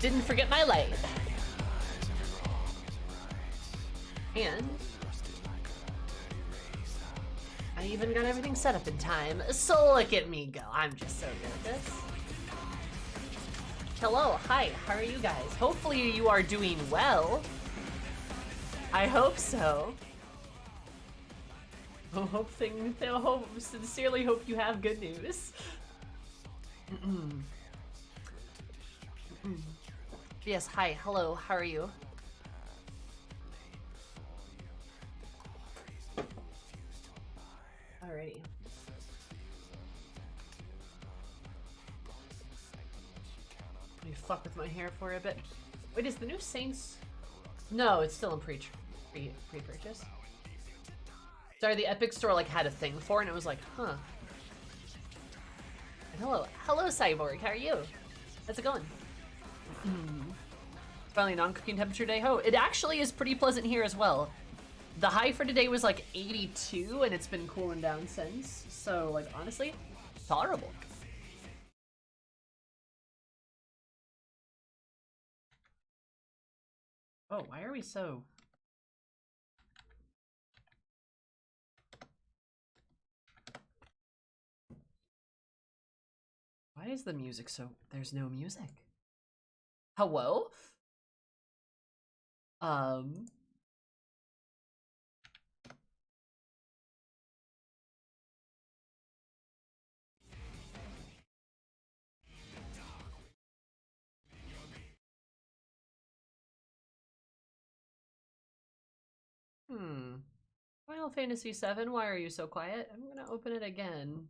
Didn't forget my light. And I even got everything set up in time. So look at me go. I'm just so good at this. Hello, hi, how are you guys? Hopefully you are doing well. I hope so. Sincerely hope you have good news. Yes, hi, hello, how are you? Alrighty. Let me fuck with my hair for a bit. Wait, is the new Saints? No, it's still in pre-purchase. Sorry, the Epic Store like had a thing for it and it was like, huh. And hello Cyborg, how are you? How's it going? It's finally a non-cooking temperature day. Oh, it actually is pretty pleasant here as well. The high for today was like 82 and it's been cooling down since. So like honestly, tolerable. Oh, why are we so... Why is the music so... There's no music. Hello? Final Fantasy VII, why are you so quiet? I'm gonna open it again.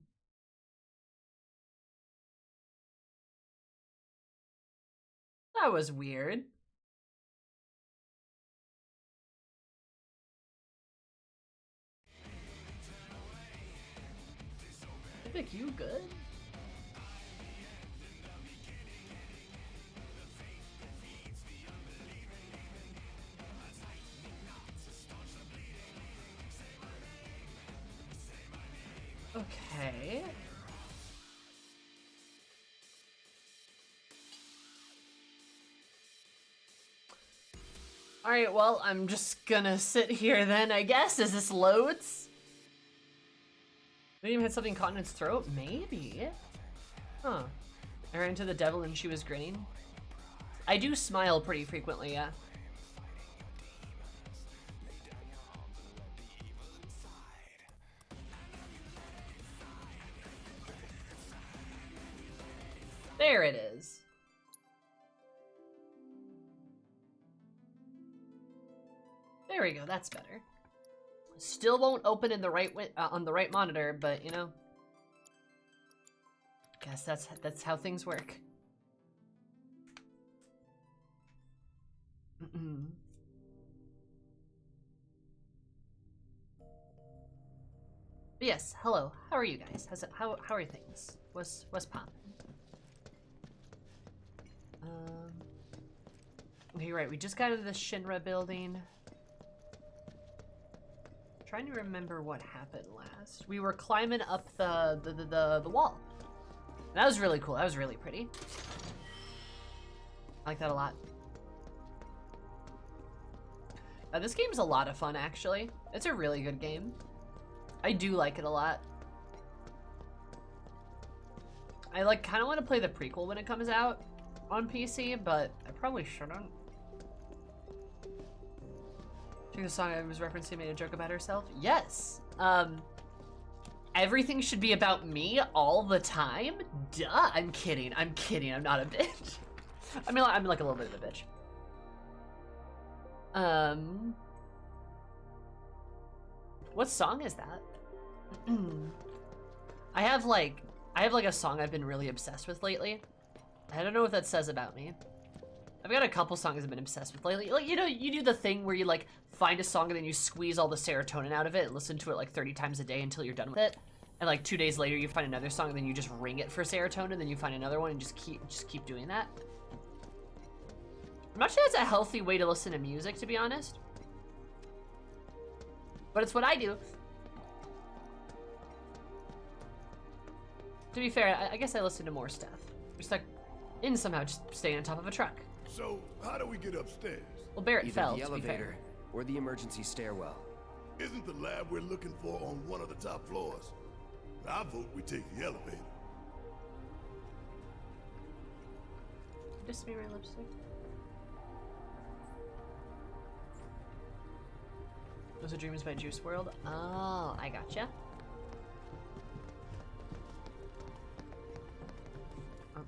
That was weird. Vic, you good? Okay. Alright, well, I'm just gonna sit here then, I guess, as this loads. Maybe even had something caught in its throat? Maybe. Huh. I ran into the devil and she was grinning. I do smile pretty frequently, yeah. There it is. There we go, that's better. Still won't open in the right on the right monitor, but you know, guess that's how things work. Yes, hello. How are you guys? How are things? What's poppin'? Okay, you're right. We just got into the Shinra building. Trying to remember what happened last. We were climbing up the wall. That was really cool. That was really pretty. I like that a lot. This game's a lot of fun, actually. It's a really good game. I do like it a lot. I like kind of want to play the prequel when it comes out on PC, but I probably shouldn't. The song I was referencing made a joke about herself? Yes. Everything should be about me all the time? Duh. I'm kidding. I'm kidding. I'm not a bitch. I mean, I'm like a little bit of a bitch. What song is that? I have like a song I've been really obsessed with lately. I don't know what that says about me. I've got a couple songs I've been obsessed with lately. Like, you know, you do the thing where you like find a song and then you squeeze all the serotonin out of it and listen to it like 30 times a day until you're done with it. And like 2 days later you find another song and then you just ring it for serotonin, then you find another one and just keep doing that. I'm not sure that's a healthy way to listen to music, to be honest. But it's what I do. To be fair, I guess I listen to more stuff. Just like in somehow just staying on top of a truck. So, how do we get upstairs? Well, Barrett Either fell, the to be elevator fair. or the emergency stairwell. Isn't the lab we're looking for on one of the top floors? I vote we take the elevator. Just be my lipstick. Those are Dreams by Juice WRLD. Oh, I gotcha. Oh.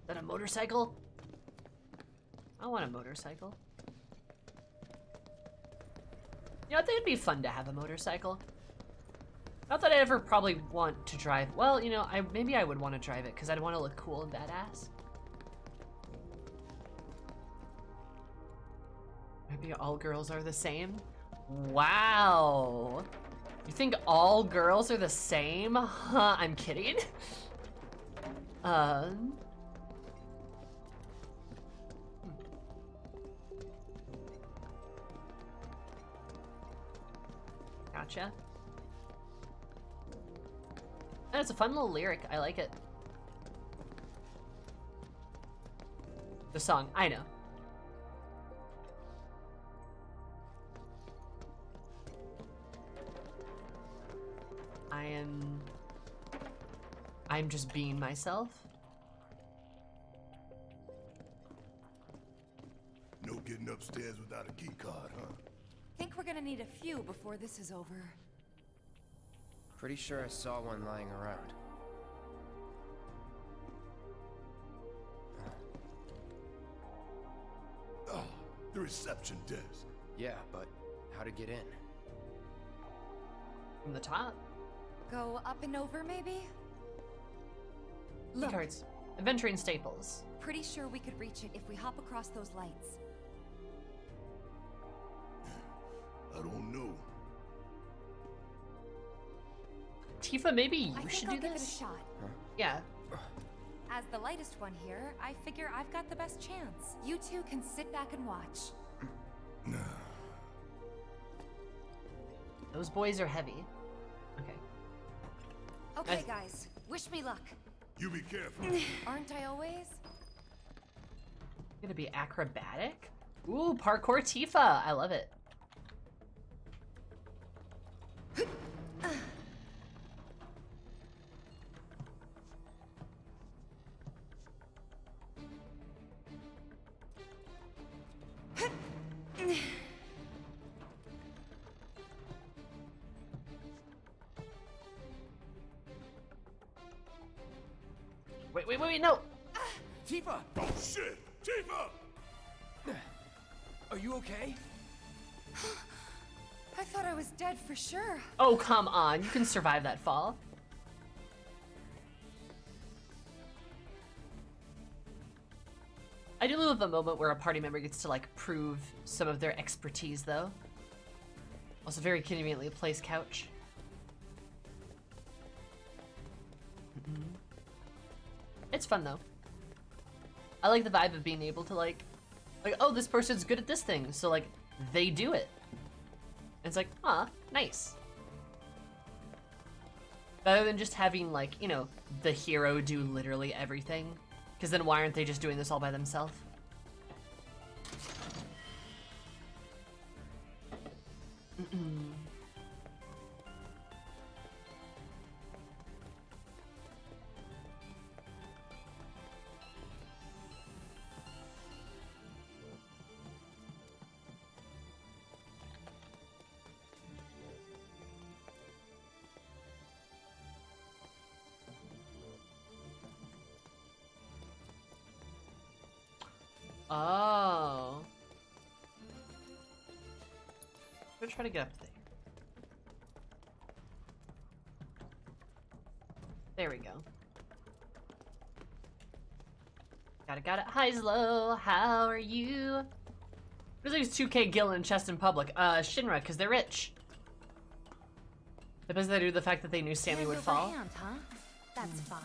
Is that a motorcycle? I want a motorcycle. You know, I think it'd be fun to have a motorcycle. Not that I'd ever probably want to drive. Well, you know, maybe I would want to drive it because I'd want to look cool and badass. Maybe all girls are the same? Wow. You think all girls are the same? Huh, I'm kidding. Gotcha. And it's a fun little lyric. I like it. The song, I know. I'm just being myself. No getting upstairs without a key card, huh? Think we're gonna need a few before this is over. Pretty sure I saw one lying around. Oh, the reception desk. Yeah, but how to get in? From the top. Go up and over, maybe? Key Look, cards. Adventuring staples. pretty sure we could reach it if we hop across those lights. I don't know. Tifa, maybe you I should think do I'll give it a this? shot. Yeah. As the lightest one here, I figure I've got the best chance. You two can sit back and watch. Those boys are heavy. Okay. Okay, guys, wish me luck. You be careful. Aren't I always? Gonna be acrobatic? Ooh, parkour Tifa. I love it. Wait, no! Tifa! Oh shit! Tifa! Are you okay? I thought I was dead for sure. Oh, come on. You can survive that fall. I do love the moment where a party member gets to, like, prove some of their expertise, though. Also very conveniently placed couch. It's fun, though. I like the vibe of being able to, like, oh, this person's good at this thing, so, like, they do it. And it's like, ah, nice. Rather than just having, like, you know, the hero do literally everything. Because then why aren't they just doing this all by themselves? Oh. I'm gonna try to get up there. There we go. Got it. Hi, Zlo. How are you? There's like 2K Gil in chest in public. Shinra, because they're rich. Depends they do the fact that they knew Sammy would Hand fall. over hand, huh? That's fine.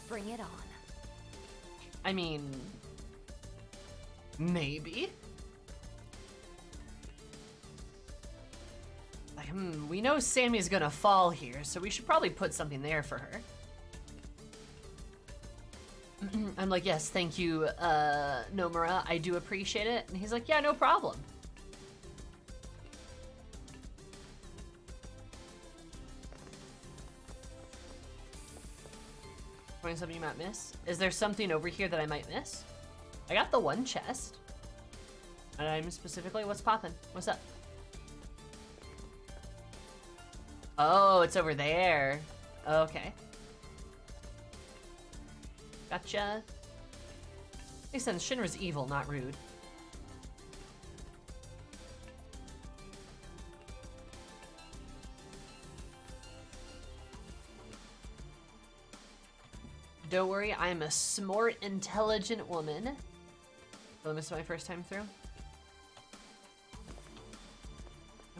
Bring it on. I mean, maybe. Like, we know Sammy's gonna fall here, so we should probably put something there for her. I'm like, yes, thank you, Nomura, I do appreciate it. And he's like, yeah, no problem. Find something you might miss? Is there something over here that I might miss? I got the one chest. And I'm specifically, what's poppin'? What's up? Oh, it's over there. Okay. Gotcha. Makes sense, Shinra's evil, not rude. Don't worry, I am a smart, intelligent woman. Well, this is my first time through.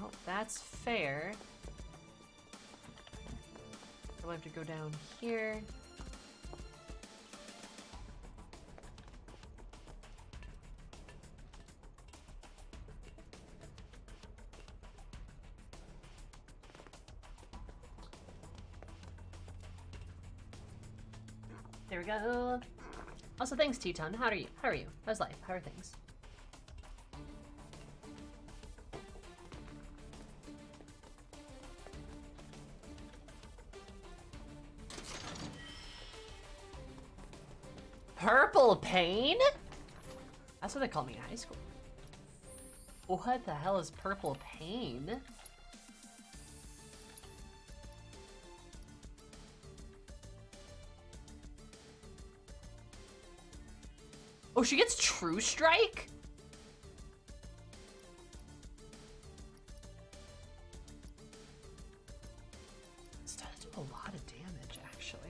Oh, that's fair. I'll have to go down here. There we go. Also, thanks, Teton. How are you? How are you? How's life? How are things? Purple pain? That's what they called me in high school. What the hell is purple pain? Oh, she gets True Strike? This does do a lot of damage, actually.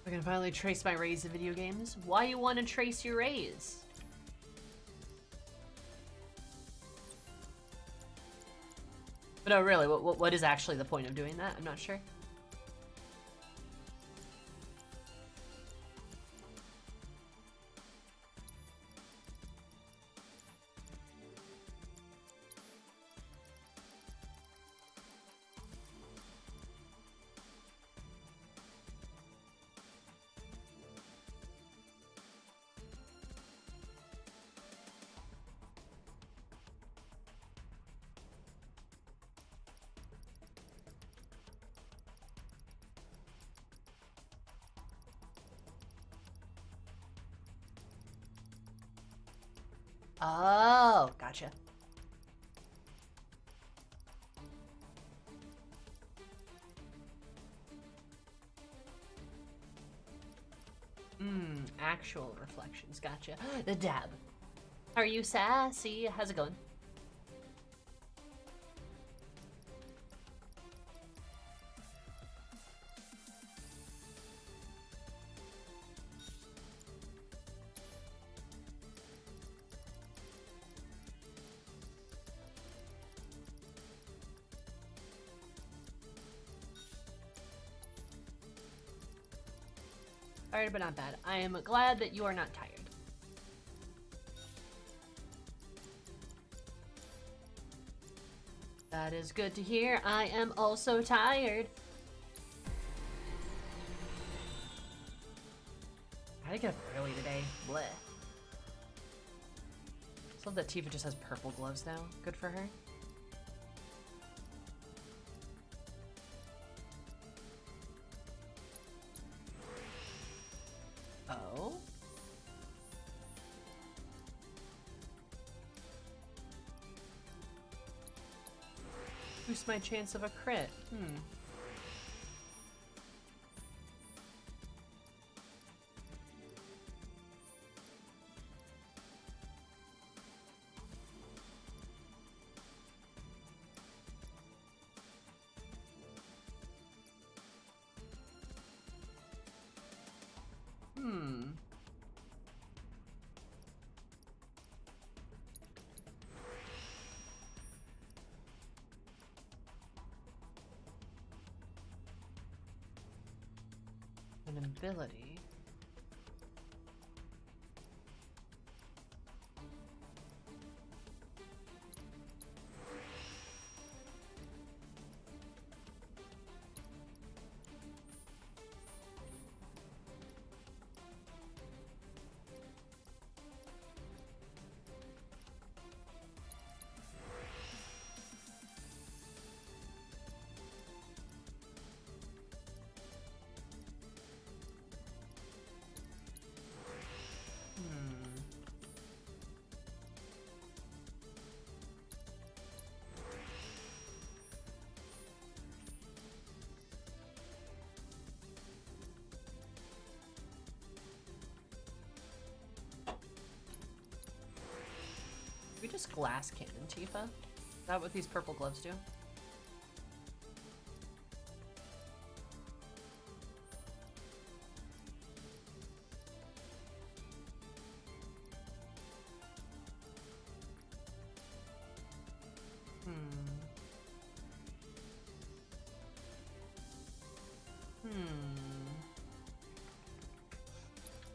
I can finally trace my rays in video games. Why you want to trace your rays? But no, really, what is actually the point of doing that? I'm not sure. Oh, gotcha. Actual reflections, gotcha. The dab. How are you, sassy? How's it going? Tired, but not bad. I am glad that you are not tired. That is good to hear. I am also tired. I had to get up early today. Bleh. I love that Tifa just has purple gloves now. Good for her. Oh? Boost my chance of a crit. ability. We just glass cannon Tifa? Is that what these purple gloves do?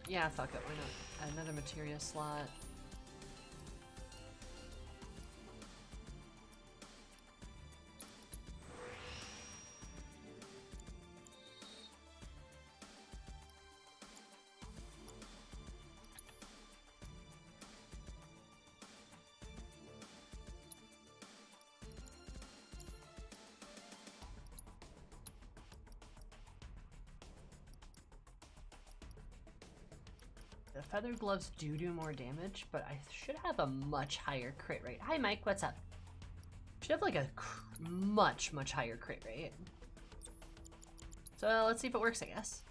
Yeah, fuck it, why not? Another materia slot. The feather gloves do more damage, but I should have a much higher crit rate. Hi Mike, what's up? Should have like a much higher crit rate. So let's see if it works, I guess.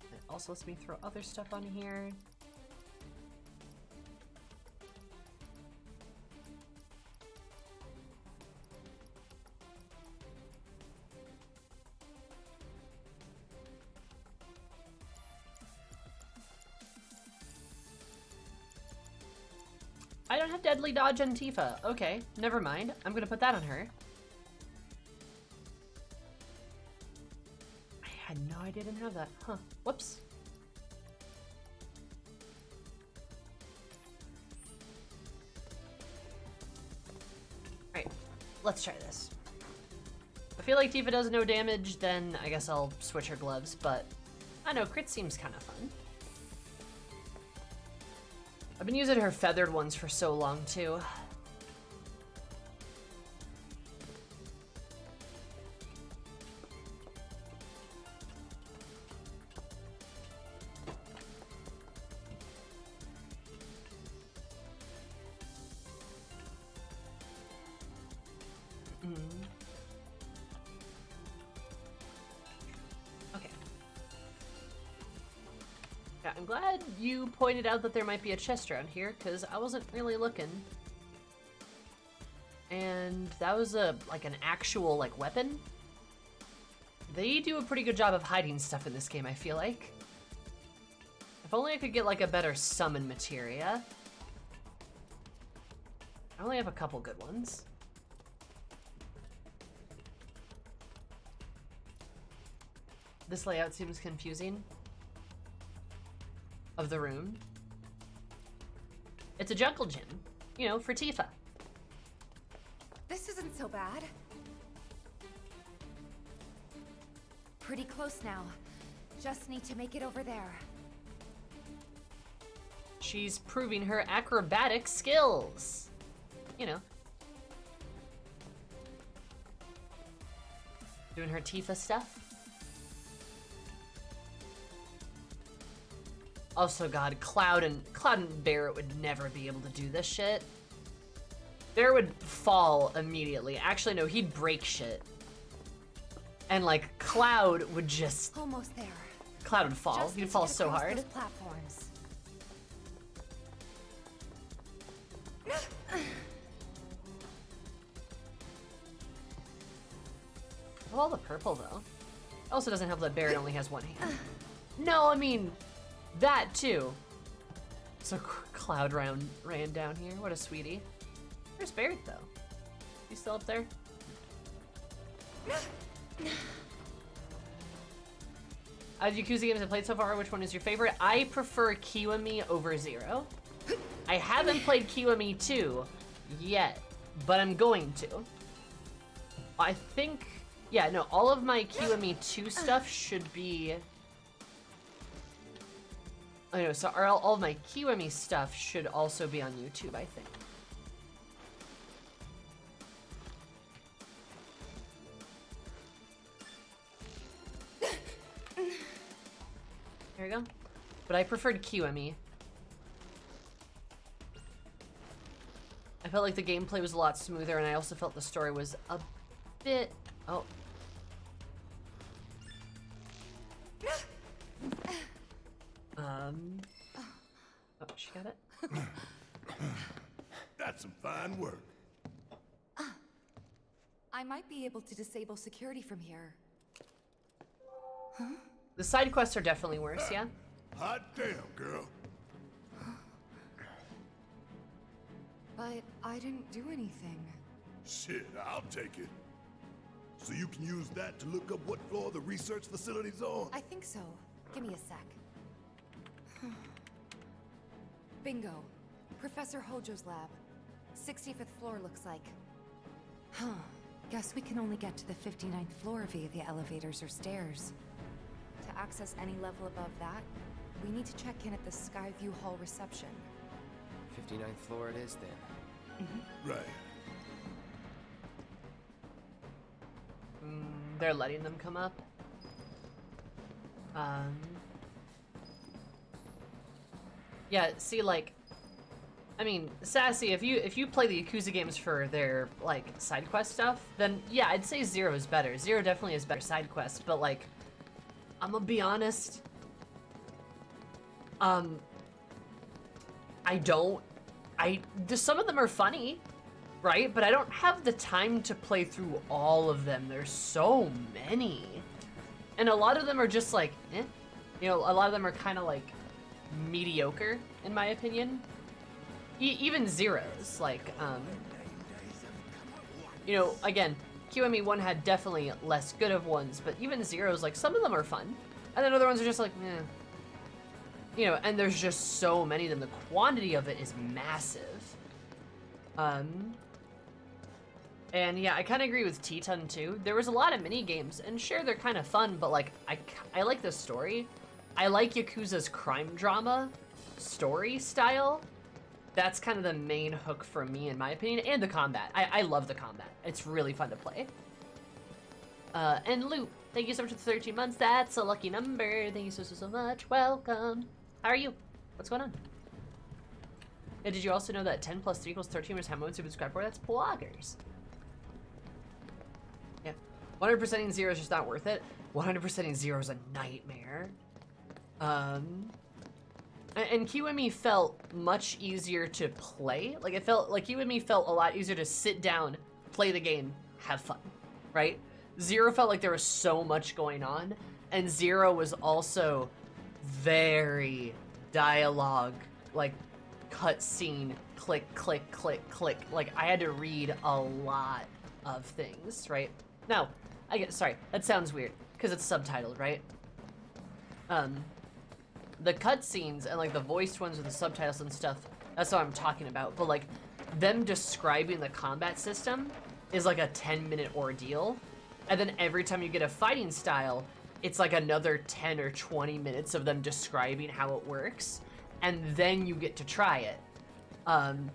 It also lets me throw other stuff on here. I don't have deadly dodge on Tifa. Okay, never mind. I'm gonna put that on her. I had no idea I didn't have that. Huh. Whoops. Alright, let's try this. I feel like Tifa does no damage, then I guess I'll switch her gloves, but I don't know, crit seems kind of fun. I've been using her feathered ones for so long, too. Okay. Yeah, I'm glad you pointed out that there might be a chest around here, because I wasn't really looking. And that was like an actual weapon. They do a pretty good job of hiding stuff in this game, I feel like. If only I could get like a better summon materia. I only have a couple good ones. This layout seems confusing. Of the room. It's a jungle gym, you know, for Tifa. This isn't so bad. Pretty close now. Just need to make it over there. She's proving her acrobatic skills. You know. Doing her Tifa stuff. Also, God, Cloud and Barrett would never be able to do this shit. Barrett would fall immediately. Actually, no, he'd break shit. And like, Cloud would just... Almost there. Cloud would fall. He'd fall so hard. Those platforms. Oh, all the purple, though. Also doesn't help that Barrett only has one hand. No, I mean... that too. So Cloud ran down here. What a sweetie. Where's Barrett though? He's still up there? Out of Yakuza games I've played so far, which one is your favorite? I prefer Kiwami over Zero. I haven't played Kiwami 2 yet, but I'm going to. I think, yeah, no, all of my Kiwami 2 stuff should be... I know, so all of my Kiwami stuff should also be on YouTube, I think. There we go. But I preferred Kiwami. I felt like the gameplay was a lot smoother, and I also felt the story was a bit... Oh. Oh, she got it? That's some fine work. I might be able to disable security from here. The side quests are definitely worse, yeah? Hot damn, girl. But I didn't do anything. Shit, I'll take it. So you can use that to look up what floor the research facility's on? I think so. Give me a sec. Bingo. Professor Hojo's lab. 65th floor looks like. Huh. Guess we can only get to the 59th floor via the elevators or stairs. To access any level above that, we need to check in at the Skyview Hall reception. 59th floor it is then. Right. They're letting them come up. Yeah, see, like, I mean, Sassy, if you play the Yakuza games for their, like, side quest stuff, then, yeah, I'd say Zero is better. Zero definitely is better side quest, but, like, I'm gonna be honest, some of them are funny, right? But I don't have the time to play through all of them. There's so many. And a lot of them are just like, eh. You know, a lot of them are kind of like mediocre, in my opinion. Even Zeros, like, you know, again, QME 1 had definitely less good of ones, but even Zeros, like, some of them are fun. And then other ones are just like, eh. You know, and there's just so many of them. The quantity of it is massive. And yeah, I kind of agree with T-Ton too. There was a lot of mini games, and sure, they're kind of fun, but like, I like the story. I like Yakuza's crime drama story style. That's kind of the main hook for me, in my opinion, and the combat. I love the combat. It's really fun to play. And Loot, thank you so much for the 13 months. That's a lucky number. Thank you so much. Welcome. How are you? What's going on? And did you also know that 10 plus 3 equals 13 was how most would subscribe for? That's bloggers. Yeah. 100%ing Zero is just not worth it. 100%ing Zero is a nightmare. And QME felt much easier to play. Like, it felt like QME felt a lot easier to sit down, play the game, have fun, right? Zero felt like there was so much going on, and Zero was also very dialogue, like cutscene, click, click, click, click. Like, I had to read a lot of things, right? Now, sorry, that sounds weird, because it's subtitled, right? The cutscenes and like the voiced ones with the subtitles and stuff, that's what I'm talking about. But like, them describing the combat system is like a 10-minute ordeal. And then every time you get a fighting style, it's like another 10 or 20 minutes of them describing how it works. And then you get to try it. And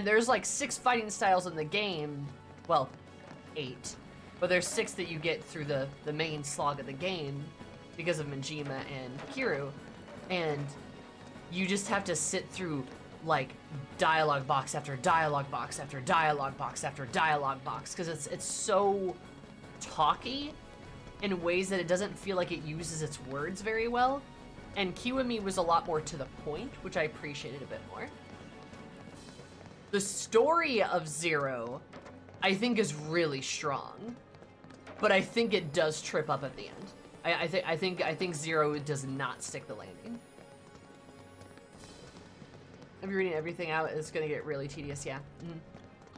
there's like 6 fighting styles in the game. Well, 8. But there's 6 that you get through the main slog of the game because of Majima and Kiryu. And you just have to sit through like dialogue box after dialogue box after dialogue box after dialogue box, because it's so talky in ways that it doesn't feel like it uses its words very well. And QME was a lot more to the point, which I appreciated a bit more. The story of Zero, I think, is really strong, but I think it does trip up at the end. I think Zero does not stick the landing. If you're reading everything out, it's gonna get really tedious. Yeah.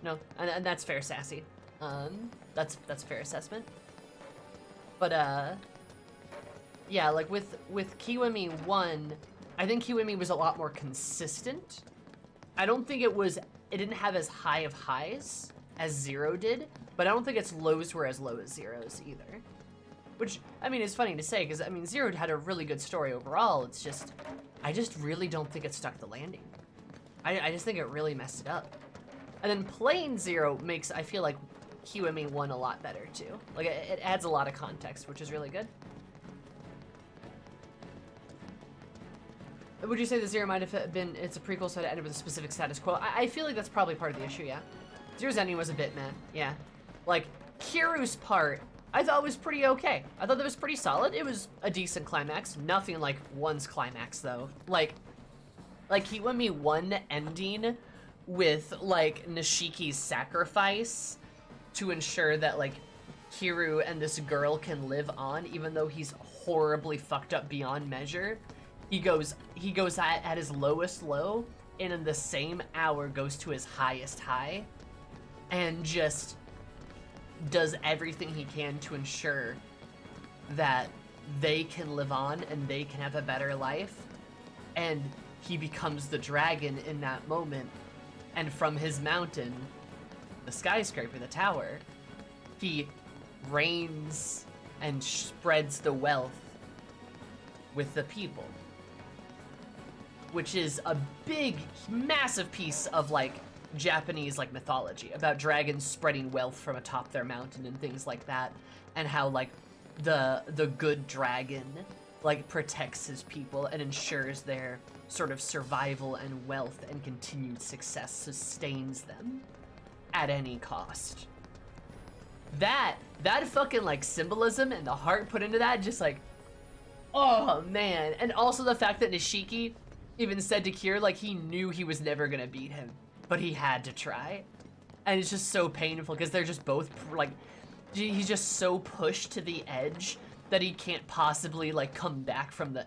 No, and that's fair, Sassy. That's a fair assessment. But yeah, like with Kiwami 1, I think Kiwami was a lot more consistent. I don't think it didn't have as high of highs as 0 did, but I don't think its lows were as low as 0's either. Which, I mean, is funny to say, because, I mean, 0 had a really good story overall. It's just, I just really don't think it stuck the landing. I just think it really messed it up. And then playing 0 makes, I feel like, Kiwami 1 a lot better, too. Like, it adds a lot of context, which is really good. Would you say the 0 might have been, it's a prequel, so it ended with a specific status quo? I feel like that's probably part of the issue, yeah. 0's ending was a bit meh, yeah. Like, Kiru's part, I thought was pretty okay. I thought that was pretty solid. It was a decent climax. Nothing like 1's climax, though. Like Kiwami 1 ending with, like, Nishiki's sacrifice to ensure that, like, Kiru and this girl can live on, even though he's horribly fucked up beyond measure. He goes at his lowest low, and in the same hour goes to his highest high, and just does everything he can to ensure that they can live on and they can have a better life. And he becomes the dragon in that moment. And from his mountain, the skyscraper, the tower, he reigns and spreads the wealth with the people. Which is a big, massive piece of, like, Japanese, like, mythology about dragons spreading wealth from atop their mountain and things like that, and how, like, the good dragon, like, protects his people and ensures their sort of survival and wealth and continued success sustains them at any cost. That fucking, like, symbolism and the heart put into that, just like, oh man. And also the fact that Nishiki even said to Kira, like, he knew he was never gonna beat him, but he had to try. And it's just so painful because they're just both, like, he's just so pushed to the edge that he can't possibly, like, come back from the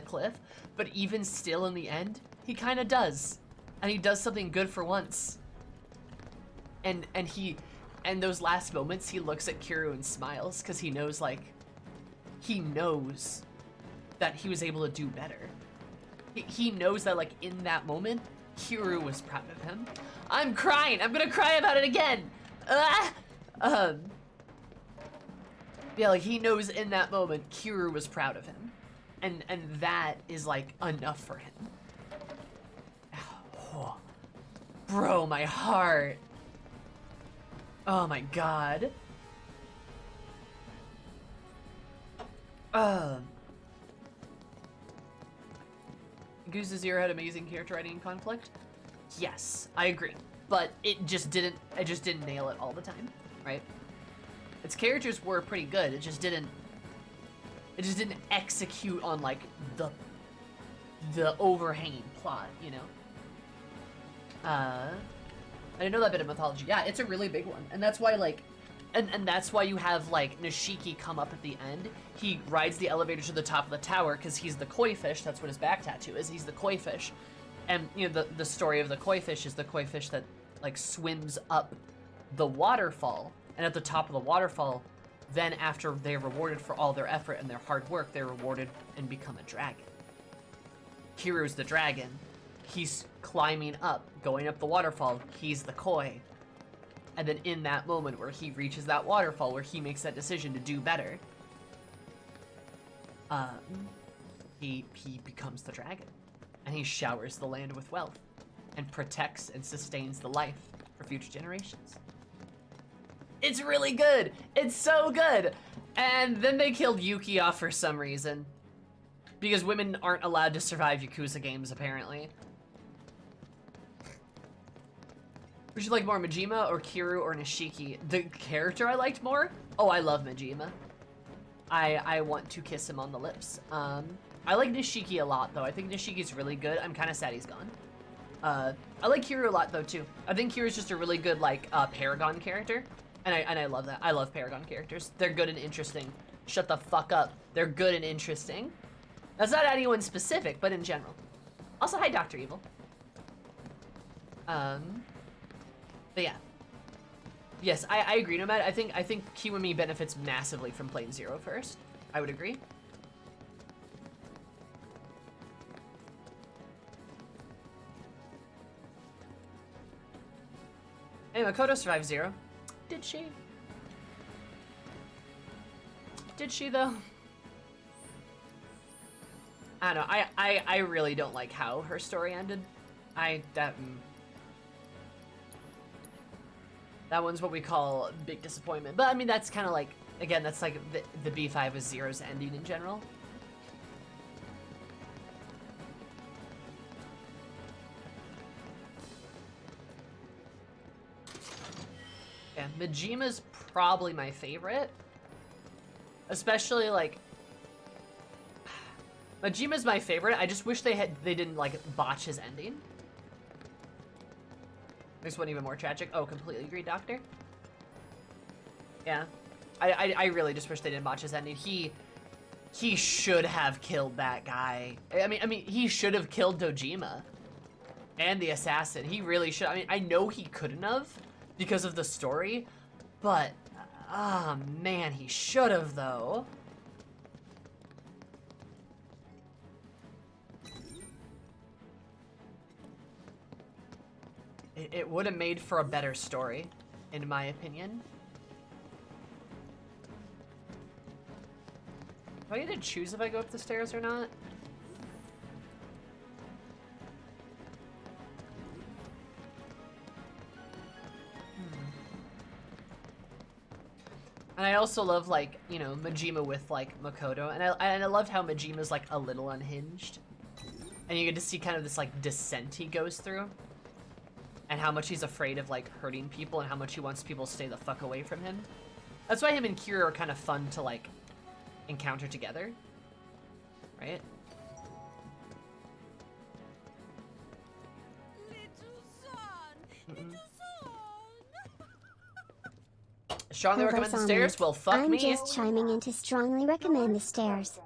cliff. But even still, in the end, he kind of does. And he does something good for once. And those last moments, he looks at Kiru and smiles because he knows, like, he knows that he was able to do better. He knows that, like, in that moment, Kiru was proud of him. I'm crying. I'm gonna cry about it again. Yeah, like, he knows in that moment Kiru was proud of him, and that is, like, enough for him. Oh, bro, my heart. Oh my god. Goose Zero had amazing character writing and conflict. Yes, I agree, but it just didn't nail it all the time, right? Its characters were pretty good. It just didn't execute on, like, the overhanging plot, you know. I didn't know that bit of mythology. Yeah, it's a really big one, and that's why, like, and that's why you have, like, Nishiki come up at the end. He rides the elevator to the top of the tower because he's the koi fish. That's what his back tattoo is. He's the koi fish. And, you know, the story of the koi fish is the koi fish that, like, swims up the waterfall. And at the top of the waterfall, then after they're rewarded for all their effort and their hard work, they're rewarded and become a dragon. Kiru's the dragon. He's climbing up, going up the waterfall. He's the koi. And then in that moment where he reaches that waterfall, where he makes that decision to do better, he becomes the dragon. And he showers the land with wealth and protects and sustains the life for future generations. It's really good. It's so good. And then they killed Yuki off for some reason. Because women aren't allowed to survive Yakuza games, apparently. Would you like more Majima or Kiru or Nishiki? The character I liked more? Oh, I love Majima. I want to kiss him on the lips. I like Nishiki a lot, though. I think Nishiki's really good. I'm kind of sad he's gone. I like Kiru a lot, though, too. I think Kiru's just a really good, like, Paragon character. And I love that. I love Paragon characters. They're good and interesting. Shut the fuck up. They're good and interesting. That's not anyone specific, but in general. Also, hi, Dr. Evil. But yeah. Yes, I agree, Nomad. I think Kiwami benefits massively from playing 0 first. I would agree. Hey, Makoto survived 0. Did she? Did she though? I don't know. I really don't like how her story ended. That one's what we call big disappointment. But I mean, that's kind of like, again, that's like the B5 with Zero's ending in general. Yeah, Majima's probably my favorite. Especially like Majima's my favorite. I just wish they didn't like botch his ending. Makes one even more tragic. Oh, completely agree, Doctor. Yeah. I really just wish they didn't botch his ending. He should have killed that guy. I mean he should have killed Dojima and the assassin. He really should. I mean, I know he couldn't have because of the story, but ah, man, he should have though. It would have made for a better story, in my opinion. Do I get to choose if I go up the stairs or not? And I also love, like, you know, Majima with, like, Makoto. And I loved how Majima's, like, a little unhinged. And you get to see kind of this, like, descent he goes through. And how much he's afraid of, like, hurting people and how much he wants people to stay the fuck away from him. That's why him and Kira are kind of fun to, like, encounter together. Right? Strongly recommend the stairs? Well, fuck me. I'm just chiming in to strongly recommend the stairs.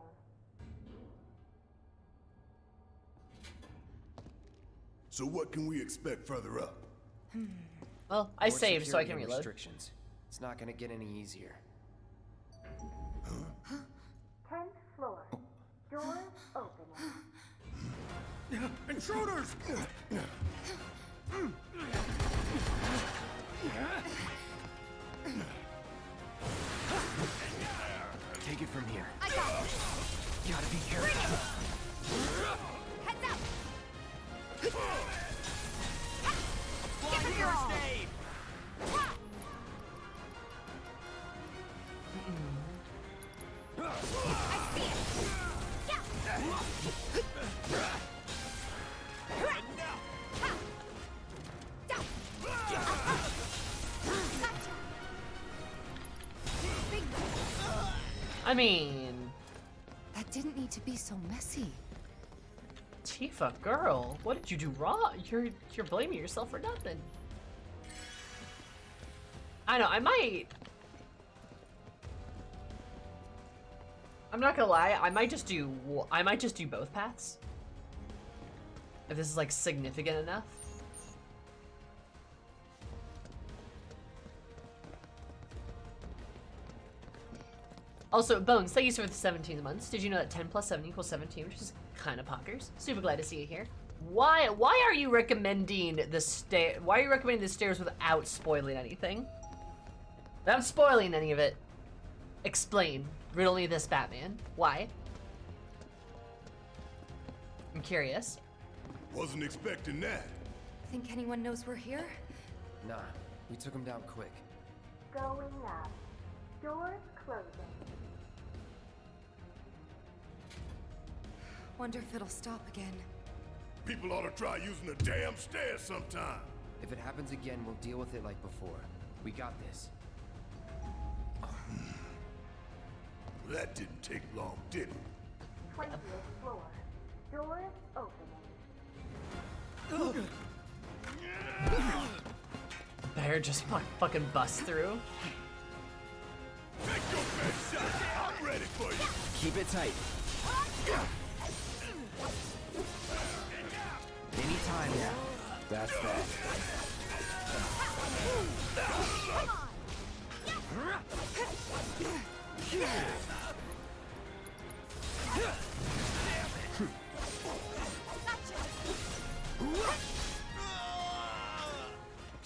So what can we expect further up? Well, I More saved so I security can and reload. Restrictions. It's not gonna get any easier. 10th floor. Doors opening. Intruders! Take it from here. I got it. Gotta be careful. Heads up. Give it your all. I see it. I mean, That didn't need to be so messy. Tifa, girl, what did you do wrong? You're blaming yourself for nothing. I know, I'm not gonna lie, I might just do both paths. If this is like significant enough. Also, Bones, thank you for the 17 months. Did you know that 10 plus 7 equals 17, which is kind of poggers? Super glad to see you here. Why are you recommending the stairs without spoiling anything? Without spoiling any of it. Explain. Riddle me this, Batman. Why? I'm curious. Wasn't expecting that. Think anyone knows we're here? Nah, we took him down quick. Going up. Doors closing. Wonder if it'll stop again. People ought to try using the damn stairs sometime. If it happens again, we'll deal with it like before. We got this. That didn't take long, did it? 20th floor. Doors opening. Bear just fucking busts through. Take your best shot. I'm ready for you. Keep it tight. Anytime now. That's that.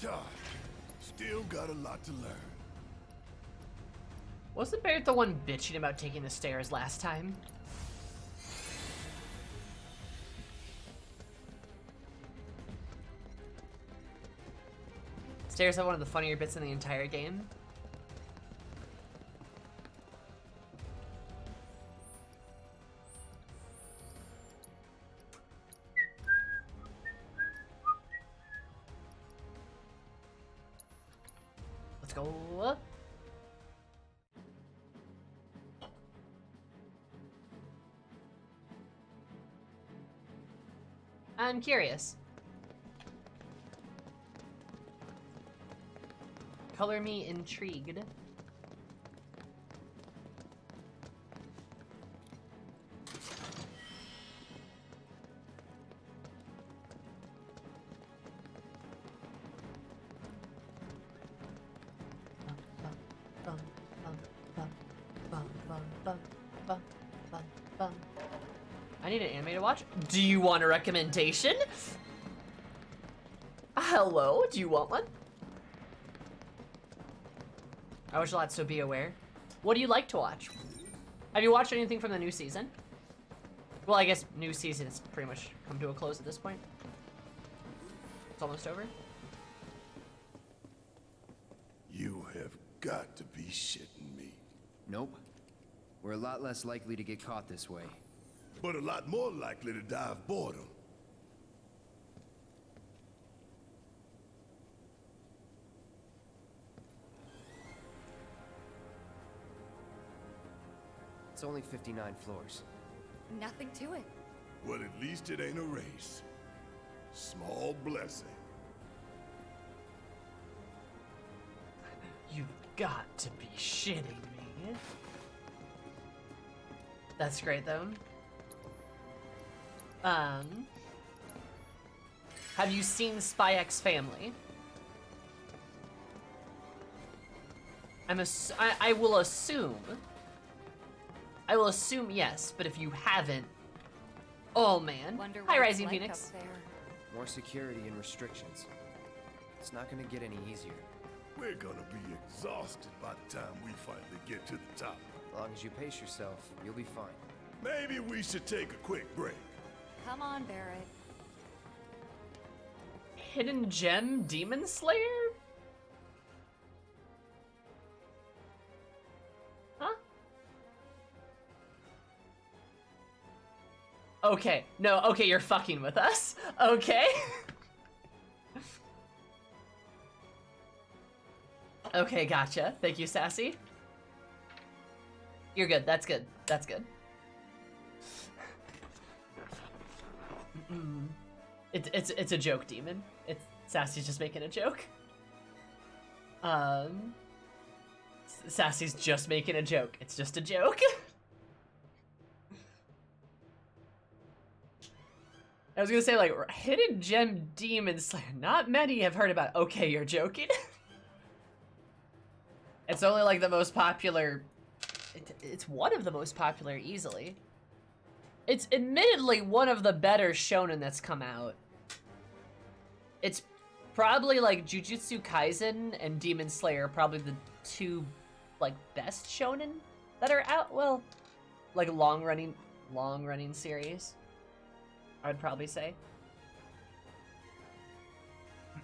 God, Still got a lot to learn. Wasn't Barrett the one bitching about taking the stairs last time? Stairs have one of the funnier bits in the entire game. Let's go. I'm curious. Color me intrigued. I need an anime to watch. Do you want a recommendation? Hello, do you want one? I watch a lot, so be aware. What do you like to watch? Have you watched anything from the new season? Well, I guess new season has pretty much come to a close at this point. It's almost over. You have got to be shitting me. Nope. We're a lot less likely to get caught this way. But a lot more likely to die of boredom. It's only 59 floors. Nothing to it. Well, at least it ain't a race. Small blessing. You've got to be shitting me. That's great, though. Have you seen Spy X Family? I will assume yes, but if you haven't, oh man. Wonder Hi, what it's Rising like Phoenix. up there. More security and restrictions. It's not gonna get any easier. We're gonna be exhausted by the time we finally get to the top. As long as you pace yourself, you'll be fine. Maybe we should take a quick break. Come on, Barrett. Hidden Gem Demon Slayer? Huh? Okay. No, okay, you're fucking with us. Okay. Okay, gotcha. Thank you, Sassy. You're good. That's good. That's good. It's a joke, Demon. Sassy's just making a joke. Sassy's just making a joke. It's just a joke. I was gonna say, like, Hidden Gem Demon Slayer. Not many have heard about. Okay, you're joking. It's only like the most popular. It's one of the most popular, easily. It's admittedly one of the better shonen that's come out. It's probably like Jujutsu Kaisen and Demon Slayer, probably the two like best shonen that are out. Well, like long running series, I'd probably say.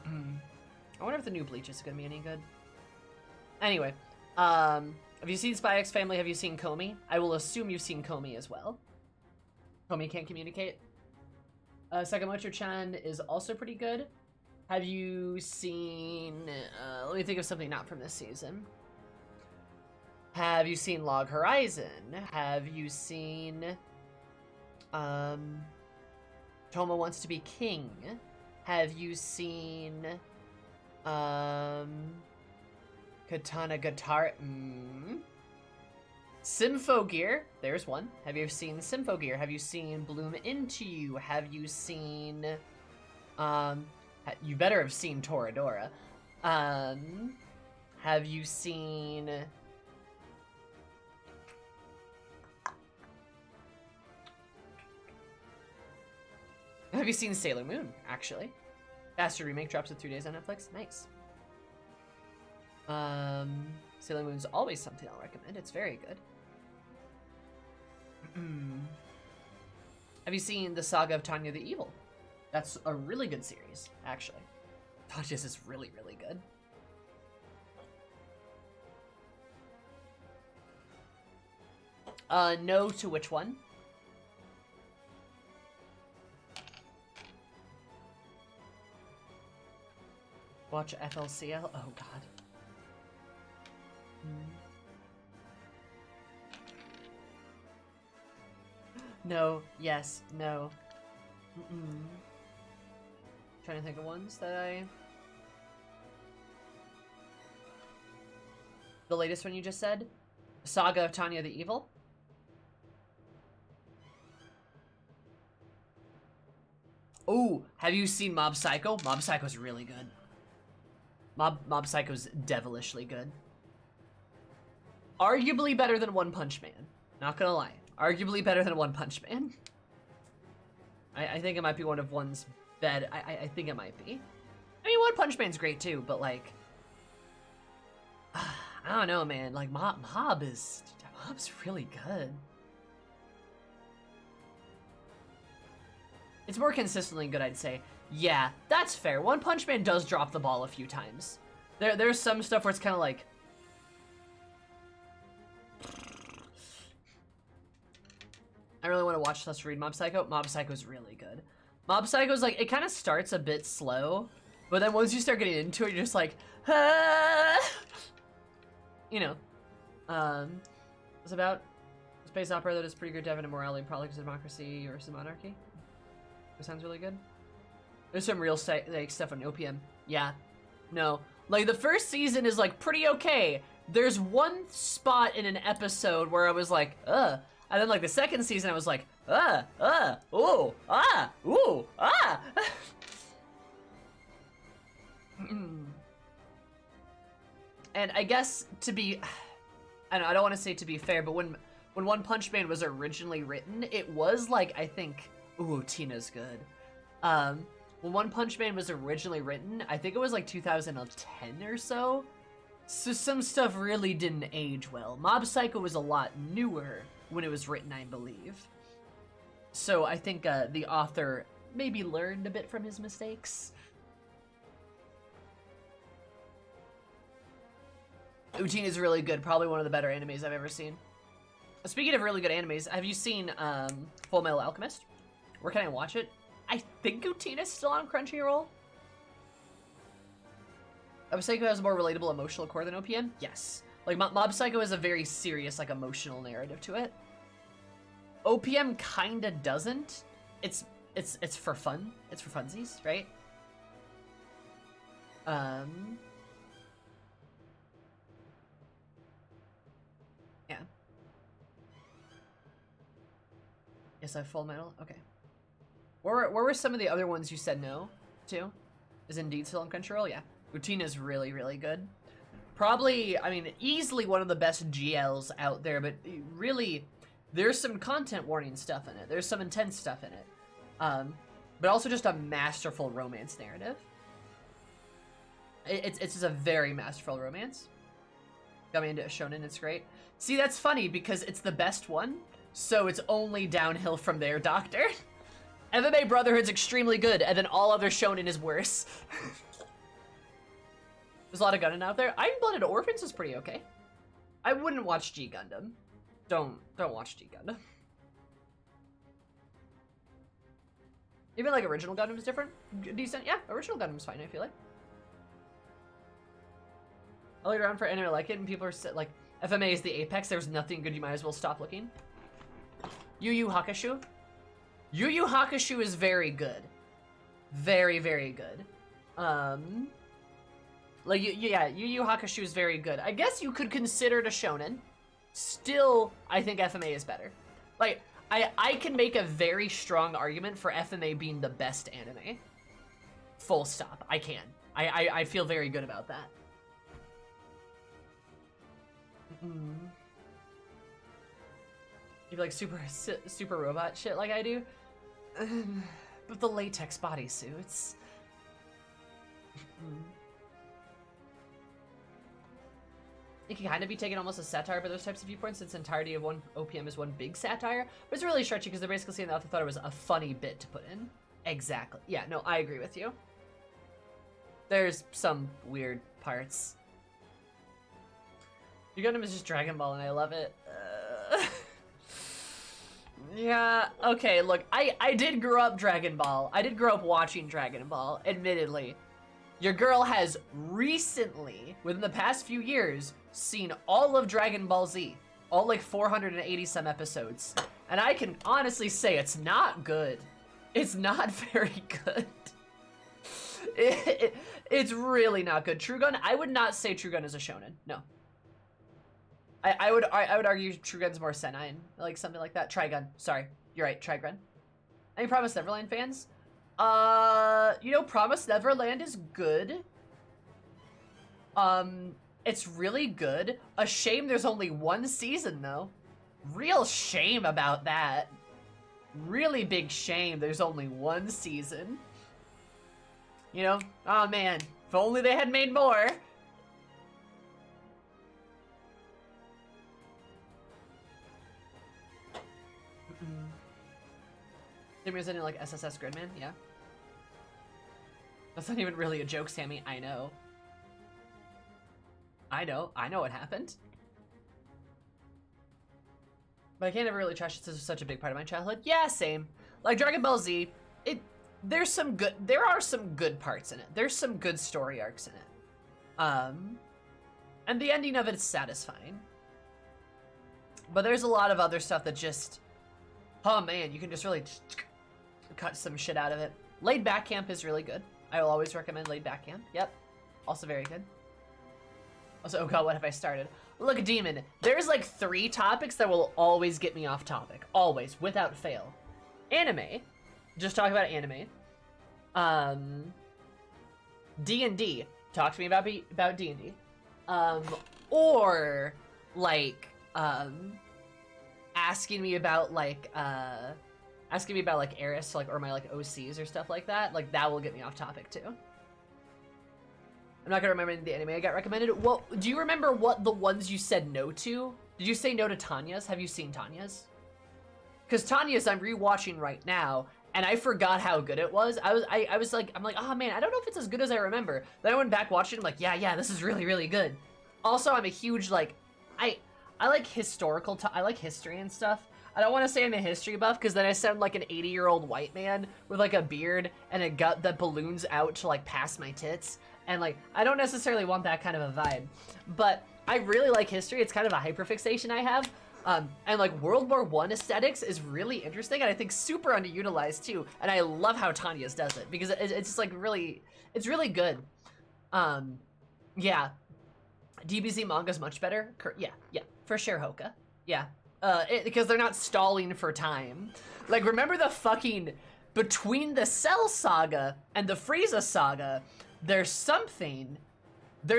I wonder if the new Bleach is gonna be any good. Anyway, have you seen Spy X Family? Have you seen Komi? I will assume you've seen Komi as well. Komi can't communicate. Sakamoto-chan is also pretty good. Have you seen... let me think of something not from this season. Have you seen Log Horizon? Have you seen... Toma Wants to Be King? Have you seen... Katana Guitar... Symphogear, there's one. Have you seen Symphogear? Have you seen Bloom Into You? Have you seen, you better have seen Toradora. Have you seen... Have you seen Sailor Moon, actually? Bastard Remake drops in 3 days on Netflix. Nice. Sailor Moon's always something I'll recommend. It's very good. Have you seen the Saga of Tanya the Evil? That's a really good series, actually. Tanya's is really, really good. No to which one? Watch FLCL? Oh, God. No, yes, no. Trying to think of ones that I... The latest one you just said? Saga of Tanya the Evil? Oh, have you seen Mob Psycho? Mob Psycho's really good. Mob Psycho's devilishly good. Arguably better than One Punch Man. Not gonna lie. Arguably better than One Punch Man. I think it might be one of one's bed. I think it might be. I mean, One Punch Man's great too, but like... I don't know, man. Like, Mob's really good. It's more consistently good, I'd say. Yeah, that's fair. One Punch Man does drop the ball a few times. There's some stuff where it's kind of like... I really want to watch / read Mob Psycho. Mob Psycho's really good. Mob Psycho's like, it kind of starts a bit slow, but then once you start getting into it, you're just like, ah! You know. It's about a space opera that is pretty good dev and morality, product of democracy versus monarchy. It sounds really good. There's some real like stuff on OPM. Yeah. No. Like, the first season is, like, pretty okay. There's one spot in an episode where I was like, ugh. And then, like, the second season, I was like, ooh, ah, ooh, ah. And I guess to be, I don't want to say to be fair, but when One Punch Man was originally written, it was, like, I think, ooh, Tina's good. When One Punch Man was originally written, I think it was, like, 2010 or so. So some stuff really didn't age well. Mob Psycho was a lot newer when it was written, I believe. So I think the author maybe learned a bit from his mistakes. Utin is really good, probably one of the better animes I've ever seen. Speaking of really good animes, have you seen Full Metal Alchemist? Where can I watch it? I think Utin is still on Crunchyroll. Mob Psycho has a more relatable emotional core than OPM? Yes. Like, Mob Psycho has a very serious, like, emotional narrative to it. OPM kinda doesn't. It's for fun. It's for funsies, right? Yeah. Yes, I have Full Metal? Okay. Where were some of the other ones you said no to? Is Indeed still on Crunchyroll? Yeah. Routine is really, really good. Probably, I mean, easily one of the best GLs out there, but really, there's some content warning stuff in it. There's some intense stuff in it. But also just a masterful romance narrative. It's just a very masterful romance. Got me into a shonen, it's great. See, that's funny because it's the best one, so it's only downhill from there, Doctor. MMA Brotherhood's extremely good, and then all other shonen is worse. There's a lot of Gundam out there. Iron-Blooded Orphans is pretty okay. I wouldn't watch G Gundam. Don't watch G Gundam. Even like original Gundam is different. Decent, yeah. Original Gundam's fine, I feel like. I look around for anime like it, and people are like, FMA is the apex. There's nothing good. You might as well stop looking. Yu Yu Hakusho. Yu Yu Hakusho is very good. Very, very good. Like, yeah, Yu Yu Hakusho is very good. I guess you could consider it a shonen. Still, I think FMA is better. Like, I can make a very strong argument for FMA being the best anime. Full stop. I can. I feel very good about that. You like super robot shit like I do? But the latex bodysuits. it can kind of be taken almost as satire by those types of viewpoints. Its entirety of one OPM is one big satire, but it's really stretchy because they're basically saying the author thought it was a funny bit to put in. Exactly. Yeah, no, I agree with you. There's some weird parts. Your Gundam is just Dragon Ball and I love it. Yeah, okay, look, I did grow up Dragon Ball. I did grow up watching Dragon Ball, admittedly. Your girl has recently, within the past few years, seen all of Dragon Ball Z. All like 480 some episodes. And I can honestly say it's not good. It's not very good. It's really not good. True Gun, I would not say True Gun is a shonen, no. I would argue True Gun's more Senine, like something like that. Trigun, sorry, you're right, Trigun. Any Promised Neverland fans? You know, Promised Neverland is good. It's really good. A shame there's only one season though. Real shame about that. Really big shame there's only one season. You know, oh man, if only they had made more. There's any like SSS Gridman, yeah. That's not even really a joke, Sammy. I know. I know what happened. But I can't ever really trash it since it's such a big part of my childhood. Yeah, same. Like Dragon Ball Z, there are some good parts in it. There's some good story arcs in it. And the ending of it is satisfying. But there's a lot of other stuff that just, oh man, you can just really cut some shit out of it. Laid Back Camp is really good. I will always recommend Laid Back Camp. Yep. Also very good. Also, oh god, what have I started? Look, Demon, there's like 3 topics that will always get me off topic. Always, without fail. Anime. Just talk about anime. D&D. Talk to me about D&D. Or, like, asking me about, like, Aerith, like, or my, like, OCs or stuff like that. Like, that will get me off topic, too. I'm not gonna remember the anime I got recommended. Well, do you remember what the ones you said no to? Did you say no to Tanya's? Have you seen Tanya's? Because Tanya's I'm rewatching right now, and I forgot how good it was. I'm like, oh man, I don't know if it's as good as I remember. Then I went back watching it, I'm like, yeah, this is really, really good. Also, I'm a huge, like, I like historical, I like history and stuff. I don't want to say I'm a history buff, because then I sound like an 80-year-old white man with, like, a beard and a gut that balloons out to, like, past my tits. And, like, I don't necessarily want that kind of a vibe. But I really like history. It's kind of a hyperfixation I have. And, like, World War I aesthetics is really interesting, and I think super underutilized, too. And I love how Tanya's does it, because it's just, like, really, it's really good. Yeah. DBZ manga's much better. Yeah, for sure, Hoka. Yeah. Because they're not stalling for time. Like, remember the fucking, between the Cell Saga and the Frieza Saga, there's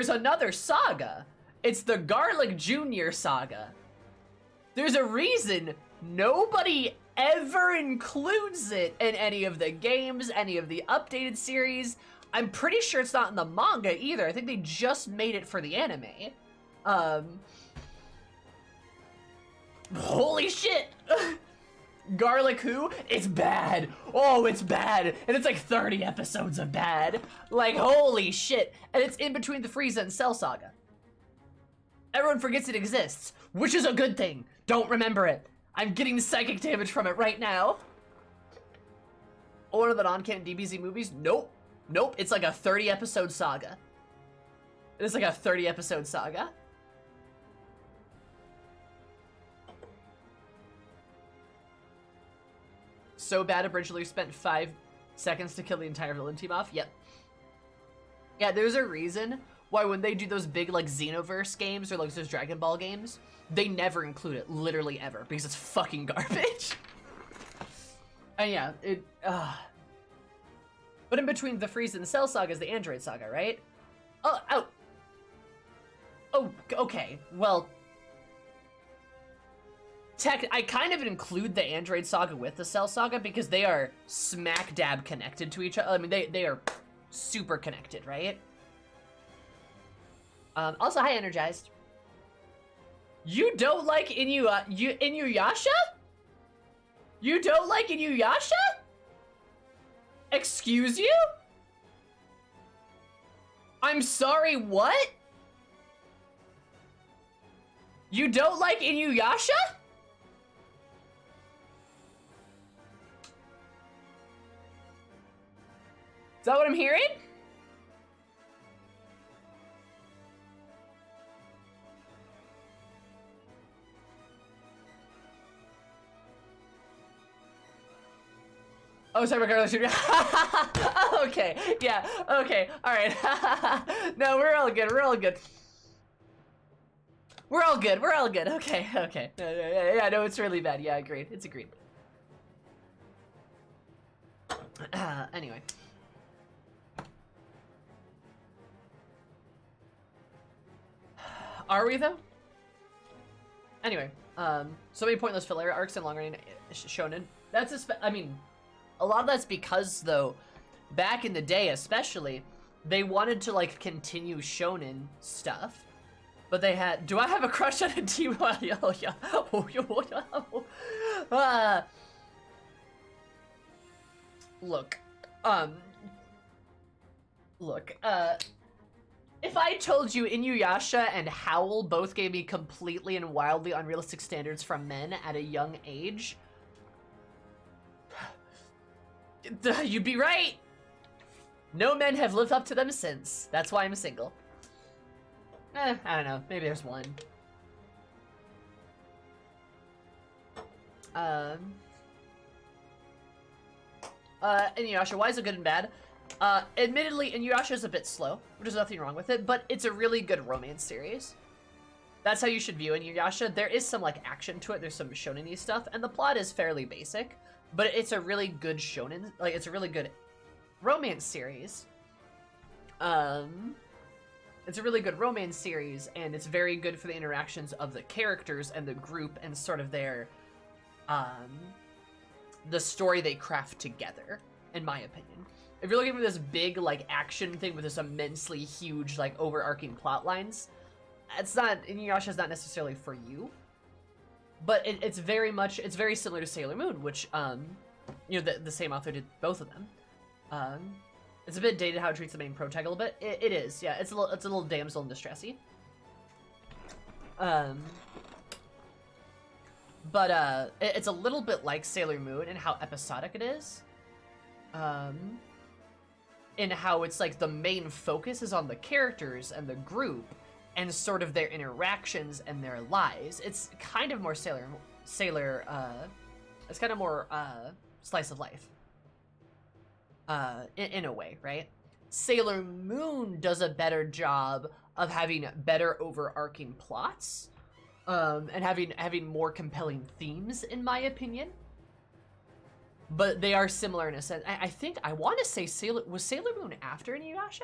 another saga. It's the Garlic Jr. saga. There's a reason nobody ever includes it in any of the games, any of the updated series. I'm pretty sure it's not in the manga either. I think they just made it for the anime. Holy shit! Garlic who? It's bad. Oh, it's bad. And it's like 30 episodes of bad. Like, holy shit. And it's in between the Frieza and Cell Saga. Everyone forgets it exists, which is a good thing. Don't remember it. I'm getting psychic damage from it right now. One of the non-canon DBZ movies? Nope. Nope, it's like a 30-episode saga. It's like a 30-episode saga. So bad, originally spent 5 seconds to kill the entire villain team off. Yep. Yeah, there's a reason why when they do those big, like, Xenoverse games or, like, those Dragon Ball games, they never include it, literally ever, because it's fucking garbage. And yeah, but in between the Frieza and the Cell Saga is the Android Saga, right? Oh, okay, well, I kind of include the Android Saga with the Cell Saga because they are smack dab connected to each other. I mean, they are super connected, right? Also, hi, Energized. You don't like Inuyasha? You don't like Inuyasha? Excuse you? I'm sorry, what? You don't like Inuyasha? Is that what I'm hearing? Oh, sorry, regardless. Okay, yeah, okay, all right. No, we're all good. We're all good. We're all good. We're all good. Okay, okay. Yeah, no, it's really bad. Yeah, agreed. It's agreed. Anyway. Are we though? Anyway, so many pointless filler arcs and long-running shonen. That's I mean, a lot of that's because though, back in the day especially, they wanted to like continue shonen stuff, but they had. Do I have a crush on a team? Look, if I told you Inuyasha and Howl both gave me completely and wildly unrealistic standards from men at a young age, you'd be right. No men have lived up to them since. That's why I'm single. I don't know. Maybe there's one. Inuyasha, why is it good and bad? Admittedly, Inuyasha is a bit slow, which is nothing wrong with it, but it's a really good romance series. That's how you should view Inuyasha. There is some, like, action to it. There's some shonen-y stuff, and the plot is fairly basic, but it's a really good shonen, like, it's a really good romance series. It's a really good romance series, and it's very good for the interactions of the characters and the group and sort of their, the story they craft together, in my opinion. If you're looking for this big, like, action thing with this immensely huge, like, overarching plot lines, Inuyasha's not necessarily for you. But it's very similar to Sailor Moon, which, you know, the same author did both of them. It's a bit dated how it treats the main pro tag a little bit. It is, yeah, it's a little damsel in distressy. But it's a little bit like Sailor Moon in how episodic it is. In how it's like the main focus is on the characters and the group and sort of their interactions and their lives. It's kind of more it's kind of more slice of life. In a way, right? Sailor Moon does a better job of having better overarching plots, and having more compelling themes, in my opinion. But they are similar in a sense. I want to say was Sailor Moon after Inuyasha?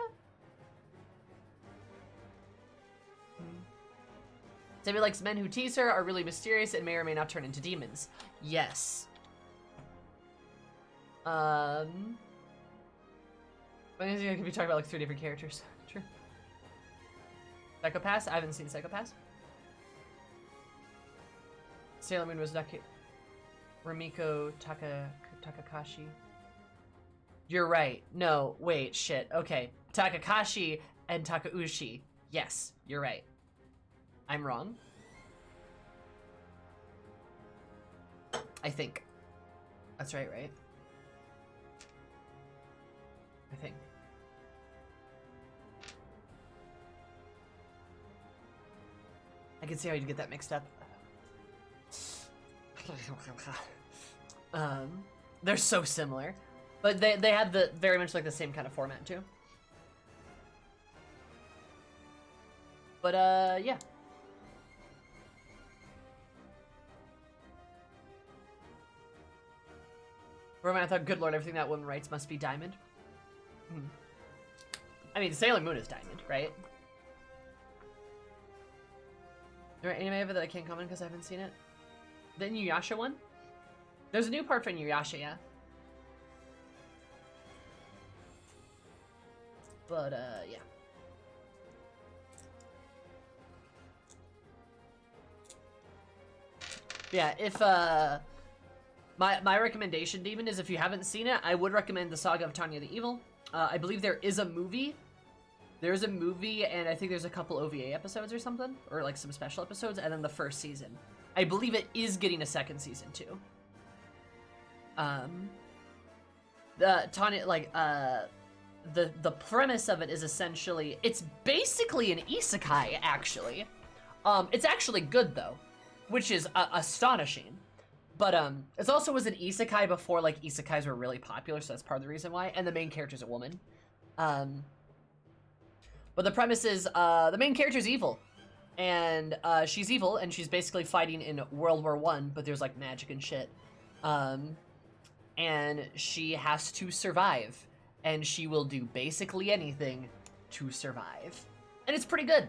Sammy likes men who tease her, are really mysterious, and may or may not turn into demons. Yes. I think I could be talking about like 3 different characters. True. Psychopaths? I haven't seen Psychopaths. Sailor Moon was Rumiko Takakashi. You're right. No, wait, shit. Okay. Takakashi and Takauchi. Yes, you're right. I'm wrong. I think. That's right, right? I think. I can see how you'd get that mixed up. They're so similar, but they have the very much like the same kind of format too. But yeah. Roman, I thought, good lord, everything that woman writes must be diamond. I mean, Sailor Moon is diamond, right? There any anime that I can't comment because I haven't seen it? The Inuyasha one? There's a new part for Inuyasha, yeah. But, yeah. Yeah, if my recommendation, Demon, is if you haven't seen it, I would recommend the Saga of Tanya the Evil. I believe there is a movie. There's a movie, and I think there's a couple OVA episodes or something, or like some special episodes, and then the first season. I believe it is getting a second season too. The Tanya, like, the premise of it is essentially, it's basically an isekai, actually. It's actually good though, which is astonishing. But it also was an isekai before like isekais were really popular, so that's part of the reason why. And the main character's a woman. But the premise is the main character's evil, and she's evil, and she's basically fighting in World War I, but there's like magic and shit. And she has to survive, and she will do basically anything to survive, and it's pretty good.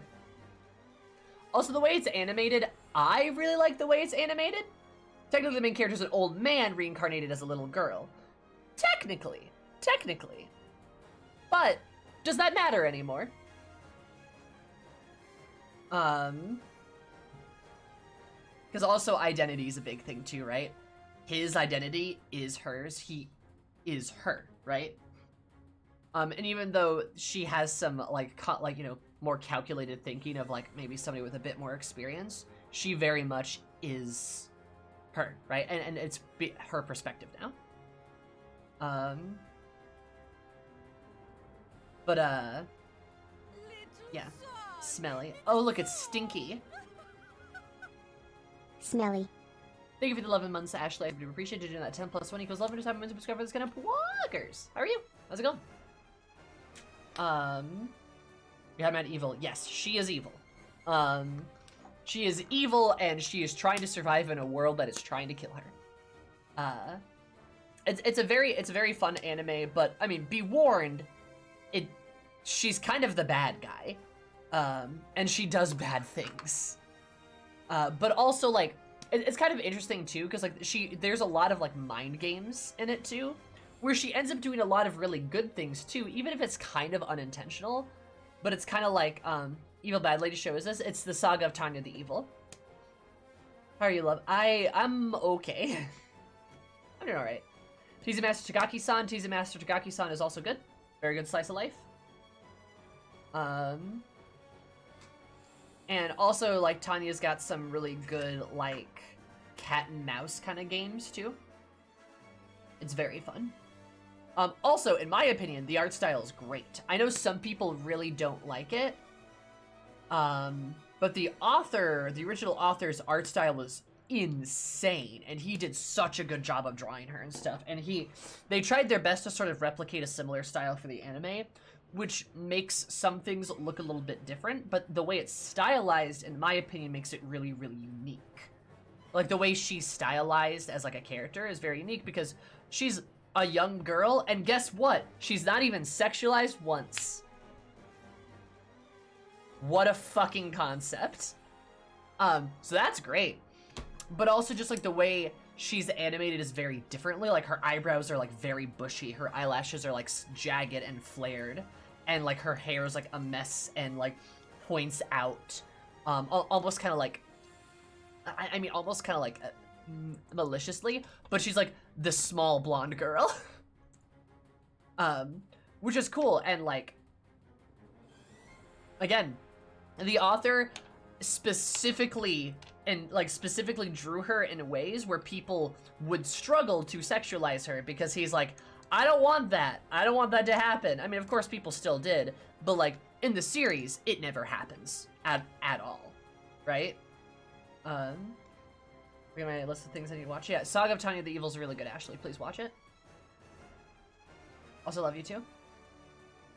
Also, the way it's animated, I really like the way it's animated. Technically, the main character's an old man reincarnated as a little girl. Technically. But, does that matter anymore? Because also identity is a big thing too, right? His identity is hers. He is her, right? And even though she has some, like, you know, more calculated thinking of, like, maybe somebody with a bit more experience, she very much is her, right? And it's her perspective now. Yeah. Smelly. Oh, look, it's Stinky. Smelly. Thank you for the 11 months, Ashley. I do appreciate you doing that. 10 plus 1 equals 11. Just have to subscribe for this kind of bloggers. How are you? How's it going? You had Mad Evil. Yes, she is evil. She is evil, and she is trying to survive in a world that is trying to kill her. It's a very fun anime, but I mean, be warned, she's kind of the bad guy, and she does bad things. But also, like, it's kind of interesting too, because like there's a lot of like mind games in it too, where she ends up doing a lot of really good things too, even if it's kind of unintentional. But it's kind of like Evil Bad Lady shows this. It's the Saga of Tanya the Evil. How are you, love? I'm okay. I'm doing all right. Tease Master Tagaki-san. Tease Master Tagaki-san is also good. Very good slice of life. And also, like, Tanya's got some really good, like, cat and mouse kind of games, too. It's very fun. Also, in my opinion, the art style is great. I know some people really don't like it. But the original author's art style was insane. And he did such a good job of drawing her and stuff. And they tried their best to sort of replicate a similar style for the anime, which makes some things look a little bit different, but the way it's stylized, in my opinion, makes it really, really unique. Like, the way she's stylized as, like, a character is very unique, because she's a young girl, and guess what? She's not even sexualized once. What a fucking concept. So that's great. But also just, like, the way she's animated is very differently. Like, her eyebrows are, like, very bushy. Her eyelashes are, like, jagged and flared. And, like, her hair is, like, a mess and, like, points out. Almost kind of like... I mean, almost kind of, like, maliciously. But she's, like, the small blonde girl. Which is cool. And, like... Again, the author specifically drew her in ways where people would struggle to sexualize her, because he's like, I don't want that. I don't want that to happen. I mean, of course people still did, but like in the series, it never happens at all, right? We got my list of things I need to watch. Yeah, Saga of Tanya the Evil is really good, Ashley. Please watch it. Also love you too.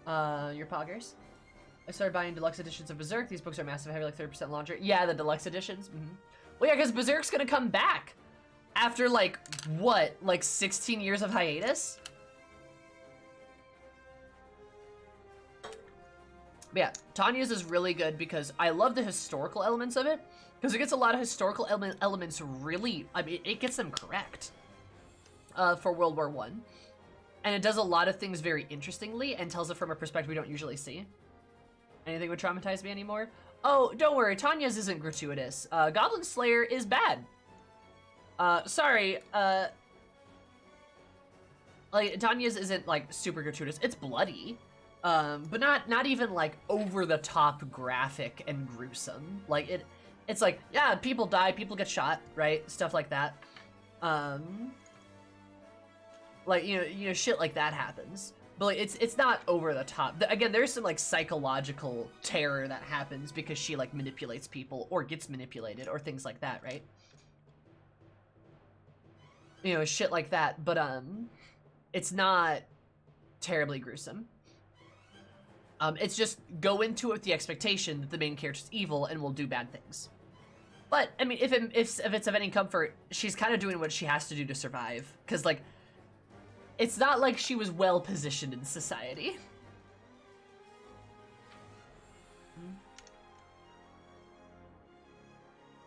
Your poggers. I started buying deluxe editions of Berserk. These books are massive, heavy, like 30% larger. Yeah, the deluxe editions. Well, yeah, because Berserk's gonna come back after, like, what? Like 16 years of hiatus? But yeah, Tanya's is really good because I love the historical elements of it. Because it gets a lot of historical elements really... I mean, it gets them correct for World War I. And it does a lot of things very interestingly and tells it from a perspective we don't usually see. Anything would traumatize me anymore? Oh, don't worry, Tanya's isn't gratuitous. Goblin Slayer is bad. Sorry, like, Tanya's isn't, like, super gratuitous. It's bloody, but not even, like, over-the-top graphic and gruesome. Like, it's like, yeah, people die, people get shot, right? Stuff like that. Like, you know, shit like that happens. But, like, it's not over-the-top. Again, there's some, like, psychological terror that happens because she, like, manipulates people or gets manipulated or things like that, right? You know, shit like that, but, it's not terribly gruesome. It's just go into it with the expectation that the main character's evil and will do bad things. But I mean, if it's of any comfort, she's kind of doing what she has to do to survive. Because like, it's not like she was well positioned in society.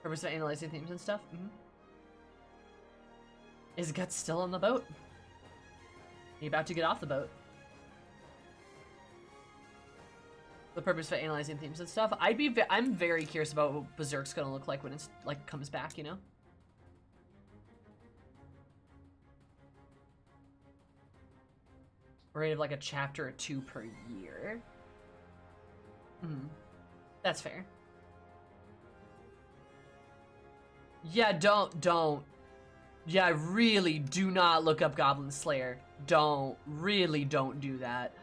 Purpose of analyzing themes and stuff. Is Guts still on the boat? He about to get off the boat. The purpose for analyzing themes and stuff. I'm very curious about what Berserk's gonna look like when it's like comes back, you know? Rate of like a chapter or 2 per year. That's fair. Yeah, don't. Yeah, really do not look up Goblin Slayer. Really don't do that.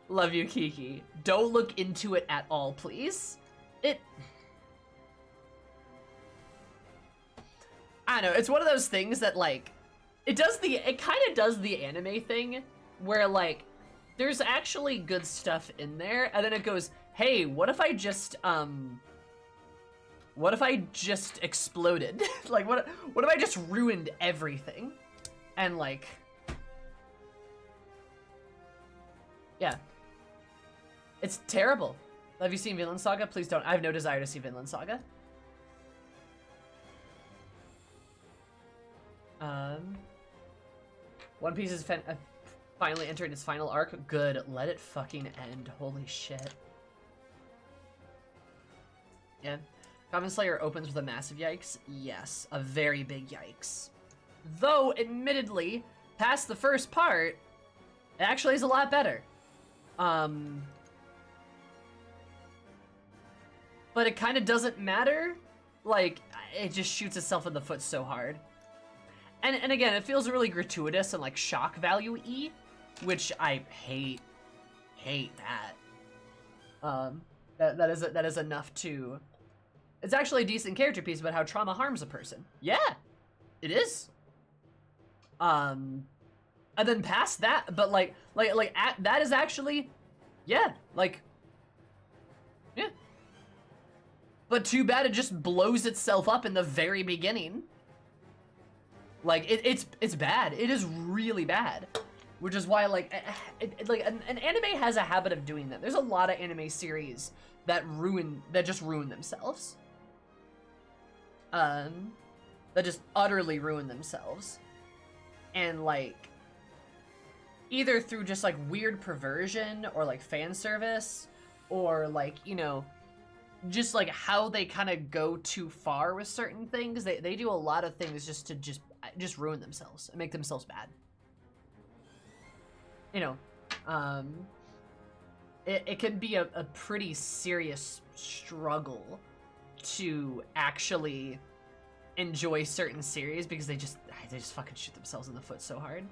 Love you, Kiki. Don't look into it at all, please. I don't know, it's one of those things that, like, it kind of does the anime thing, where, like, there's actually good stuff in there, and then it goes, hey, what if I just exploded? Like, what if I just ruined everything? And, like, yeah. It's terrible. Have you seen Vinland Saga? Please don't. I have no desire to see Vinland Saga. One Piece is finally entering its final arc. Good. Let it fucking end. Holy shit. Yeah. Goblin Slayer opens with a massive yikes. Yes. A very big yikes. Though, admittedly, past the first part, it actually is a lot better. But it kind of doesn't matter. Like, it just shoots itself in the foot so hard. And again, it feels really gratuitous and like shock value-y, which I hate that. That is enough to... It's actually a decent character piece about how trauma harms a person. Yeah, it is. And then past that, but that is actually, yeah, like, yeah. But too bad it just blows itself up in the very beginning. Like, it's bad. It is really bad. Which is why, like, an anime has a habit of doing that. There's a lot of anime series that just ruin themselves. That just utterly ruin themselves. And, like, either through just, like, weird perversion or, like, fan service or, like, you know, just, like, how they kind of go too far with certain things. They do a lot of things just to just ruin themselves and make themselves bad. You know, it can be a pretty serious struggle to actually enjoy certain series because they just fucking shoot themselves in the foot so hard.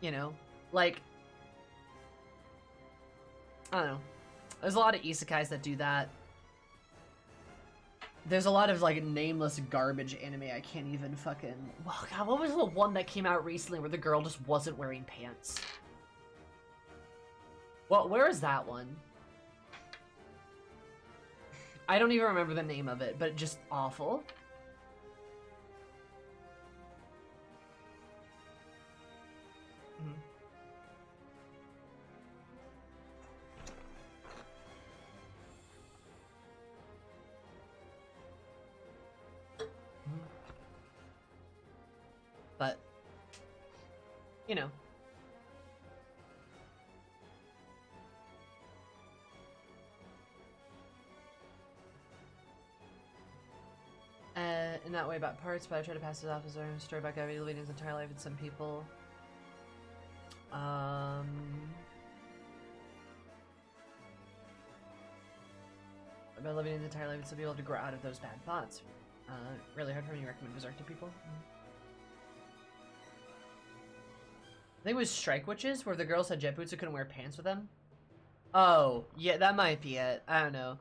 You know, like, I don't know. There's a lot of isekais that do that. There's a lot of, like, nameless garbage anime I can't even fucking... Well, God, what was the one that came out recently where the girl just wasn't wearing pants? Well, where is that one? I don't even remember the name of it, but just awful. But, you know. in that way about parts, but I try to pass it off as a story about guy living his entire life with some people. About living his entire life with some people to grow out of those bad thoughts. Really hard for me to recommend Berserk to people. I think it was Strike Witches, where the girls had jet boots who couldn't wear pants with them. Oh, yeah, that might be it. I don't know.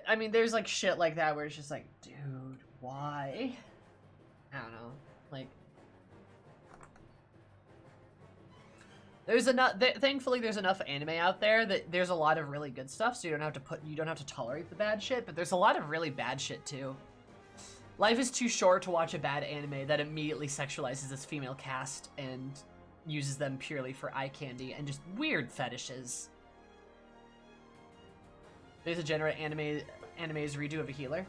I mean, there's like shit like that where it's just like, dude, why? I don't know. Like, there's enough. Thankfully, there's enough anime out there that there's a lot of really good stuff, so you don't have to tolerate the bad shit. But there's a lot of really bad shit too. Life is too short to watch a bad anime that immediately sexualizes its female cast and uses them purely for eye candy and just weird fetishes. There's a generate anime's redo of a healer.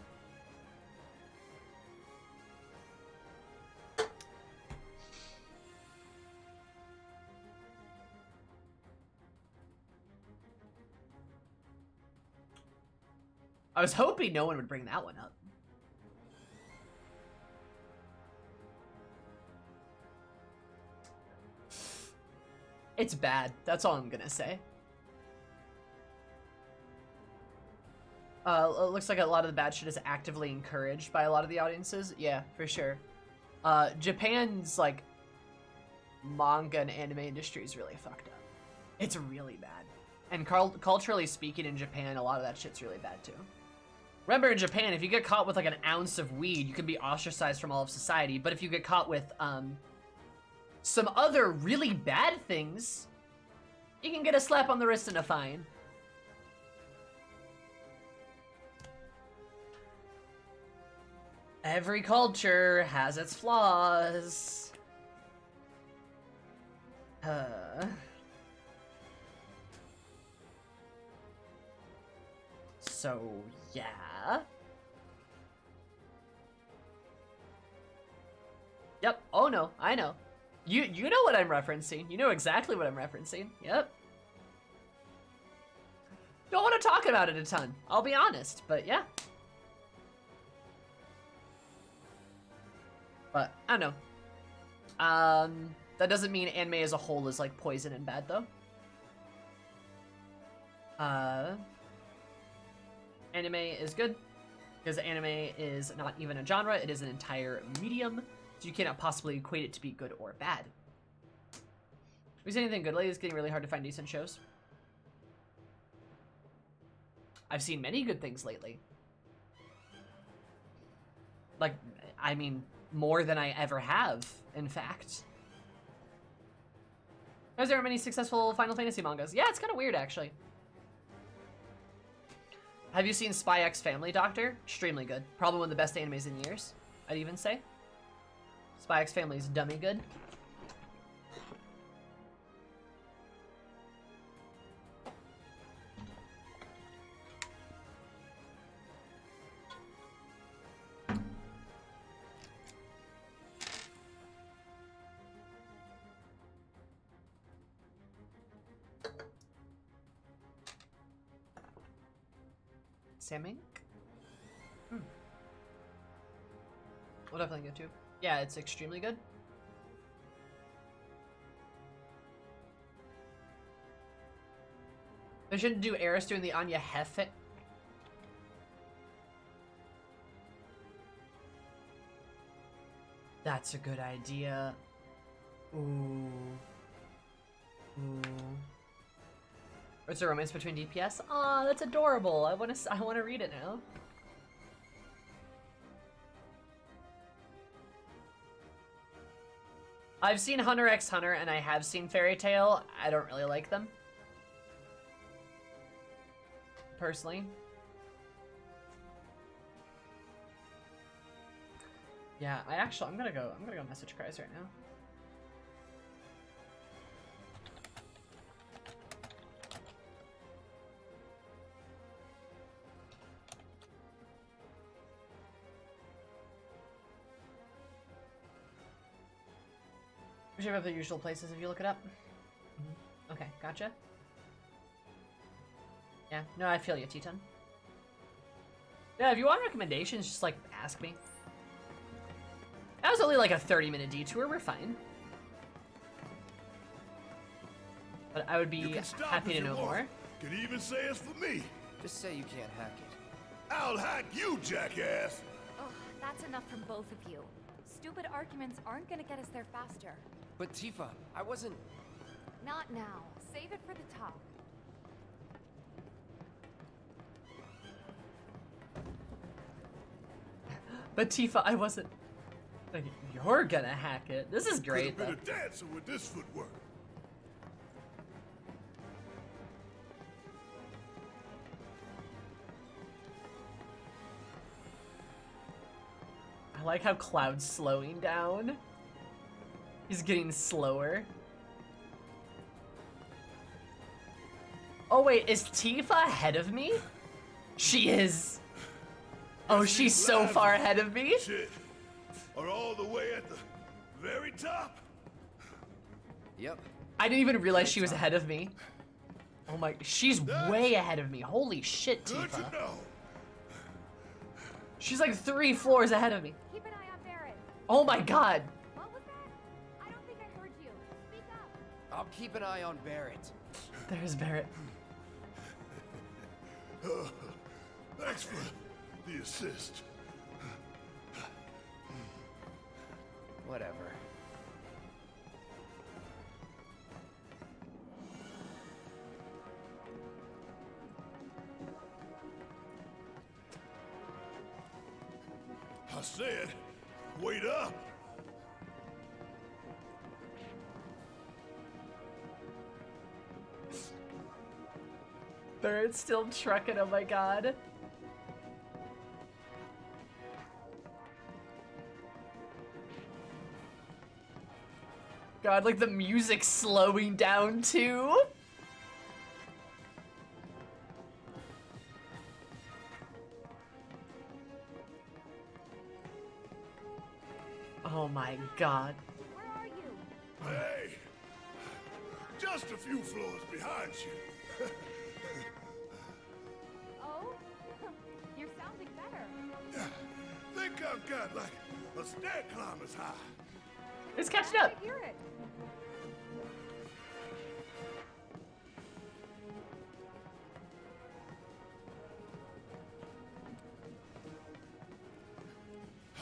I was hoping no one would bring that one up. It's bad. That's all I'm gonna say. It looks like a lot of the bad shit is actively encouraged by a lot of the audiences. Yeah, for sure. Japan's, like, manga and anime industry is really fucked up. It's really bad. And culturally speaking in Japan, a lot of that shit's really bad too. Remember, in Japan, if you get caught with like an ounce of weed, you can be ostracized from all of society. But if you get caught with some other really bad things, you can get a slap on the wrist and a fine. Every culture has its flaws. So, yeah. Yep. Oh no, I know. You know what I'm referencing. You know exactly what I'm referencing. Yep. Don't want to talk about it a ton, I'll be honest, but yeah. But, I don't know. That doesn't mean anime as a whole is, like, poison and bad, though. Anime is good, because anime is not even a genre, it is an entire medium, so you cannot possibly equate it to be good or bad. Have you seen anything good lately? It's getting really hard to find decent shows. I've seen many good things lately. Like, I mean, more than I ever have, in fact. Are there many successful Final Fantasy mangas? Yeah, it's kind of weird, actually. Have you seen Spy X Family Doctor? Extremely good. Probably one of the best animes in years, I'd even say. Spy X Family is dummy good. Samink? We'll definitely get to. Yeah, it's extremely good. They shouldn't do Aerith doing the Anya Hef. That's a good idea. Ooh. Ooh. It's a romance between DPS. Aw, that's adorable. I want to read it now. I've seen Hunter x Hunter and I have seen Fairy Tail. I don't really like them. Personally. Yeah, I'm gonna go message Cries right now. We should have the usual places if you look it up. Okay, gotcha. Yeah, no, I feel you, Teton. Yeah, if you want recommendations, just like ask me. That was only like a 30-minute detour, we're fine. But I would You be can stop happy if to you know want. more. Can even say it's for me. Just say you can't hack it. I'll hack you, jackass. Ugh, that's enough from both of you. Stupid arguments aren't gonna get us there faster. But Tifa, I wasn't... Not now. Save it for the top. But Tifa, I wasn't. Like, you're gonna hack it. This is great. Could Though. have been a dancer with this footwork. I like how Cloud's slowing down. He's getting slower. Oh wait, is Tifa ahead of me? She is. Oh, she's so far ahead of me. Shit. Are all the way at the very top. Yep. I didn't even realize she was ahead of me. Oh my, she's way ahead of me. Holy shit, Good to Tifa. know. She's like 3 floors ahead of me. Keep an eye on Barrett. Oh my god. What was that? I don't think I heard you. Speak up. I'll keep an eye on Barrett. There's Barrett. Thanks for the assist. Whatever. I said, wait up. Barrett's still trucking, oh my god. God, like the music's slowing down too. Oh my god. Where are you? Hey, just a few floors behind you. Oh? You're sounding better. Think I've got like a stair climber's high. It's catching up. I hear it.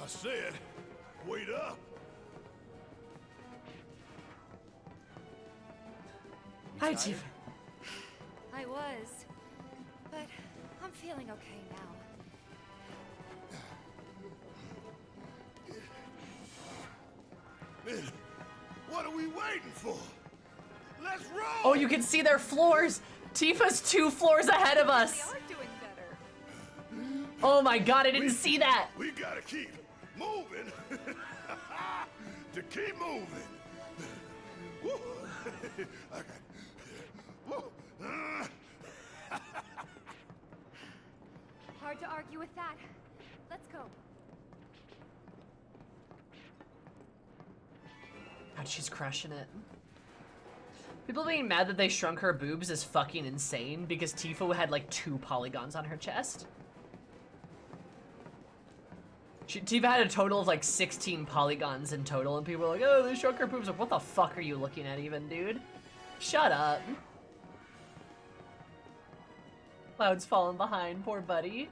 I said, wait up. Hi, tired? Tifa. I was. But I'm feeling okay now. Then what are we waiting for? Let's roll! Oh, you can see their floors. Tifa's 2 floors ahead of We us. are doing better. Oh my god, I didn't see that. We gotta keep moving. To keep moving. Woo. Okay. Woo. Hard to argue with that. Let's go. God, she's crushing it. People being mad that they shrunk her boobs is fucking insane because Tifa had like 2 polygons on her chest. Tifa had a total of like 16 polygons in total, and people were like, oh, they shrunk her boobs. Like, what the fuck are you looking at even, dude? Shut up. Cloud's falling behind, poor buddy.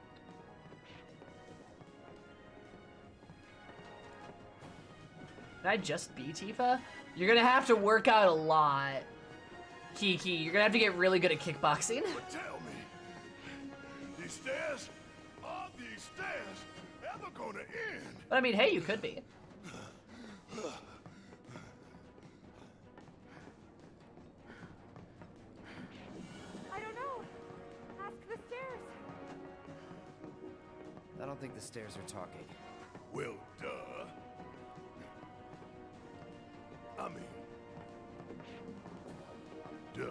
Can I just be Tifa? You're gonna have to work out a lot. Kiki, you're gonna have to get really good at kickboxing. But tell me, these stairs, are these stairs ever gonna end? But I mean, hey, you could be. I don't know. Ask the stairs. I don't think the stairs are talking. Well, duh. I mean, duh.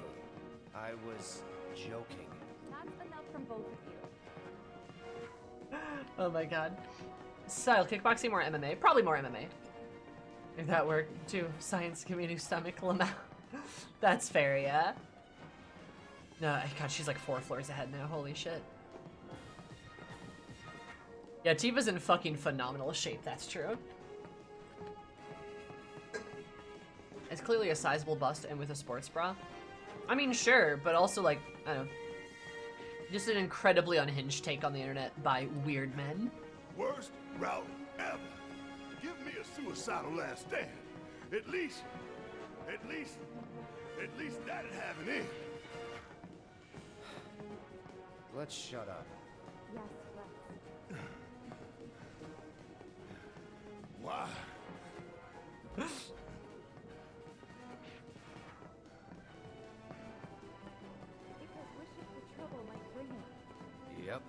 I was joking. That's enough from both of you. Oh my god. Style, kickboxing, more MMA? Probably more MMA. If that were to science give me a new stomach, Lamau. That's fair, yeah. No, God, she's like 4 floors ahead now. Holy shit. Yeah, Tifa's in fucking phenomenal shape, that's true. It's clearly a sizable bust and with a sports bra. I mean, sure, but also like, I don't know. Just an incredibly unhinged take on the internet by weird men. Worst route ever. Give me a suicidal last stand. At least that'd have an end. Let's shut up. Yes, let's. Why? Because wishing for trouble might bring it. Yep.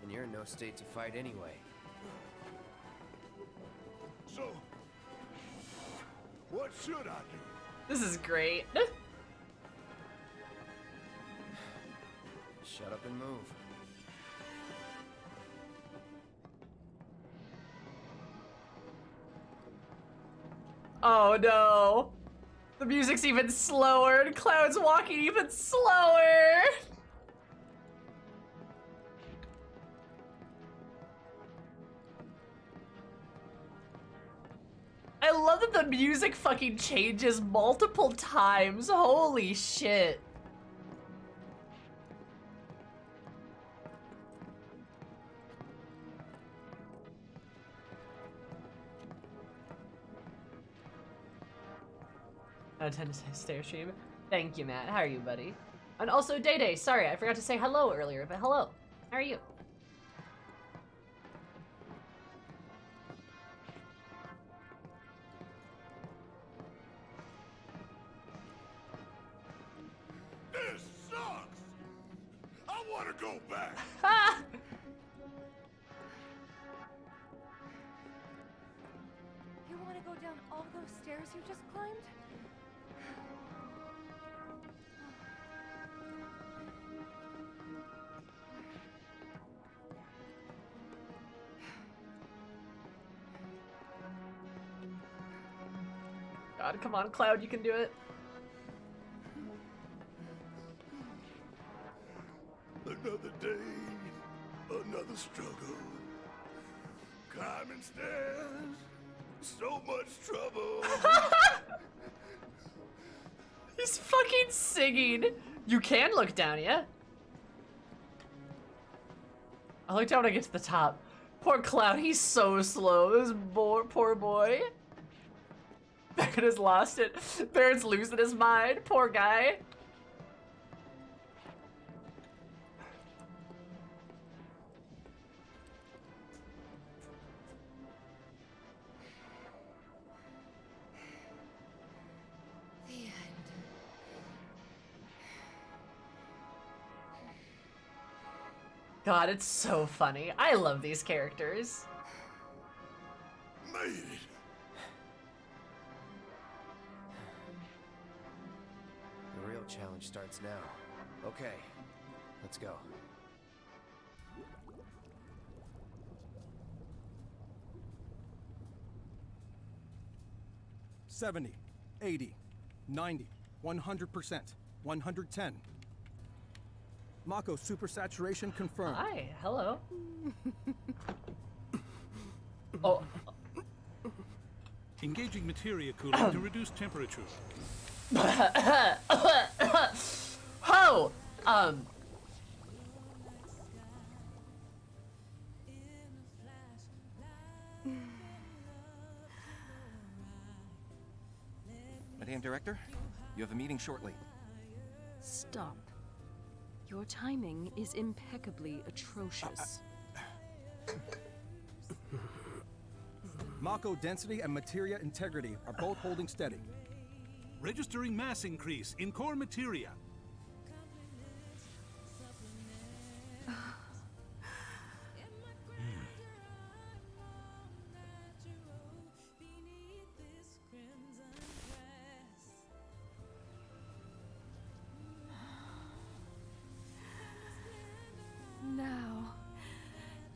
And you're in no state to fight anyway. So, what should I do? This is great. Shut up and move. Oh no. The music's even slower and Cloud's walking even slower. I love that the music fucking changes multiple times. Holy shit. I attend to stair stream. Thank you, Matt. How are you, buddy? And also, Day Day. Sorry, I forgot to say hello earlier, but hello. How are you? This sucks! I want to go back! Ha! You want to go down all those stairs you just climbed? God, come on, Cloud, you can do it. Another day, another struggle. Climbing stairs, so much trouble. He's fucking singing. You can look down, yeah? I look down when I get to the top. Poor Cloud, he's so slow. This poor boy. Barrett has lost it. Barrett's losing his mind. Poor guy. The end. God, it's so funny. I love these characters. Made it. The real challenge starts now. Okay, let's go. $70, $80, $90, 100%, 110. Mako supersaturation confirmed. Hi, hello. Oh, Engaging materia cooling to reduce temperature. ho! Madame Director, you have a meeting shortly. Stop. Your timing is impeccably atrocious. Mako density and materia integrity are both holding steady. Registering mass increase in core materia. Now,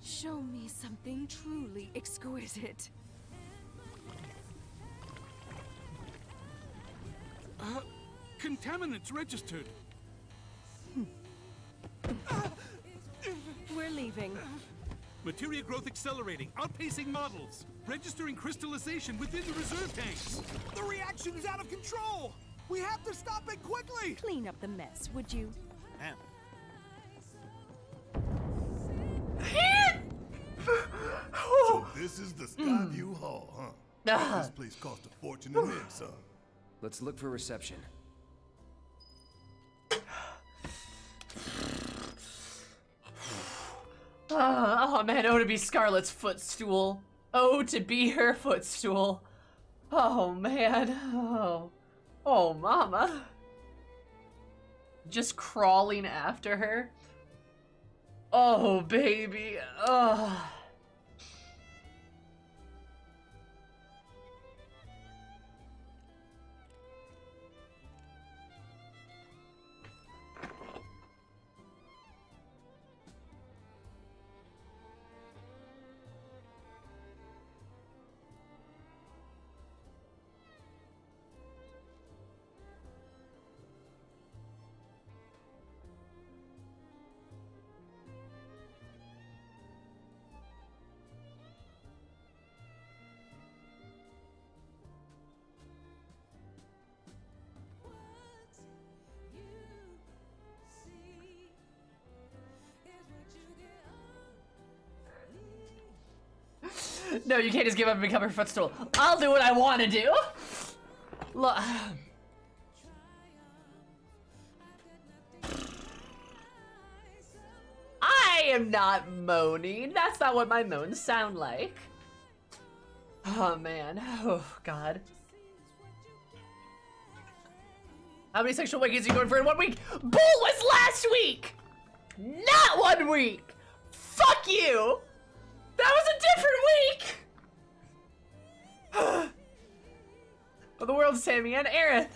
show me something truly exquisite. Contaminants registered. We're leaving. Materia growth accelerating, outpacing models. Registering crystallization within the reserve tanks. The reaction is out of control! We have to stop it quickly! Clean up the mess, would you? Ma'am. So this is the Skyview Hall, huh? This place cost a fortune and then some. Let's look for reception. Oh man, oh to be Scarlet's footstool. Oh to be her footstool. Oh man, oh mama. Just crawling after her. Oh baby, oh. No, you can't just give up and become her footstool. I'll do what I want to do. Look. I am not moaning. That's not what my moans sound like. Oh man. Oh god. How many sexual wakings are you going for in 1 week? Bull was last week! Not 1 week! Fuck you! That was a different week! Of the world, Sammy and Aerith.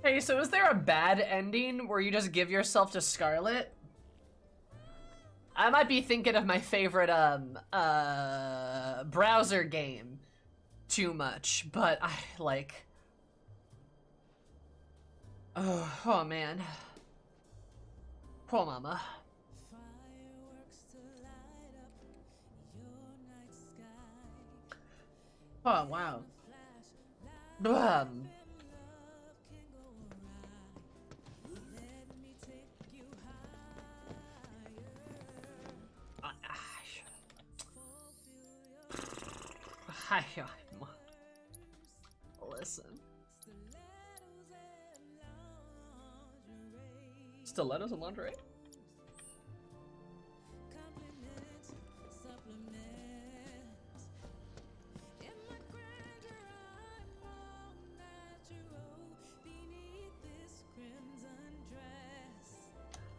Hey, so is there a bad ending where you just give yourself to Scarlet? I might be thinking of my favorite browser game too much, but I like oh man. Poor mama. Oh wow. Listen. Stilettos and lingerie?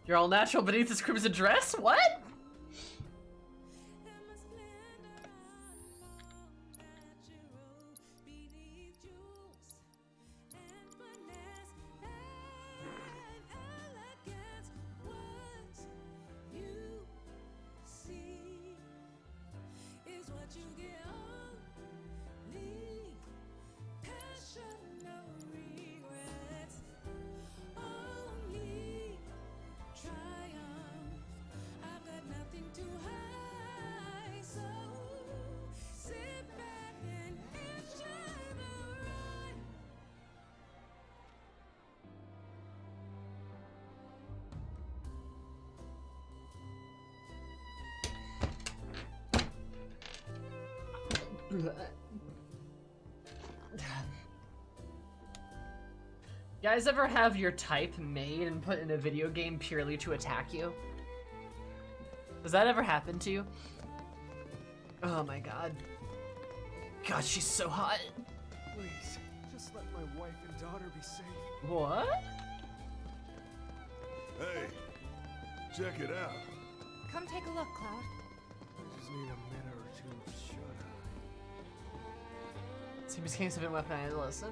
You're all natural beneath this crimson dress? What? Guys ever have your type made and put in a video game purely to attack you? Does that ever happen to you? Oh my god. God, she's so hot. Please, just let my wife and daughter be safe. What? Hey, check it out. Come take a look, Cloud. I just need a minute or two of shut eye. Seems games have been weaponized. Listen.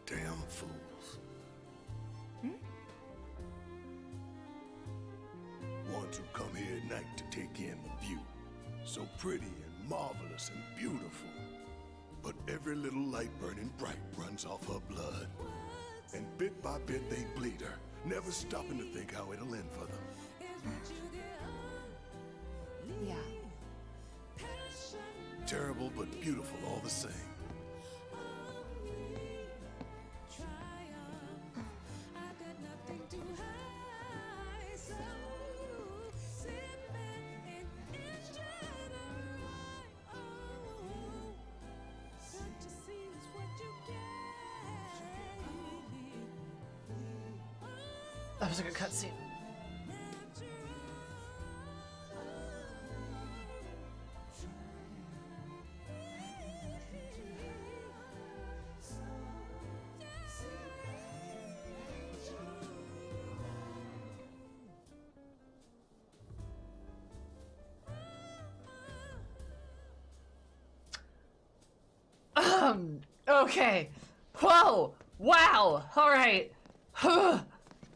Damn fools. Ones who come here at night to take in the view. So pretty and marvelous and beautiful. But every little light burning bright runs off her blood. And bit by bit they bleed her, never stopping to think how it'll end for them. Yeah. Terrible but beautiful all the same. That was a good cutscene. Okay. Whoa. Wow. All right.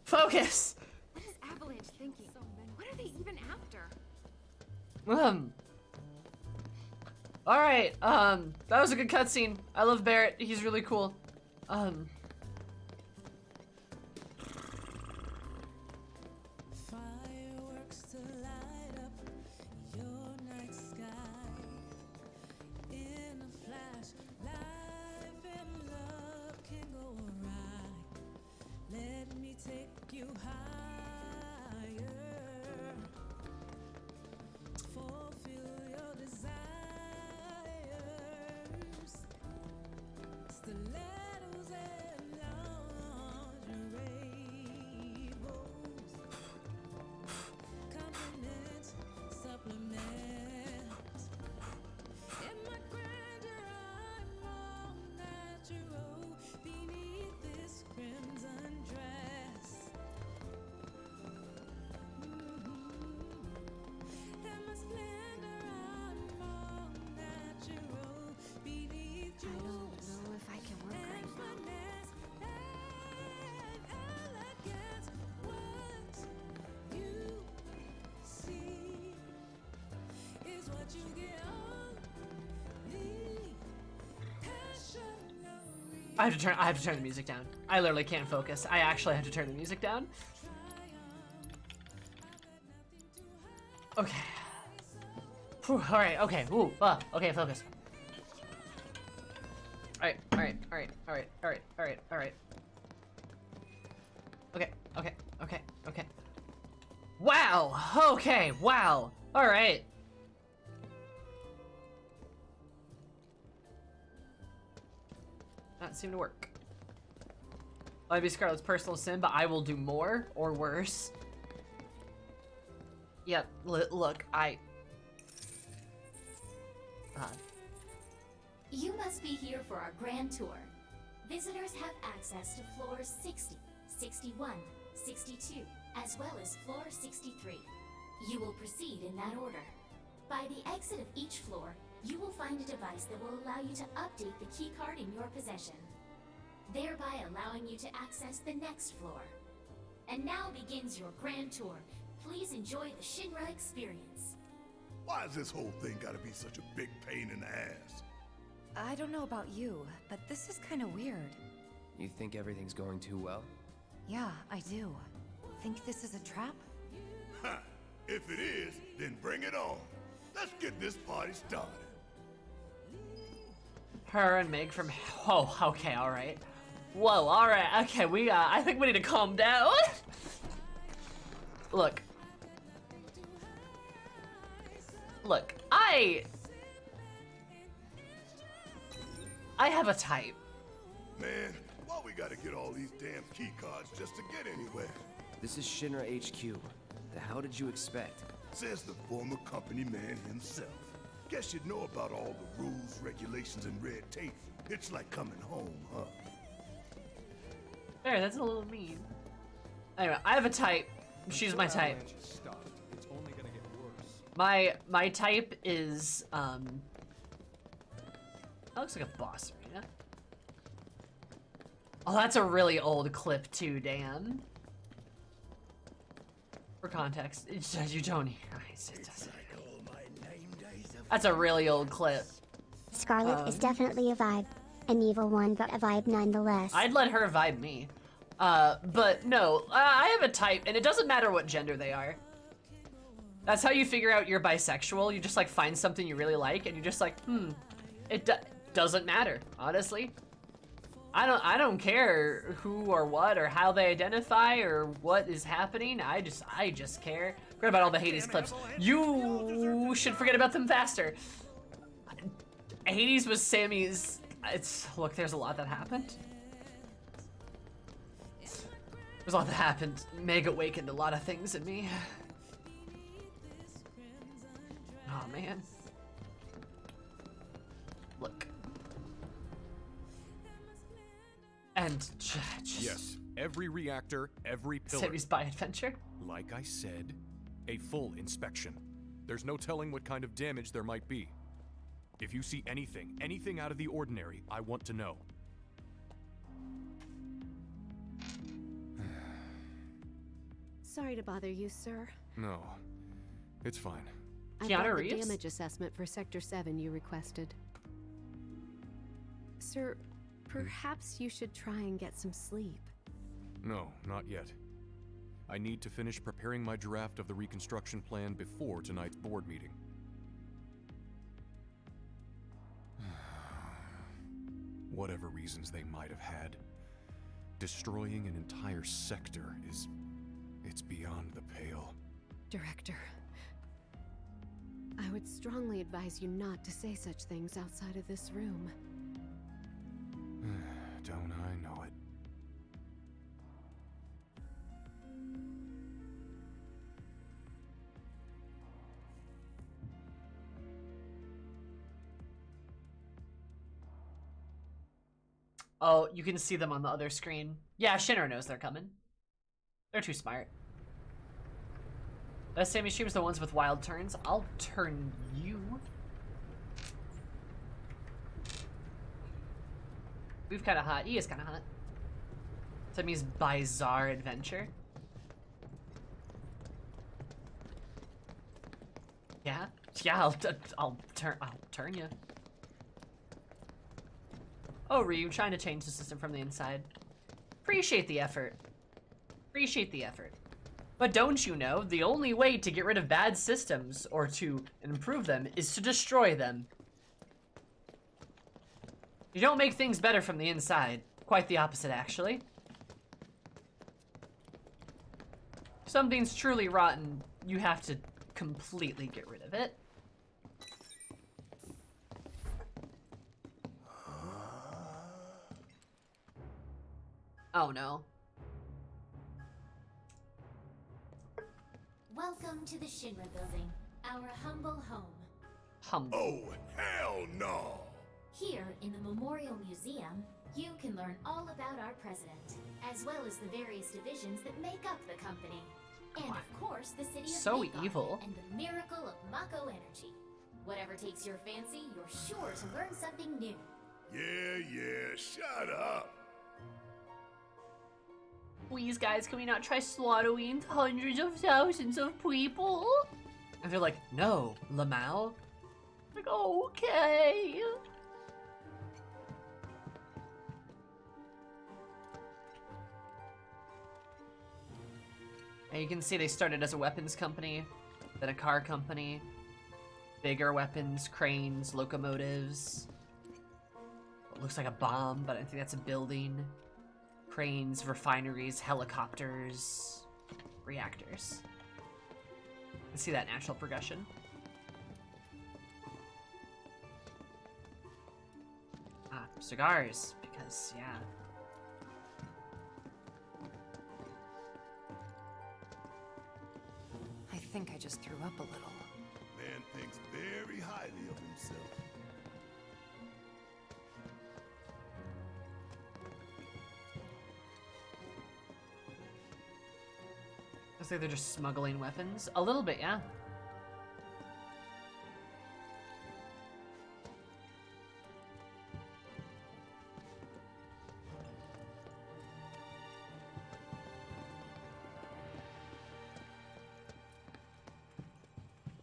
Focus. What is Avalanche thinking? What are they even after? All right. That was a good cutscene. I love Barrett. He's really cool. Fireworks to light up your night sky. In a flash, life and love can go awry. Let me take you higher. Fulfill your desires. Stilettos and lingerie bows. Compliments, supplements. In my grandeur, I'm all natural beneath this crimson dress. In my splendor, I'm all natural beneath I don't know if I can work right now. finesse and elegance. What you see is what you get only passionately. I have to turn the music down. I literally can't focus. I actually have to turn the music down. Okay. Whew, all right. Okay. Ooh. Okay. Focus. All right. All right. All right. All right. All right. All right. All right. Okay. Okay. Okay. Okay. Wow. Okay. Wow. All right. That seemed to work. Might be Scarlett's personal sin, but I will do more or worse. Yep. Look, You must be here for our grand tour. Visitors have access to floors 60, 61, 62, as well as floor 63. You will proceed in that order. By the exit of each floor, you will find a device that will allow you to update the keycard in your possession, thereby allowing you to access the next floor. And now begins your grand tour. Please enjoy the Shinra experience. Why has this whole thing gotta be such a big pain in the ass? I don't know about you, but this is kind of weird. You think everything's going too well? Yeah, I do. Think this is a trap? Ha! If it is, then bring it on. Let's get this party started. her and Meg from. Oh, okay, all right. Whoa, all right, okay. I think we need to calm down. Look. I have a type. Man, why we gotta get all these damn key cards just to get anywhere? This is Shinra HQ. The hell did you expect? Says the former company man himself. Guess you'd know about all the rules, regulations, and red tape. It's like coming home, huh? There, that's a little mean. Anyway, I have a type. She's my type. It's only gonna get worse. My type is that looks like a boss arena. Oh, that's a really old clip too, Dan. For context, it says you don't hear. That's a really old clip. Scarlet is definitely a vibe. An evil one, but a vibe nonetheless. I'd let her vibe me. But no, I have a type, and it doesn't matter what gender they are. That's how you figure out you're bisexual. You just like find something you really like, and you're just like, it doesn't matter, honestly. I don't care who or what or how they identify or what is happening. I just care. Forget about all the Hades clips. You should forget about them faster. Hades was Sammy's. Look, there's a lot that happened. There's a lot that happened. Meg awakened a lot of things in me. Oh man. Look. And yes, every reactor, every pillar. Sammy's by adventure. Like I said, a full inspection. There's no telling what kind of damage there might be. If you see anything out of the ordinary, I want to know. Sorry to bother you, sir. No, it's fine. I got the damage assessment for Sector 7 you requested. Sir, perhaps you should try and get some sleep. No, not yet. I need to finish preparing my draft of the reconstruction plan before tonight's board meeting. Whatever reasons they might have had, destroying an entire sector it's beyond the pale. Director, I would strongly advise you not to say such things outside of this room. Don't I know it? Oh, you can see them on the other screen. Yeah, Shinra knows they're coming. They're too smart. Best Sammy streams the ones with wild turns. I'll turn you. We've kind of hot. He is kind of hot. Sammy's bizarre adventure. Yeah, yeah. I'll turn you. Oh, Ryu, trying to change the system from the inside. Appreciate the effort. Appreciate the effort. But don't you know, the only way to get rid of bad systems, or to improve them, is to destroy them. You don't make things better from the inside. Quite the opposite, actually. If something's truly rotten, you have to completely get rid of it. Oh no. Welcome to the Shinra building, our humble home. Humble. Oh, hell no! Here in the Memorial Museum, you can learn all about our president, as well as the various divisions that make up the company. And of course, the city of So Makeoff evil. and the miracle of Mako energy. Whatever takes your fancy, you're sure to learn something new. Yeah, shut up! Please, guys, can we not try slaughtering hundreds of thousands of people? And they're like, no, Lamau. Like, okay. And you can see they started as a weapons company, then a car company, bigger weapons, cranes, locomotives. It looks like a bomb, but I think that's a building. Cranes, refineries, helicopters, reactors. You can see that natural progression. Ah, cigars, because, yeah. I think I just threw up a little. Man thinks very highly of himself. Looks like they're just smuggling weapons. A little bit, yeah.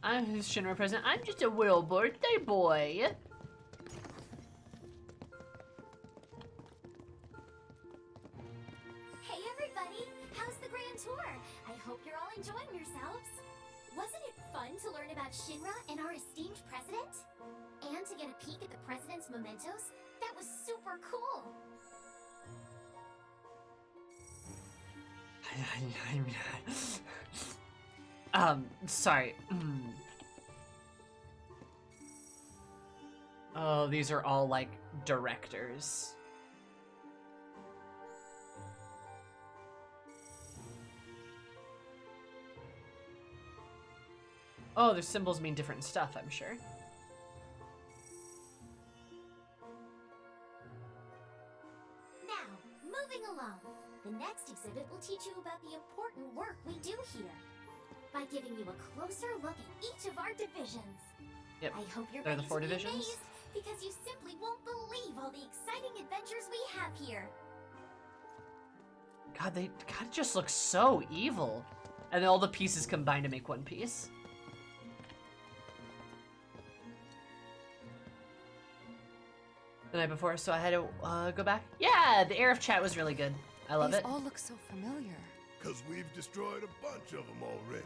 I'm his Shinra president. I'm just a little birthday boy. Hey tour. I hope you're all enjoying yourselves. Wasn't it fun to learn about Shinra and our esteemed president? And to get a peek at the president's mementos? That was super cool. Sorry. Oh, these are all, like, directors. Oh, their symbols mean different stuff, I'm sure. Now, moving along. The next exhibit will teach you about the important work we do here, by giving you a closer look at each of our divisions. Yep, I hope you're they're ready the 4 to be divisions. amazed, because you simply won't believe all the exciting adventures we have here. God, they kind of just look so evil. And then all the pieces combine to make one piece. The night before, so I had to go back. Yeah, the Aerith chat was really good. I love These it. all look so familiar. Because we've destroyed a bunch of them already.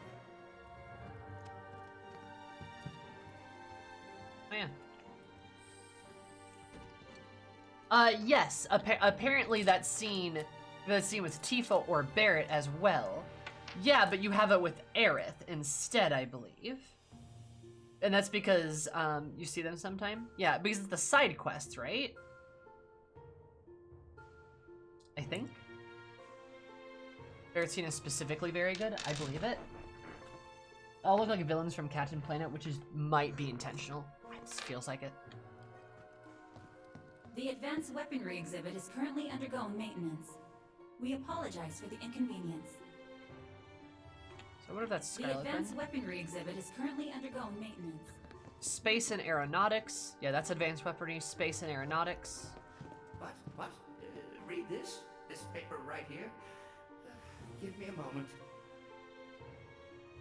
Oh, yeah. Yes, apparently that scene with Tifa or Barrett as well. Yeah, but you have it with Aerith instead, I believe. And that's because, you see them sometime? Yeah, because it's the side quests, right? I think. Barrett's scene is specifically very good, I believe it. All look like villains from Captain Planet, which might be intentional. It just feels like it. The advanced weaponry exhibit is currently undergoing maintenance. We apologize for the inconvenience. So I wonder if that's The Scarlet advanced then. weaponry exhibit is currently undergoing maintenance. Space and aeronautics. Yeah, that's advanced weaponry. Space and aeronautics. What? Read this? This paper right here? Give me a moment.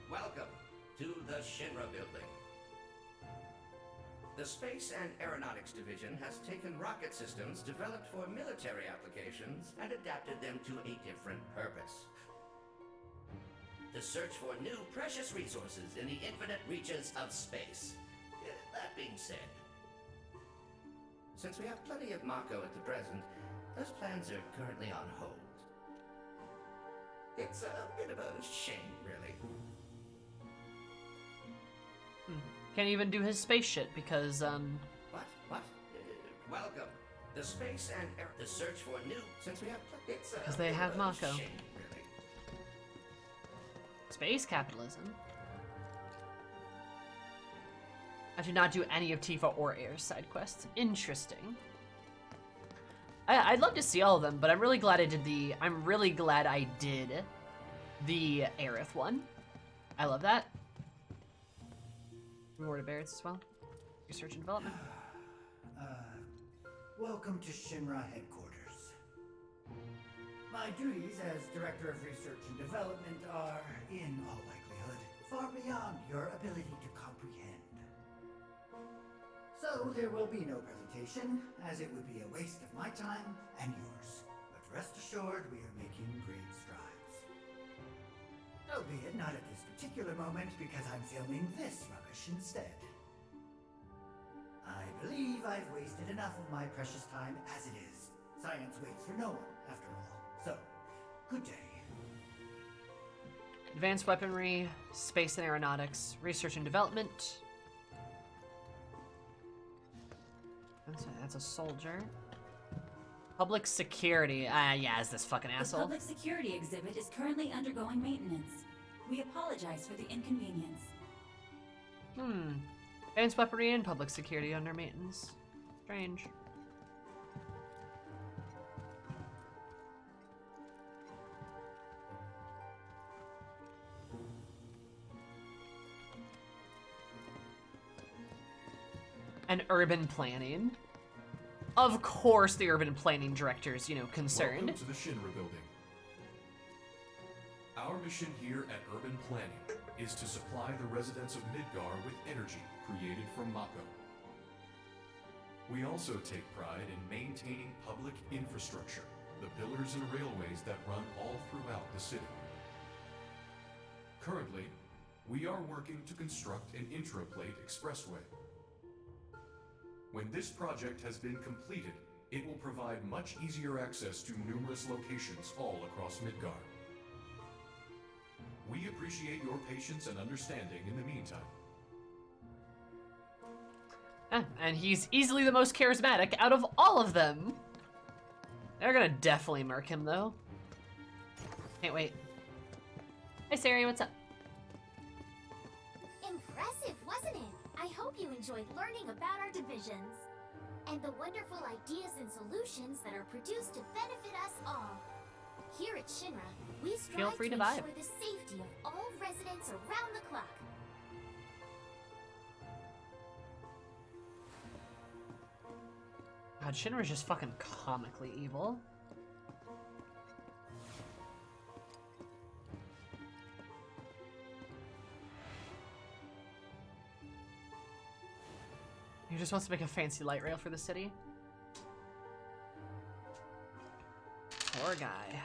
Welcome to the Shinra building. The Space and Aeronautics Division has taken rocket systems developed for military applications and adapted them to a different purpose. The search for new precious resources in the infinite reaches of space. That being said, since we have plenty of Mako at the present, those plans are currently on hold. It's a bit of a shame, really. Can't even do his space shit because, What? Welcome. The Space and the search for new... Since we have... It's a because they bit have of a Mako. shame, really. Space capitalism. I did not do any of Tifa or Air's side quests. Interesting. I'd love to see all of them, but I'm really glad I did the Aerith one. I love that. More to Barrett's as well. Research and development. Welcome to Shinra headquarters. My duties as Director of Research and Development are, in all likelihood, far beyond your ability to comprehend. So there will be no presentation, as it would be a waste of my time and yours. But rest assured, we are making great strides. Albeit not at this particular moment, because I'm filming this rubbish instead. I believe I've wasted enough of my precious time as it is. Science waits for no one, after all. So, good day. Advanced weaponry, space and aeronautics, research and development. That's a soldier. Public security. Yeah, is this fucking The asshole? public security exhibit is currently undergoing maintenance. We apologize for the inconvenience. Advanced weaponry and public security under maintenance. Strange. And urban planning. Of course the urban planning director's, concerned. Welcome to the Shinra building. Our mission here at Urban Planning is to supply the residents of Midgar with energy created from Mako. We also take pride in maintaining public infrastructure, the pillars and railways that run all throughout the city. Currently, we are working to construct an intraplate expressway. When this project has been completed, it will provide much easier access to numerous locations all across Midgar. We appreciate your patience and understanding in the meantime. And he's easily the most charismatic out of all of them. They're gonna definitely murk him, though. Can't wait. Hey, Sari, what's up? Impressive, wasn't it? I hope you enjoyed learning about our divisions and the wonderful ideas and solutions that are produced to benefit us all. Here at Shinra, we strive to ensure the safety of all residents around the clock. God, Shinra's just fucking comically evil. He just wants to make a fancy light rail for the city. Poor guy.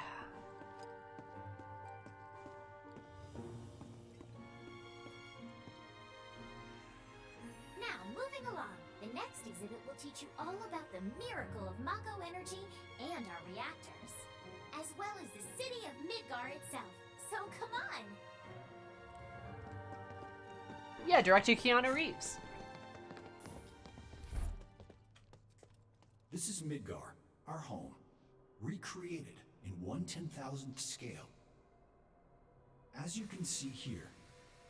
Now, moving along, the next exhibit will teach you all about the miracle of Mako energy and our reactors, as well as the city of Midgar itself. So come on! Yeah, direct to Keanu Reeves. This is Midgar, our home, recreated in 1/10,000th scale. As you can see here,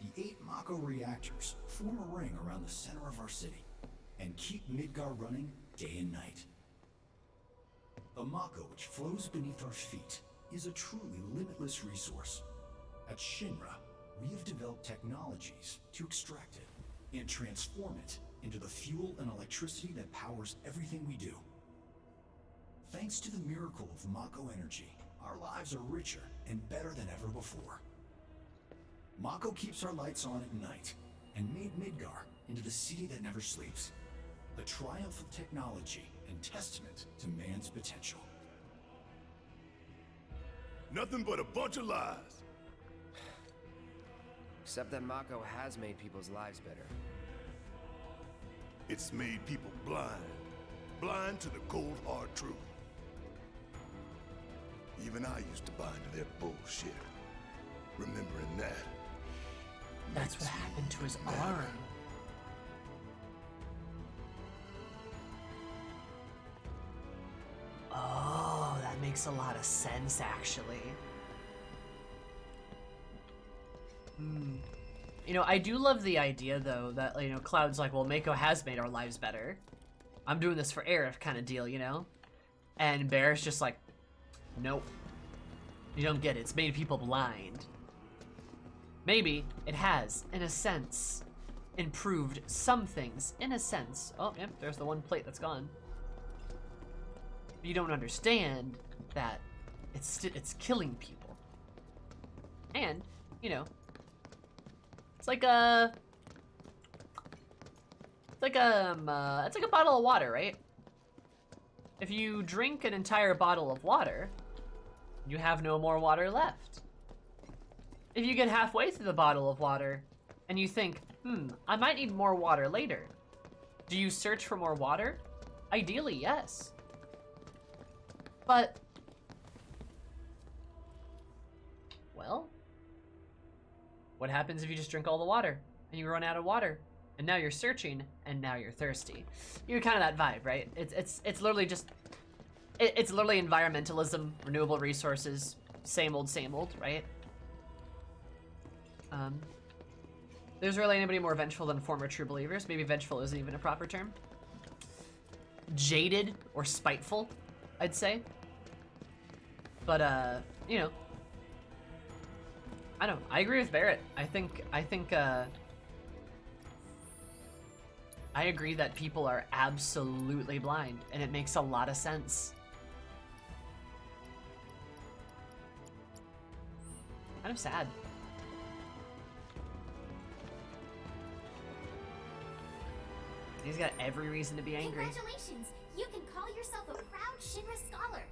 the 8 Mako reactors form a ring around the center of our city and keep Midgar running day and night. The Mako which flows beneath our feet is a truly limitless resource. At Shinra, we have developed technologies to extract it and transform it into the fuel and electricity that powers everything we do. Thanks to the miracle of Mako energy, our lives are richer and better than ever before. Mako keeps our lights on at night and made Midgar into the city that never sleeps. A triumph of technology and testament to man's potential. Nothing but a bunch of lies. Except that Mako has made people's lives better. It's made people blind. Blind to the cold, hard truth. Even I used to buy into their bullshit. Remembering that. That's what happened to his arm. Oh, that makes a lot of sense, actually. You know, I do love the idea, though, that, you know, Cloud's like, well, Mako has made our lives better. I'm doing this for Aerith kind of deal, you know? And Bear's just like, nope. You don't get it. It's made people blind. Maybe it has, in a sense, improved some things, in a sense. Oh, yep, there's the one plate that's gone. You don't understand that it's killing people. And, you know, it's like a bottle of water, right? If you drink an entire bottle of water, you have no more water left. If you get halfway through the bottle of water and you think, I might need more water later, do you search for more water? Ideally, yes. But, well, what happens if you just drink all the water and you run out of water and now you're searching and now you're thirsty? You're kind of that vibe, right? It's literally just, it's literally environmentalism, renewable resources, same old, right? There's really anybody more vengeful than former true believers. Maybe vengeful isn't even a proper term. Jaded or spiteful, I'd say. But, you know, I don't know. I agree with Barrett. I think, I agree that people are absolutely blind, and it makes a lot of sense. Kind of sad. He's got every reason to be angry. Congratulations! You can call yourself a proud Shinra scholar.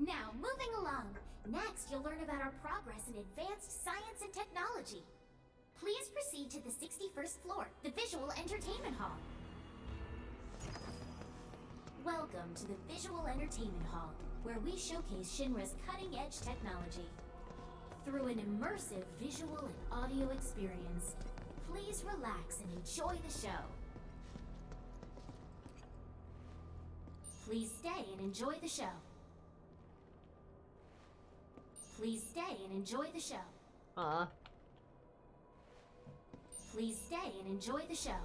Now, moving along. Next, you'll learn about our progress in advanced science and technology. Please proceed to the 61st floor, the Visual Entertainment Hall. Welcome to the Visual Entertainment Hall, where we showcase Shinra's cutting-edge technology. Through an immersive visual and audio experience, please relax and enjoy the show. Please stay and enjoy the show. Please stay and enjoy the show. Please stay and enjoy the show.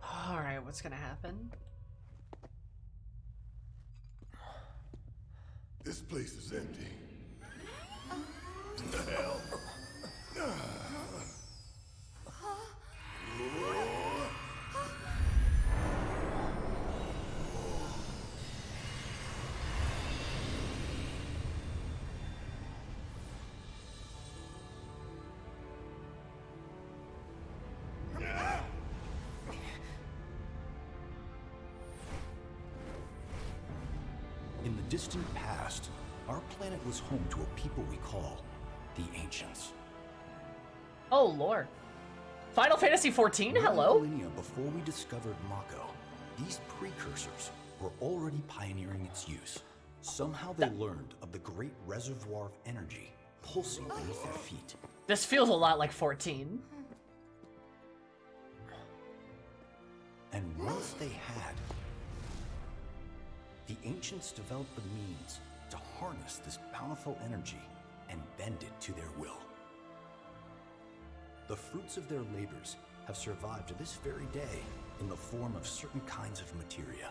Alright, what's gonna happen? This place is empty. The hell? In the distant past, our planet was home to a people we call the Ancients. Oh, Lord. Final Fantasy XIV? Hello? Millennia before we discovered Mako, these precursors were already pioneering its use. Somehow they learned of the great reservoir of energy pulsing beneath their feet. This feels a lot like 14. And once they had, the Ancients developed the means to harness this bountiful energy and bend it to their will. The fruits of their labors have survived to this very day in the form of certain kinds of materia.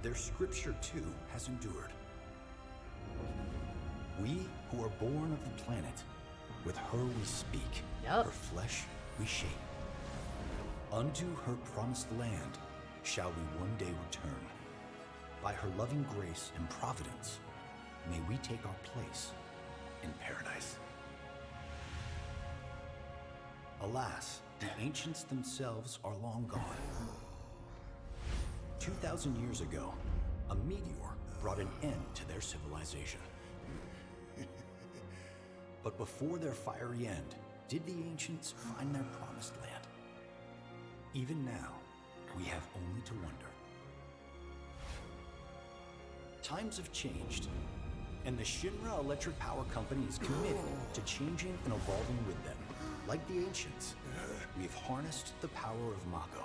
Their scripture, too, has endured. We who are born of the planet, with her we speak, her flesh we shape. Unto her promised land shall we one day return. By her loving grace and providence, may we take our place in paradise. Alas, the Ancients themselves are long gone. 2,000 years ago, a meteor brought an end to their civilization. But before their fiery end, did the Ancients find their promised land? Even now, we have only to wonder. Times have changed, and the Shinra Electric Power Company is committed to changing and evolving with them. Like the Ancients, we have harnessed the power of Mako.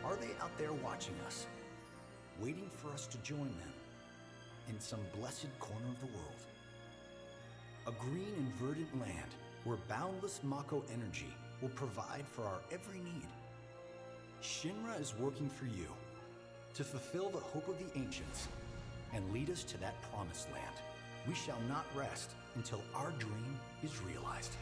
Are they out there watching us, waiting for us to join them in some blessed corner of the world? A green and verdant land where boundless Mako energy will provide for our every need. Shinra is working for you to fulfill the hope of the Ancients and lead us to that promised land. We shall not rest until our dream is realized.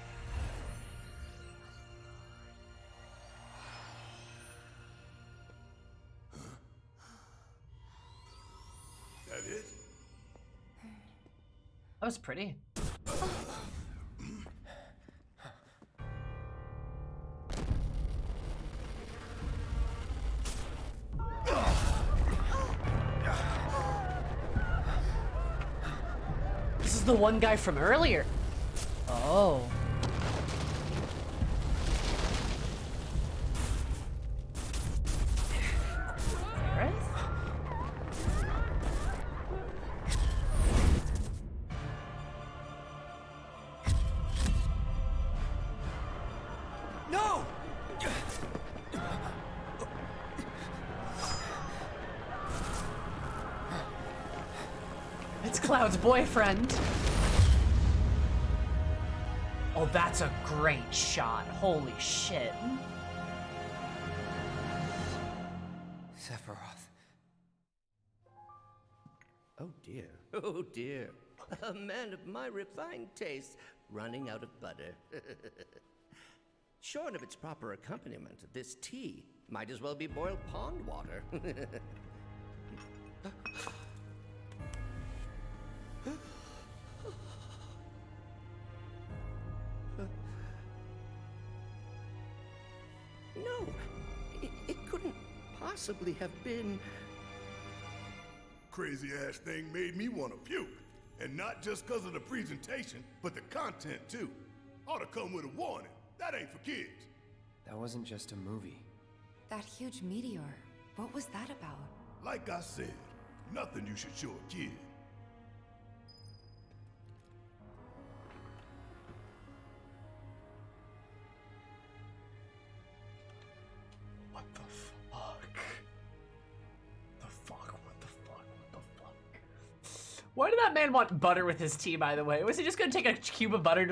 That it? That was pretty. This is the one guy from earlier. Oh. Aerith? No! It's Cloud's boyfriend. Oh, that's a great shot. Holy shit. Sephiroth. Oh dear, oh dear. A man of my refined taste running out of butter. Shorn of its proper accompaniment, this tea might as well be boiled pond water. possibly have been? Crazy ass thing made me want to puke. And not just because of the presentation, but the content too. Ought to come with a warning. That ain't for kids. That wasn't just a movie. That huge meteor, what was that about? Like I said, nothing you should show a kid. What the fuck? What the fuck? Why did that man want butter with his tea, by the way? Was he just gonna take a cube of butter and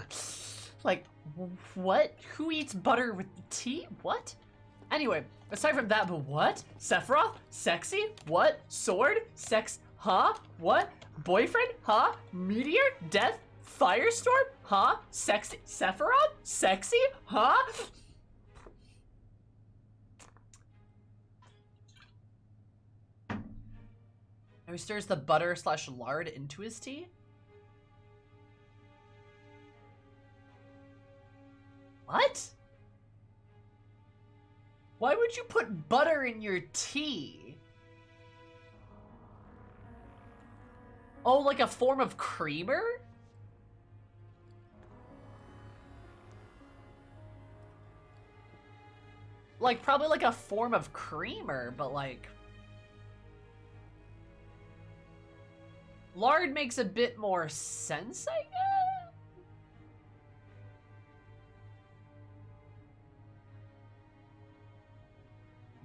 just like, what? Who eats butter with tea? What? Anyway, aside from that, but what? Sephiroth? Sexy? What? Sword? Sex? Huh? What? Boyfriend? Huh? Meteor? Death? Firestorm? Huh? Sexy? Sephiroth? Sexy? Huh? Now he stirs the butter / lard into his tea? What? Why would you put butter in your tea? Oh, like a form of creamer? Like, probably like a form of creamer, but like... Lard makes a bit more sense, I guess?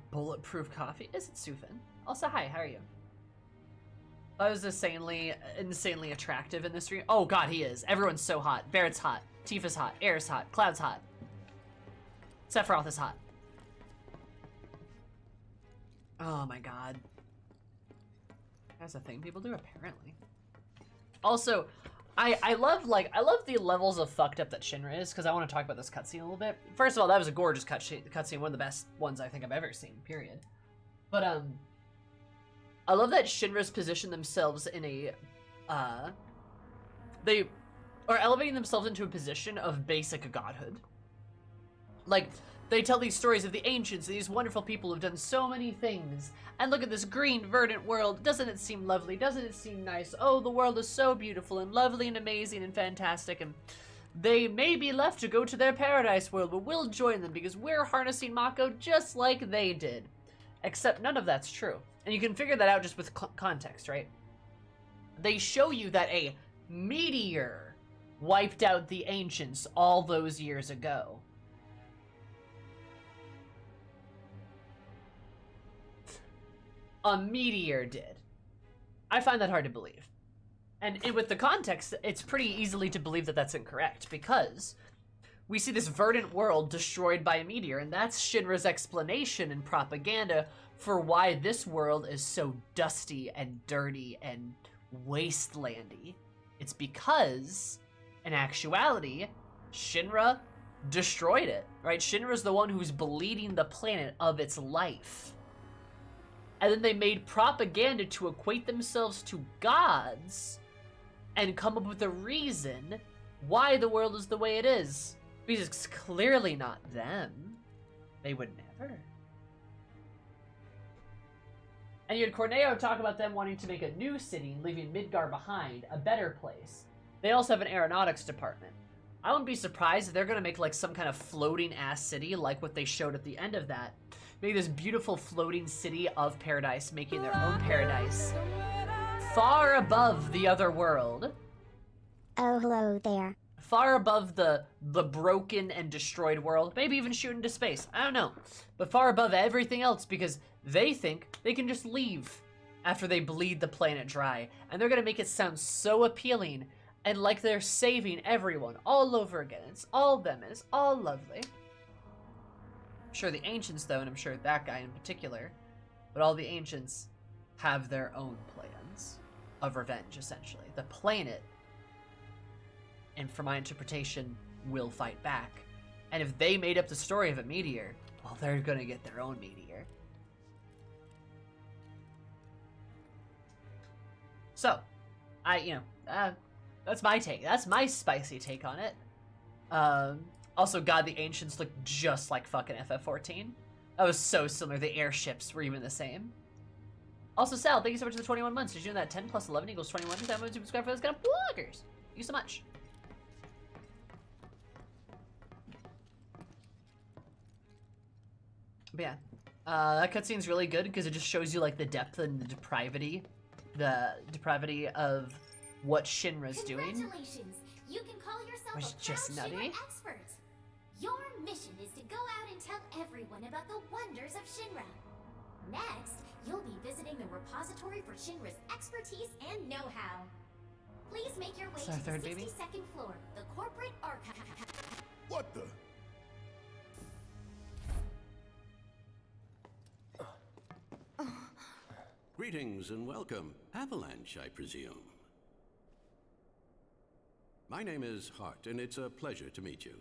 Bulletproof coffee? Is it Sufin? Also, hi, how are you? I was insanely attractive in this stream. Oh god, he is. Everyone's so hot. Barrett's hot. Tifa's hot. Aerith's hot. Cloud's hot. Sephiroth is hot. Oh my god. That's a thing people do, apparently. Also, I love the levels of fucked up that Shinra is, because I want to talk about this cutscene a little bit. First of all, that was a gorgeous cutscene, one of the best ones I think I've ever seen, period. But I love that Shinra's positioned themselves in a they are elevating themselves into a position of basic godhood. Like, they tell these stories of the ancients, these wonderful people who've done so many things. And look at this green, verdant world. Doesn't it seem lovely? Doesn't it seem nice? Oh, the world is so beautiful and lovely and amazing and fantastic. And they may be left to go to their paradise world, but we'll join them because we're harnessing Mako just like they did. Except none of that's true. And you can figure that out just with context, right? They show you that a meteor wiped out the ancients all those years ago. A meteor did. I find that hard to believe. And with the context, it's pretty easily to believe that that's incorrect, because we see this verdant world destroyed by a meteor, and that's Shinra's explanation and propaganda for why this world is so dusty and dirty and wastelandy. It's because, in actuality, Shinra destroyed it, right? Shinra's the one who's bleeding the planet of its life. And then they made propaganda to equate themselves to gods and come up with a reason why the world is the way it is. Because it's clearly not them. They would never. And you had Corneo talk about them wanting to make a new city, leaving Midgar behind, a better place. They also have an aeronautics department. I wouldn't be surprised if they're going to make like some kind of floating ass city like what they showed at the end of that. Make this beautiful floating city of paradise, making their own paradise far above the other world. Oh, hello there. Far above the broken and destroyed world. Maybe even shoot into space. I don't know. But far above everything else, because they think they can just leave after they bleed the planet dry. And they're going to make it sound so appealing and like they're saving everyone all over again. It's all them and it's all lovely. I'm sure the ancients, though, and I'm sure that guy in particular, but all the ancients have their own plans of revenge, essentially. The planet, and from my interpretation, will fight back. And if they made up the story of a meteor, well, they're gonna get their own meteor. So, that's my take. That's my spicy take on it. Also, God, the ancients look just like fucking FF14. That was so similar. The airships were even the same. Also, Sal, thank you so much for the 21 months. Did you know that 10 plus 11 equals 21? That means you subscribe for those kind of bloggers. Thank you so much. But yeah, that cutscene's really good because it just shows you like the depth and the depravity of what Shinra's doing. Congratulations! You can call yourself Was a just proud nutty. Shinra expert. Your mission is to go out and tell everyone about the wonders of Shinra. Next, you'll be visiting the repository for Shinra's expertise and know-how. Please make your way Is that to our the third baby? 62nd floor, the corporate archive. What the? Greetings and welcome. Avalanche, I presume. My name is Hart, and it's a pleasure to meet you.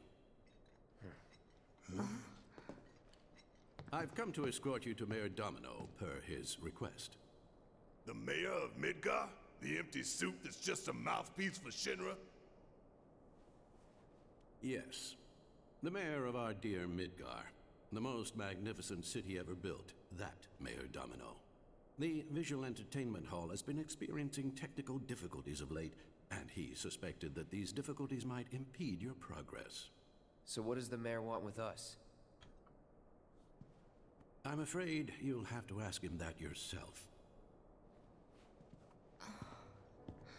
I've come to escort you to Mayor Domino, per his request. The mayor of Midgar? The empty suit that's just a mouthpiece for Shinra? Yes. The mayor of our dear Midgar. The most magnificent city ever built. That Mayor Domino. The visual entertainment hall has been experiencing technical difficulties of late, and he suspected that these difficulties might impede your progress. So what does the mayor want with us? I'm afraid you'll have to ask him that yourself.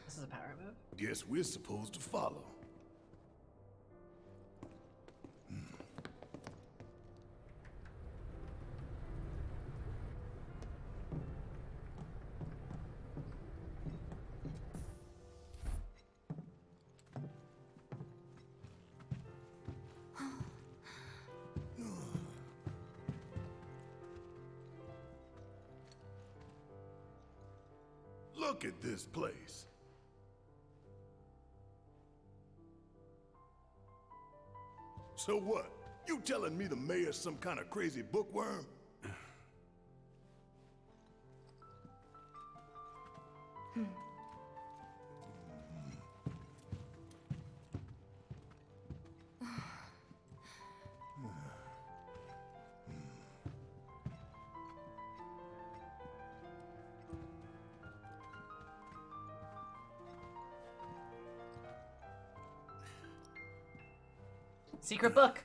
This is a power move. Guess we're supposed to follow. Look at this place. So what? You telling me the mayor's some kind of crazy bookworm? Secret book.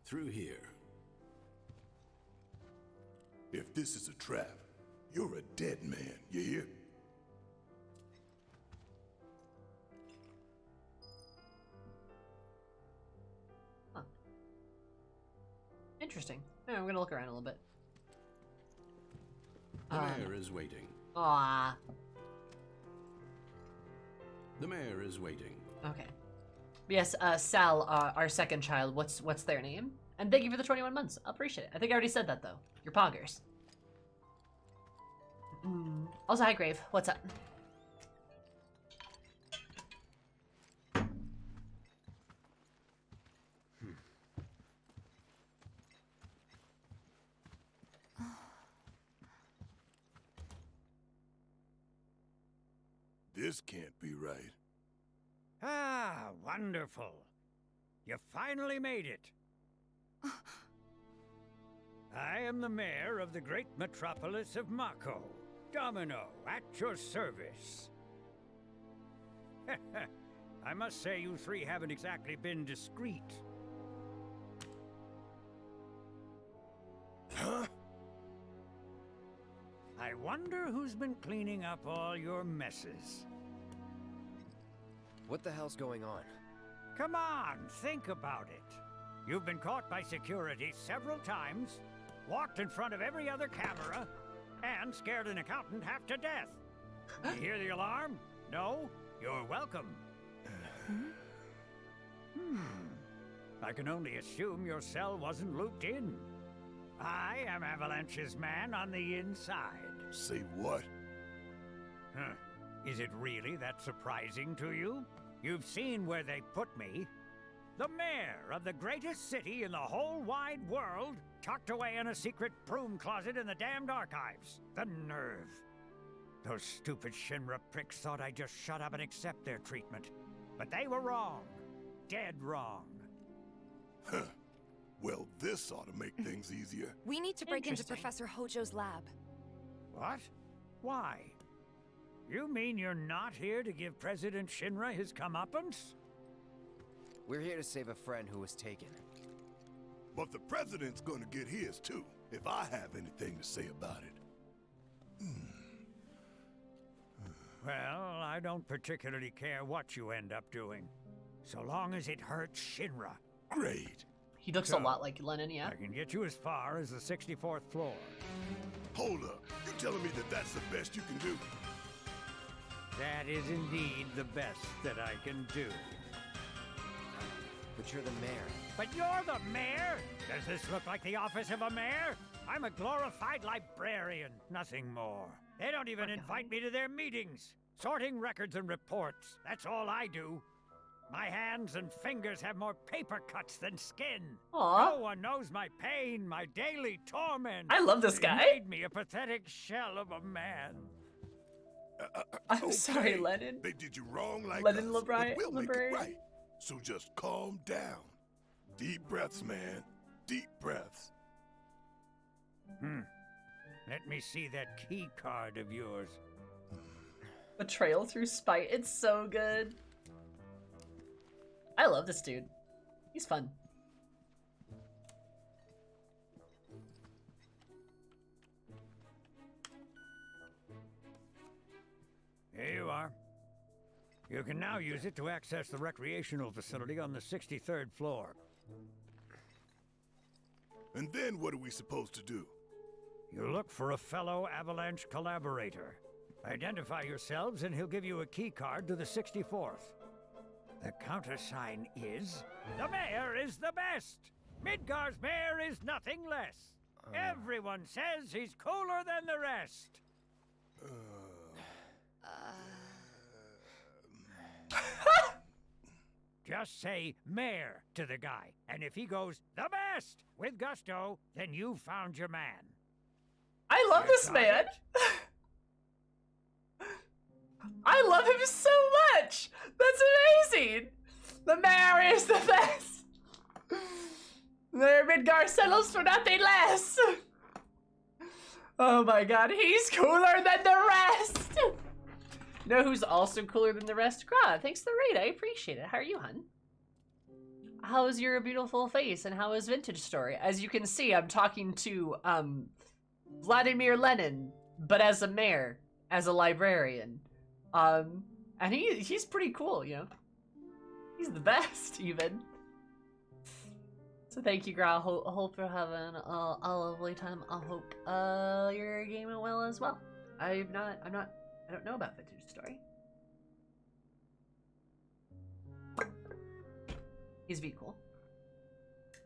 Through here. If this is a trap, you're a dead man, you hear? Huh. Interesting. Yeah, I'm gonna look around a little bit. The mayor is waiting. Aw. The mayor is waiting. Okay. Yes, Sal, our second child, what's their name? And thank you for the 21 months. I appreciate it. I think I already said that, though. You're poggers. Also, hi, Grave. What's up? This can't be right. Ah, wonderful. You finally made it. I am the mayor of the great metropolis of Mako. Domino, at your service. I must say you three haven't exactly been discreet. Huh? I wonder who's been cleaning up all your messes. What the hell's going on? Come on, think about it. You've been caught by security several times, walked in front of every other camera, and scared an accountant half to death. You hear the alarm? No? You're welcome. I can only assume your cell wasn't looped in. I am Avalanche's man on the inside. Say what? Huh. Is it really that surprising to you? You've seen where they put me. The mayor of the greatest city in the whole wide world, tucked away in a secret broom closet in the damned archives. The nerve. Those stupid Shinra pricks thought I'd just shut up and accept their treatment. But they were wrong. Dead wrong. Huh. Well, this ought to make things easier. We need to break into Professor Hojo's lab. What? Why? You mean you're not here to give President Shinra his comeuppance? We're here to save a friend who was taken. But the president's gonna get his too, if I have anything to say about it. Well, I don't particularly care what you end up doing, so long as it hurts Shinra. Great. He looks a lot like Lennon, yeah? I can get you as far as the 64th floor. Hold up. You telling me that that's the best you can do? That is indeed the best that I can do. But you're the mayor. But you're the mayor? Does this look like the office of a mayor? I'm a glorified librarian, nothing more. They don't even invite me to their meetings. Sorting records and reports, that's all I do. My hands and fingers have more paper cuts than skin. Aww. No one knows my pain, my daily torment. I love this It guy. made me a pathetic shell of a man. I'm sorry, Lennon. They did you wrong like Lennon us, but we'll make it Librarian. right. So just calm down. Deep breaths, man. Deep breaths. Let me see that key card of yours. Betrayal through spite. It's so good. I love this dude. He's fun. Here you are. You can now use it to access the recreational facility on the 63rd floor. And then what are we supposed to do? You look for a fellow Avalanche collaborator. Identify yourselves and he'll give you a key card to the 64th. The countersign is, the mayor is the best. Midgar's mayor is nothing less. Everyone says he's cooler than the rest. Just say mayor to the guy, and if he goes the best with gusto, then you found your man. I love this man. I love him so much. That's amazing. The mayor is the best. Their Midgar settles for nothing less. Oh my god, he's cooler than the rest. You know who's also cooler than the rest? Gra, thanks for the raid. I appreciate it. How are you, hun? How is your beautiful face and how is Vintage Story? As you can see, I'm talking to Vladimir Lenin, but as a mayor, as a librarian. And he's pretty cool, you know. He's the best, even. So thank you, Gra. I hope you're having a lovely time. I hope your game went well as well. I don't know about Vintage Story. He's V cool.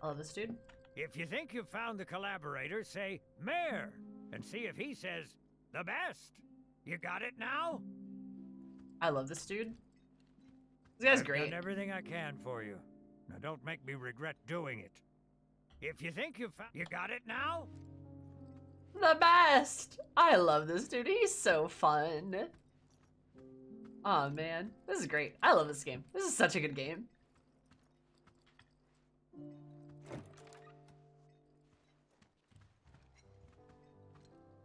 I love this dude. If you think you've found the collaborator, say mayor, and see if he says the best. You got it now? I love this dude. This guy's great. I've done everything I can for you. Now don't make me regret doing it. If you think you got it now? The best! I love this dude. He's so fun. Oh man, this is great. I love this game. This is such a good game.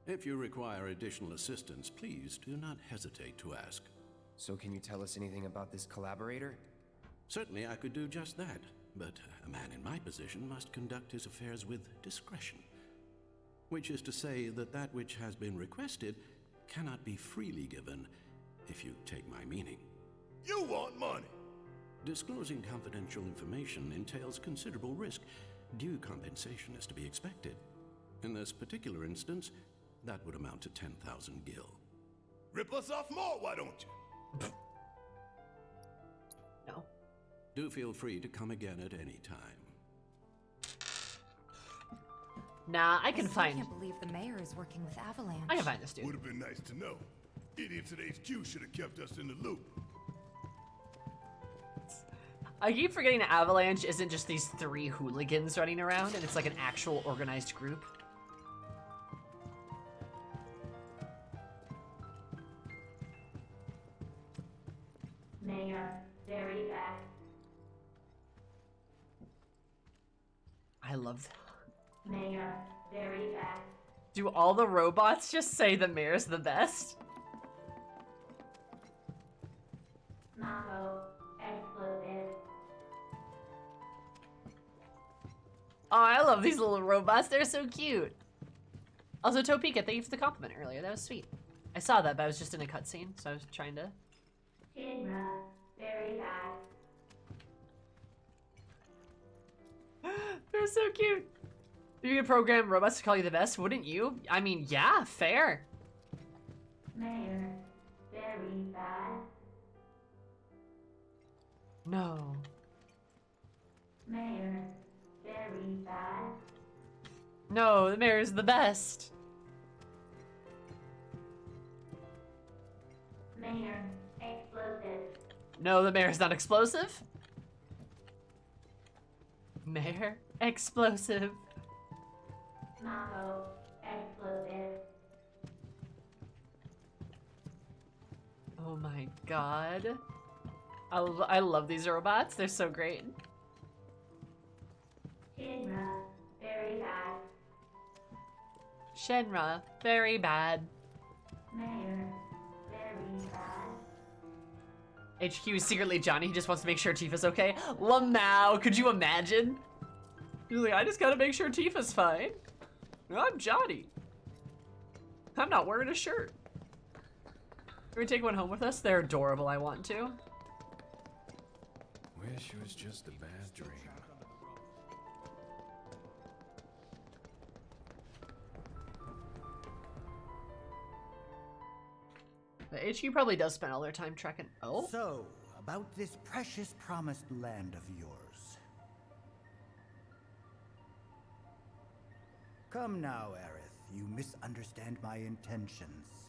If you require additional assistance, please do not hesitate to ask. So can you tell us anything about this collaborator? Certainly I could do just that, but a man in my position must conduct his affairs with discretion. Which is to say that that which has been requested cannot be freely given, if you take my meaning. You want money! Disclosing confidential information entails considerable risk. Due compensation is to be expected. In this particular instance, that would amount to 10,000 gil. Rip us off more, why don't you? No. Do feel free to come again at any time. Nah, I can still find. can't believe the mayor is working with Avalanche. I can find this dude. Would have been nice to know. Idiots at HQ should have kept us in the loop. I keep forgetting that Avalanche isn't just these 3 hooligans running around, and it's like an actual organized group. Mayor, very bad. I love that. Mayor, very bad. Do all the robots just say the mayor's the best? Mako, explosive. Oh, I love these little robots. They're so cute. Also, Topeka, thank you for the compliment earlier. That was sweet. I saw that, but I was just in a cutscene, so I was trying to... Shinra, very bad. They're so cute. If you could program robots to call you the best, wouldn't you? I mean, yeah, fair. Mayor, very bad. No. Mayor, very bad. No, the mayor's the best. Mayor, explosive. No, the mayor's not explosive. Mayor, explosive. Mako, explosive. Oh my god. I love these robots. They're so great. Shinra, very bad. Shinra, very bad. Mayor, very bad. HQ is secretly Johnny. He just wants to make sure Tifa's okay. Lamau, could you imagine? He's like, I just gotta make sure Tifa's fine. I'm Johnny. I'm not wearing a shirt. Can we take one home with us? They're adorable. I want to. Wish it was just a bad dream. The HQ probably does spend all their time trekking. Oh? So, about this precious promised land of yours. Come now, Aerith. You misunderstand my intentions.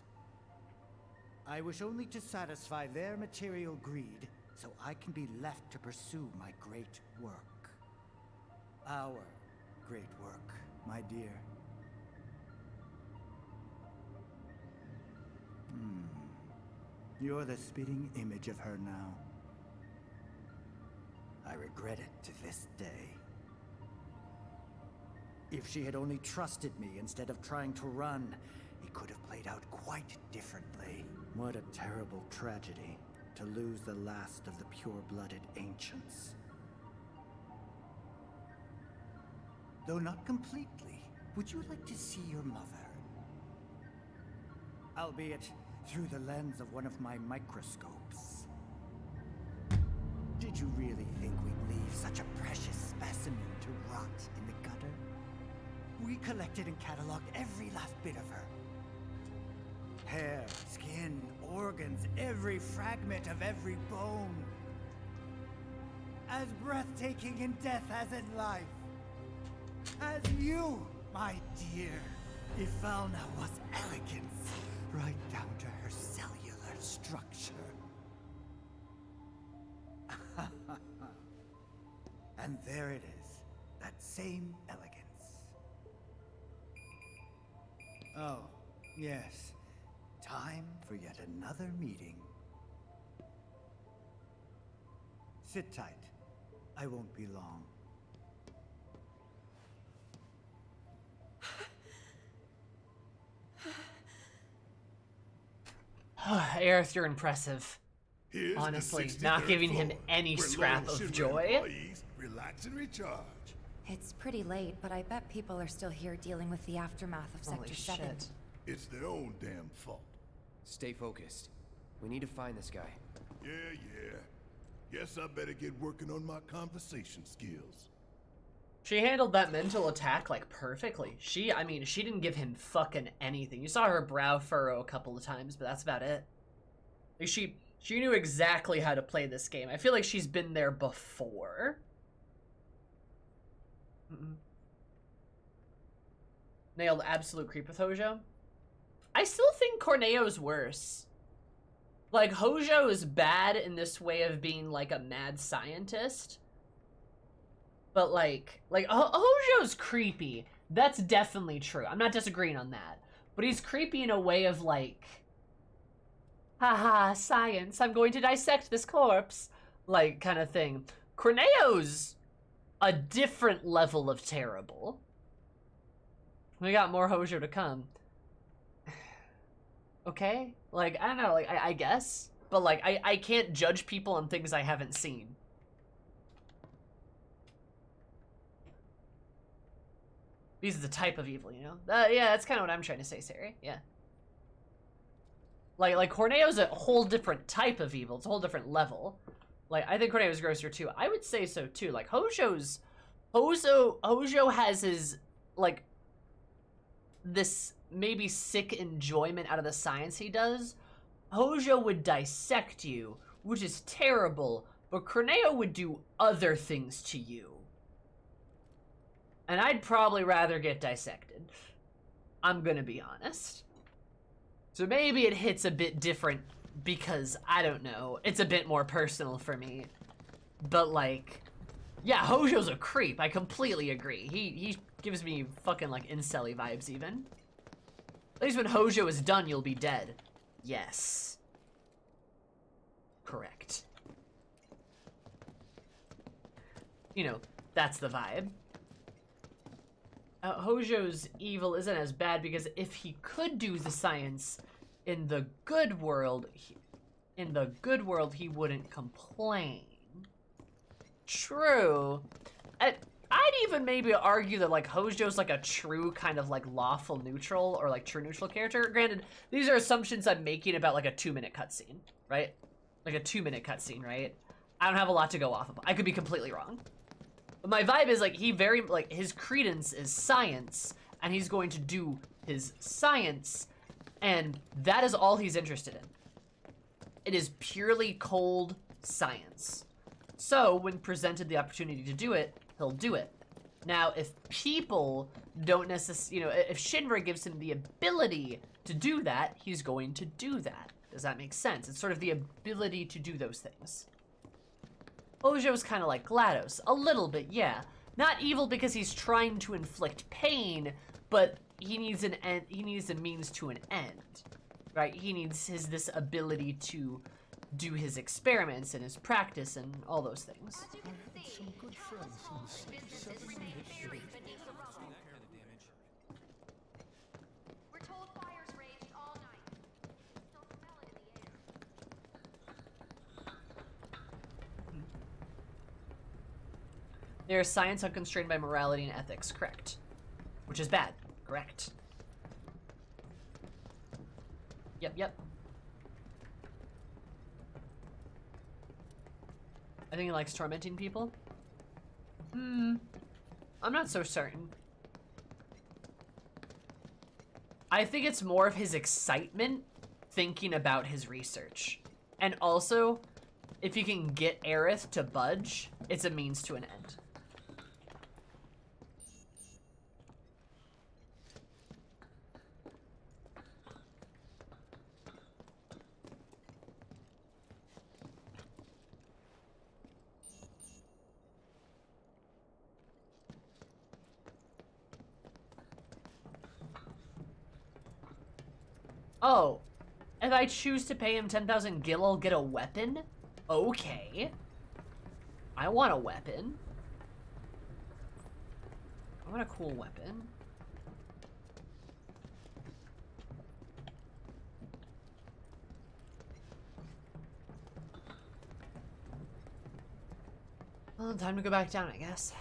I wish only to satisfy their material greed, so I can be left to pursue my great work. Our great work, my dear. You're the spitting image of her now. I regret it to this day. If she had only trusted me instead of trying to run, it could have played out quite differently. What a terrible tragedy to lose the last of the pure-blooded ancients. Though not completely, would you like to see your mother? Albeit through the lens of one of my microscopes. Did you really think we'd leave such a precious specimen to rot in the gutter? We collected and cataloged every last bit of her. Hair, skin, organs, every fragment of every bone. As breathtaking in death as in life. As you, my dear. Ifalna was elegance, right down to her cellular structure. And there it is, that same elegance. Oh, yes. Time for yet another meeting. Sit tight. I won't be long. Aerith, you're impressive. Here's honestly, the not 63rd giving him floor, any where scrap loyal of Shinra joy. employees relax and recharge. It's pretty late, but I bet people are still here dealing with the aftermath of Holy Sector 7. shit. It's their own damn fault. Stay focused. We need to find this guy. Yeah. Guess I better get working on my conversation skills. She handled that mental attack like perfectly. I mean, she didn't give him fucking anything. You saw her brow furrow a couple of times, but that's about it. Like she knew exactly how to play this game. I feel like she's been there before. nailed absolute creep with Hojo. I still think Corneo's worse. Like, Hojo is bad in this way of being, like, a mad scientist. But, like Hojo's creepy. That's definitely true. I'm not disagreeing on that. But he's creepy in a way of, like, haha, science, I'm going to dissect this corpse. Like, kind of thing. Corneo's a different level of terrible. We got more Hojo to come. Okay? Like, I don't know, like, I guess. But, like, I can't judge people on things I haven't seen. These are the type of evil, you know? Yeah, that's kind of what I'm trying to say, Sari. Yeah. Like Corneo's a whole different type of evil. It's a whole different level. Like, I think Corneo's grosser, too. I would say so, too. Like, Hojo has his, like, this maybe sick enjoyment out of the science he does. Hojo would dissect you, which is terrible, but Corneo would do other things to you. And I'd probably rather get dissected. I'm gonna be honest. So maybe it hits a bit different because, I don't know, it's a bit more personal for me. But, like, yeah, Hojo's a creep. I completely agree. He gives me fucking, like, incel-y vibes, even. At least when Hojo is done, you'll be dead. Yes. Correct. You know, that's the vibe. Hojo's evil isn't as bad because if he could do the science in the good world, he wouldn't complain. True. I'd even maybe argue that, like, Hojo's like a true kind of, like, lawful neutral or, like, true neutral character. Granted, these are assumptions I'm making about, like, a 2-minute cutscene, right? Like a 2-minute cutscene, right? I don't have a lot to go off of. I could be completely wrong. But my vibe is, like, his credence is science, and he's going to do his science, and that is all he's interested in. It is purely cold science. So, when presented the opportunity to do it, he'll do it. Now, if people don't necessarily, you know, if Shinra gives him the ability to do that, he's going to do that. Does that make sense? It's sort of the ability to do those things. Hojo's kind of like GLaDOS. A little bit, yeah. Not evil because he's trying to inflict pain, but he needs an end, he needs a means to an end. Right? He needs this ability to do his experiments and his practice and all those things. There is science unconstrained by morality and ethics, correct. Which is bad, correct. Yep. I think he likes tormenting people. I'm not so certain. I think it's more of his excitement thinking about his research. And also, if you can get Aerith to budge, it's a means to an end. Oh, if I choose to pay him 10,000 gil, I'll get a weapon? Okay. I want a weapon. I want a cool weapon. Well, time to go back down, I guess.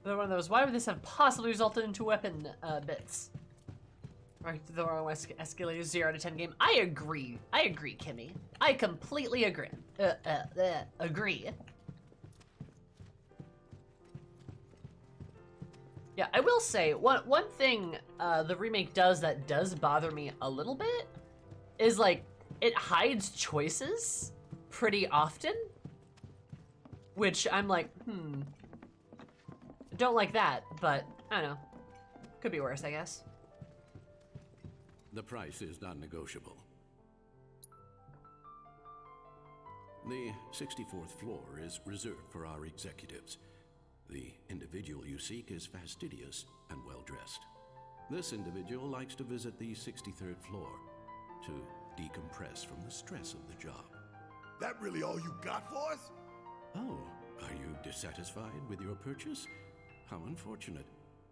Another one of those. Why would this have possibly resulted into weapon bits? Right, the wrong escalator 0 to 10 game. I agree. I agree, Kimmy. I completely agree. Agree. Yeah, I will say, one thing the remake does that does bother me a little bit is, like, it hides choices pretty often. Which I'm like, don't like that, but I don't know. Could be worse, I guess. The price is non-negotiable. The 64th floor is reserved for our executives. The individual you seek is fastidious and well-dressed. This individual likes to visit the 63rd floor to decompress from the stress of the job. That really all you got for us? Oh, are you dissatisfied with your purchase? How unfortunate.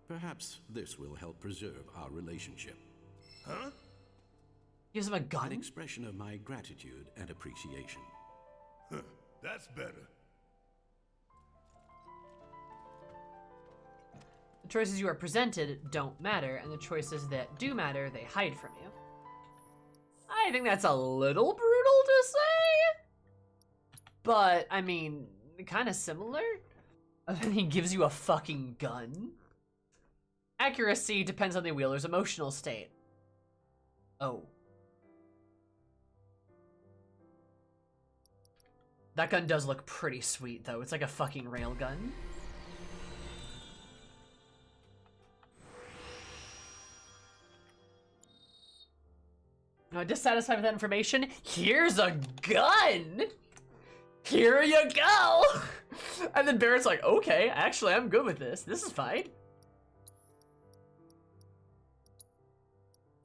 Perhaps this will help preserve our relationship. Huh? Gives him a gun? An expression of my gratitude and appreciation. Huh, that's better. The choices you are presented don't matter, and the choices that do matter, they hide from you. I think that's a little brutal to say, but, I mean, kind of similar. And then he gives you a fucking gun. Accuracy depends on the wielder's emotional state. Oh. That gun does look pretty sweet, though. It's like a fucking railgun. Dissatisfied with that information? Here's a gun! Here you go! And then Barrett's like, okay, actually, I'm good with this. This is fine.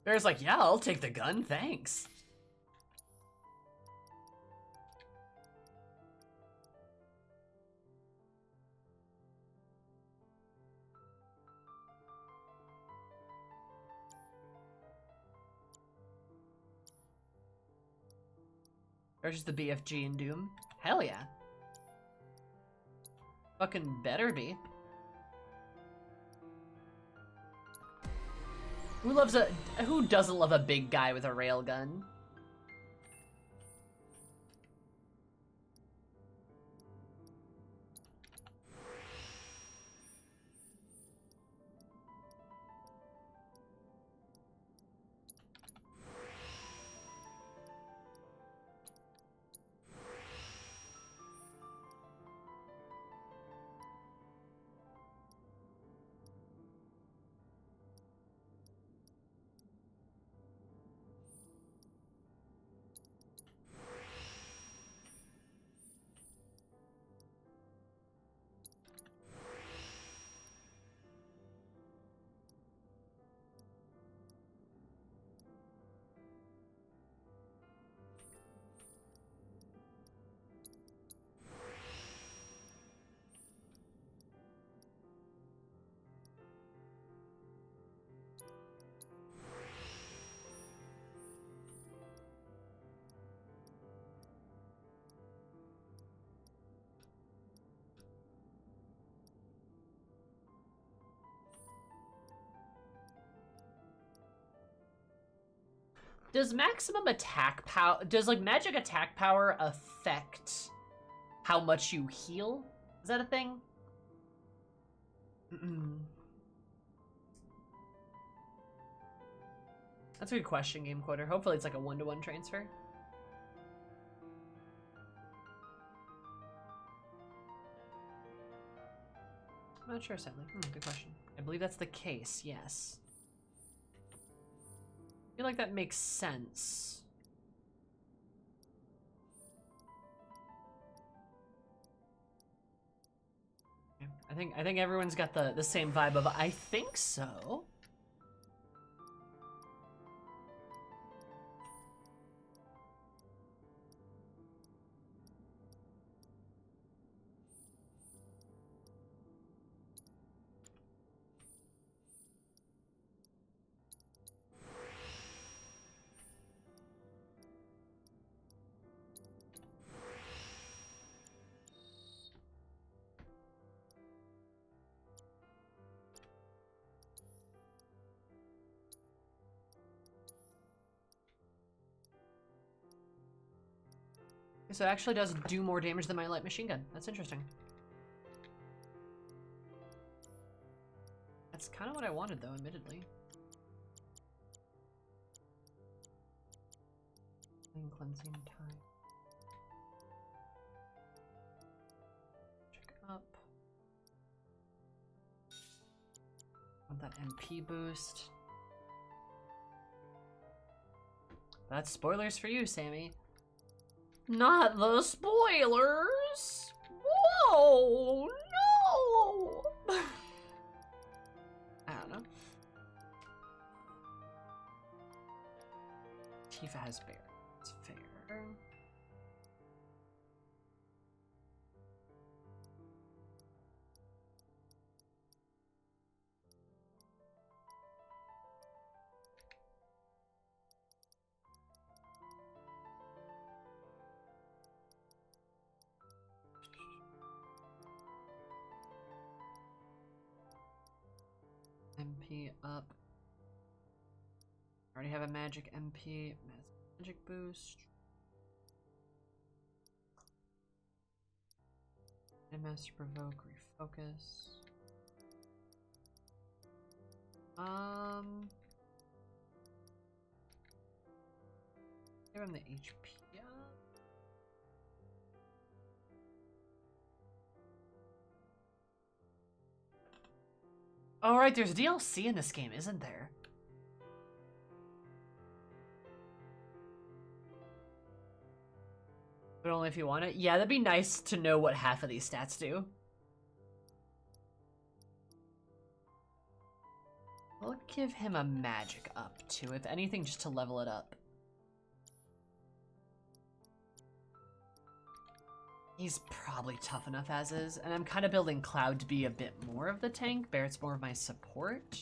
Barrett's like, yeah, I'll take the gun, thanks. Or just the BFG in Doom? Hell yeah. Fucking better be. Who doesn't love a big guy with a railgun? Does maximum attack power, does like magic attack power affect how much you heal? Is that a thing? That's a good question, Game Quarter. Hopefully it's like a 1-to-1 transfer. I'm not sure, sadly. Good question. I believe that's the case, yes. I feel like that makes sense. I think everyone's got the same vibe of I think so. So it actually does do more damage than my light machine gun. That's interesting. That's kind of what I wanted, though, admittedly. Cleansing time. Check up. Want that MP boost. That's spoilers for you, Sammy. Not the spoilers! Whoa! No! I don't know. Tifa has bear. It's fair. MP up. Already have a magic MP. Magic boost. MS provoke, refocus. Give him the HP up. Oh, right, there's DLC in this game, isn't there? But only if you want it? Yeah, that'd be nice to know what half of these stats do. I'll give him a magic up, too, if anything, just to level it up. He's probably tough enough as is, and I'm kind of building Cloud to be a bit more of the tank. Barrett's more of my support.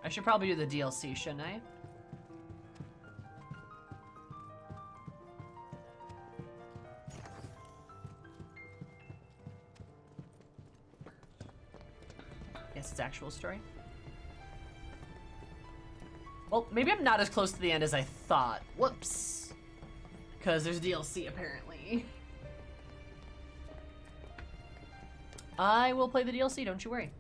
I should probably do the DLC, shouldn't I? Yes, it's actual story. Well, maybe I'm not as close to the end as I thought. Whoops. Because there's DLC, apparently. I will play the DLC, don't you worry.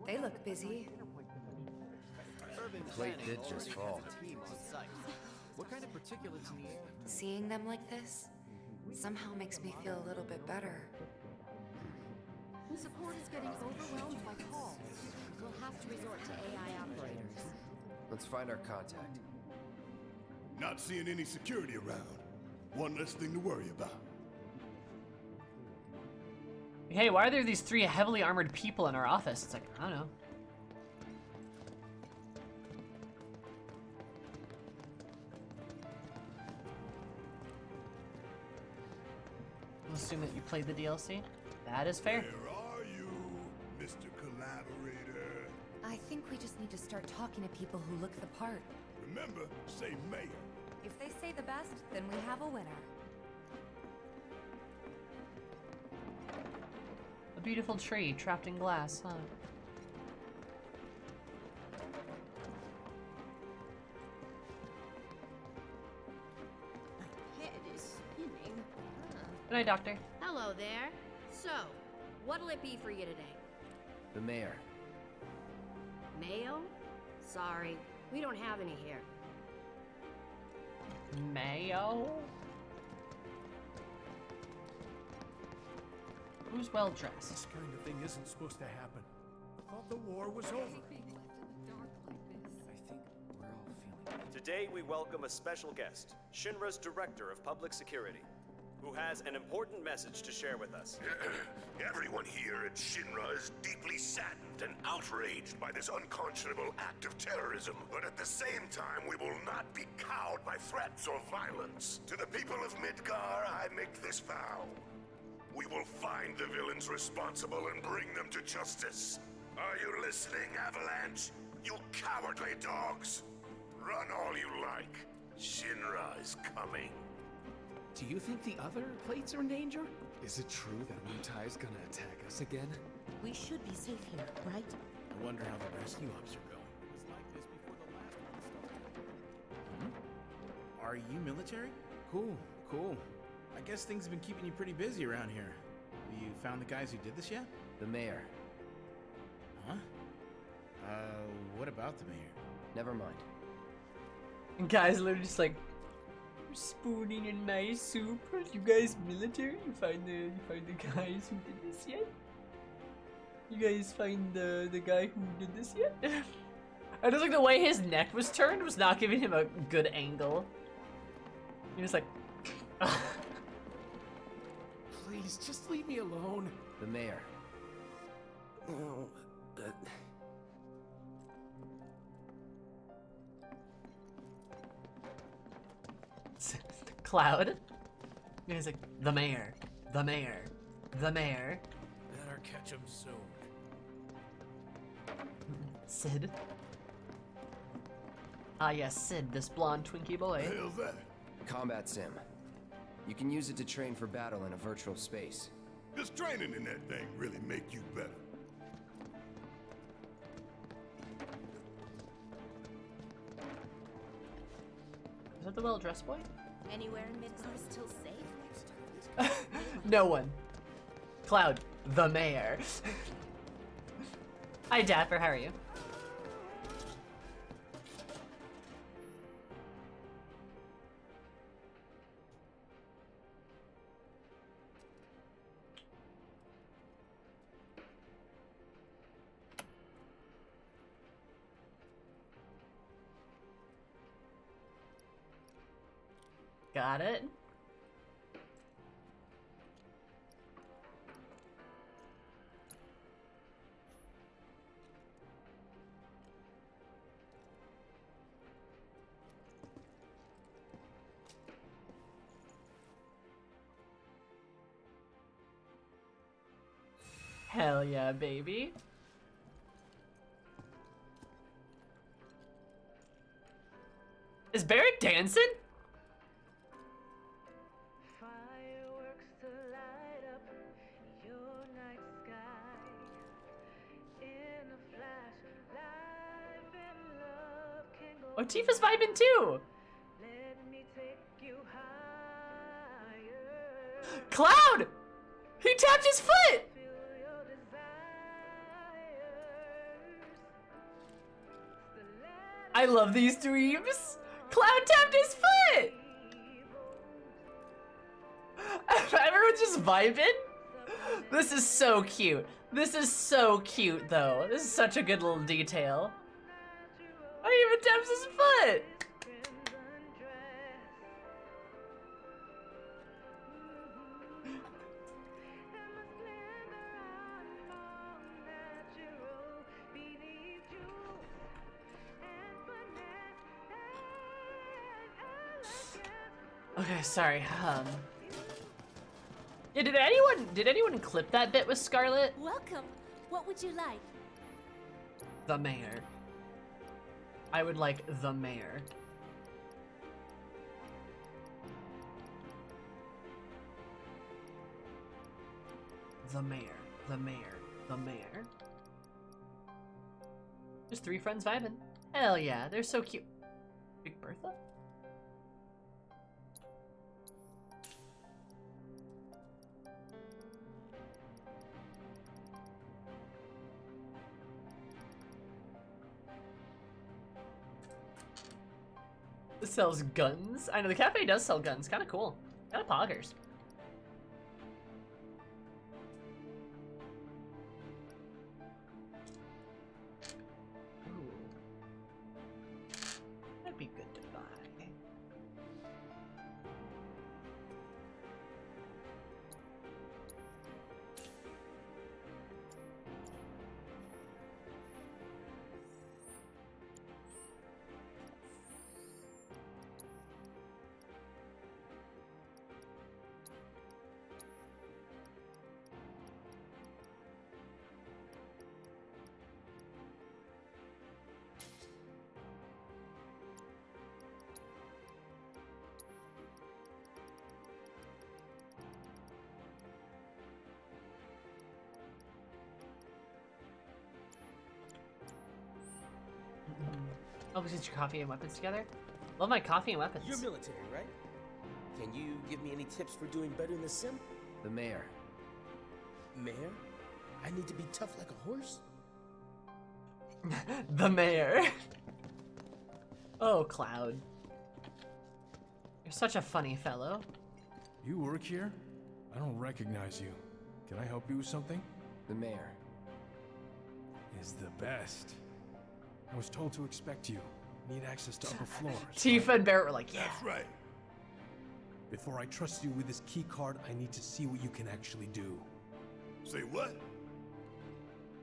They look busy. Plate did just fall. What kind of particulates in the air? Seeing them like this somehow makes me feel a little bit better. Support is getting overwhelmed by calls. We'll have to resort to AI operators. Let's find our contact. Not seeing any security around. One less thing to worry about. Hey, why are there these 3 heavily armored people in our office? It's like, I don't know. I'll assume that you played the DLC. That is fair. Where are you, Mr. Collaborator? I think we just need to start talking to people who look the part. Remember, say mayor. If they say the best, then we have a winner. A beautiful tree trapped in glass, huh? My head is spinning. Good night, Doctor. Hello there. So, what'll it be for you today? The mayor. Mayo? Sorry, we don't have any here. Mayo? Who's well dressed? This kind of thing isn't supposed to happen. I thought the war was over. Today we welcome a special guest, Shinra's Director of Public Security, who has an important message to share with us. Everyone here at Shinra is deeply saddened and outraged by this unconscionable act of terrorism. But at the same time, we will not be cowed by threats or violence. To the people of Midgar, I make this vow. We will find the villains responsible and bring them to justice. Are you listening, Avalanche? You cowardly dogs! Run all you like. Shinra is coming. Do you think the other plates are in danger? Is it true that Wutai's gonna attack us again? We should be safe here, right? I wonder how the rescue ops are going. It was like this before the last one started. Are you military? Cool, cool. I guess things have been keeping you pretty busy around here. Have you found the guys who did this yet? The mayor. Huh? What about the mayor? Never mind. And guys literally just like spooning in my soup. Are you guys military? You find the guys who did this yet? You guys find the guy who did this yet? I just like the way his neck was turned was not giving him a good angle. He was like Please, just leave me alone. The mayor. Oh, but... Cloud. And he's like, the mayor, the mayor, the mayor. Better catch him soon. Sid. Ah yes, Sid, this blonde Twinkie boy. The hell's that? Combat sim. You can use it to train for battle in a virtual space. Does training in that thing really make you better? Is that the well-dressed boy? Anywhere in Midgar is still safe? No one. Cloud, the mayor. Hi Dapper, how are you? Got it. Hell yeah, baby. Is Barrett dancing? Oh, Tifa's vibing too! Cloud! He tapped his foot! I love these dreams! Cloud tapped his foot! Everyone's just vibing? This is so cute. This is so cute though. This is such a good little detail. Oh, he even taps his foot! Okay, sorry. Yeah, did anyone clip that bit with Scarlet? Welcome. What would you like? The mayor. I would like the mayor. The mayor, the mayor, the mayor. There's 3 friends vibing. Hell yeah, they're so cute. Big Bertha? This sells guns. I know the cafe does sell guns. Kind of cool. Kind of poggers. Ooh. That'd be good to buy. Oh, because your coffee and weapons together? Love my coffee and weapons. You're military, right? Can you give me any tips for doing better in the sim? The mayor. Mayor? I need to be tough like a horse? The mayor. Oh, Cloud. You're such a funny fellow. You work here? I don't recognize you. Can I help you with something? The mayor is the best. I was told to expect you. Need access to upper floors. Tifa and Barrett were like, yeah. That's right. Before I trust you with this key card, I need to see what you can actually do. Say what?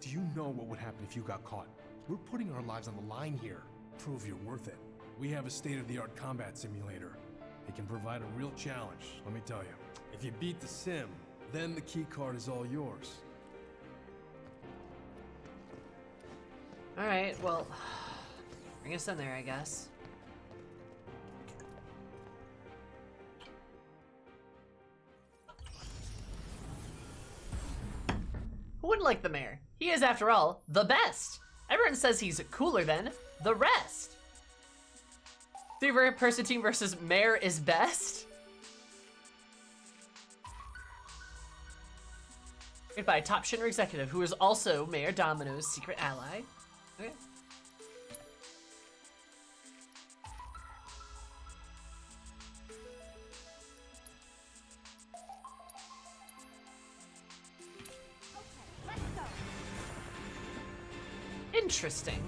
Do you know what would happen if you got caught? We're putting our lives on the line here. Prove you're worth it. We have a state-of-the-art combat simulator. It can provide a real challenge, let me tell you. If you beat the sim, then the key card is all yours. Alright, well, bring us in there, I guess. Who wouldn't like the mayor? He is, after all, the best. Everyone says he's cooler than the rest. 3-person team versus mayor is best. Made by a top Shinra executive who is also Mayor Domino's secret ally. Okay. Interesting.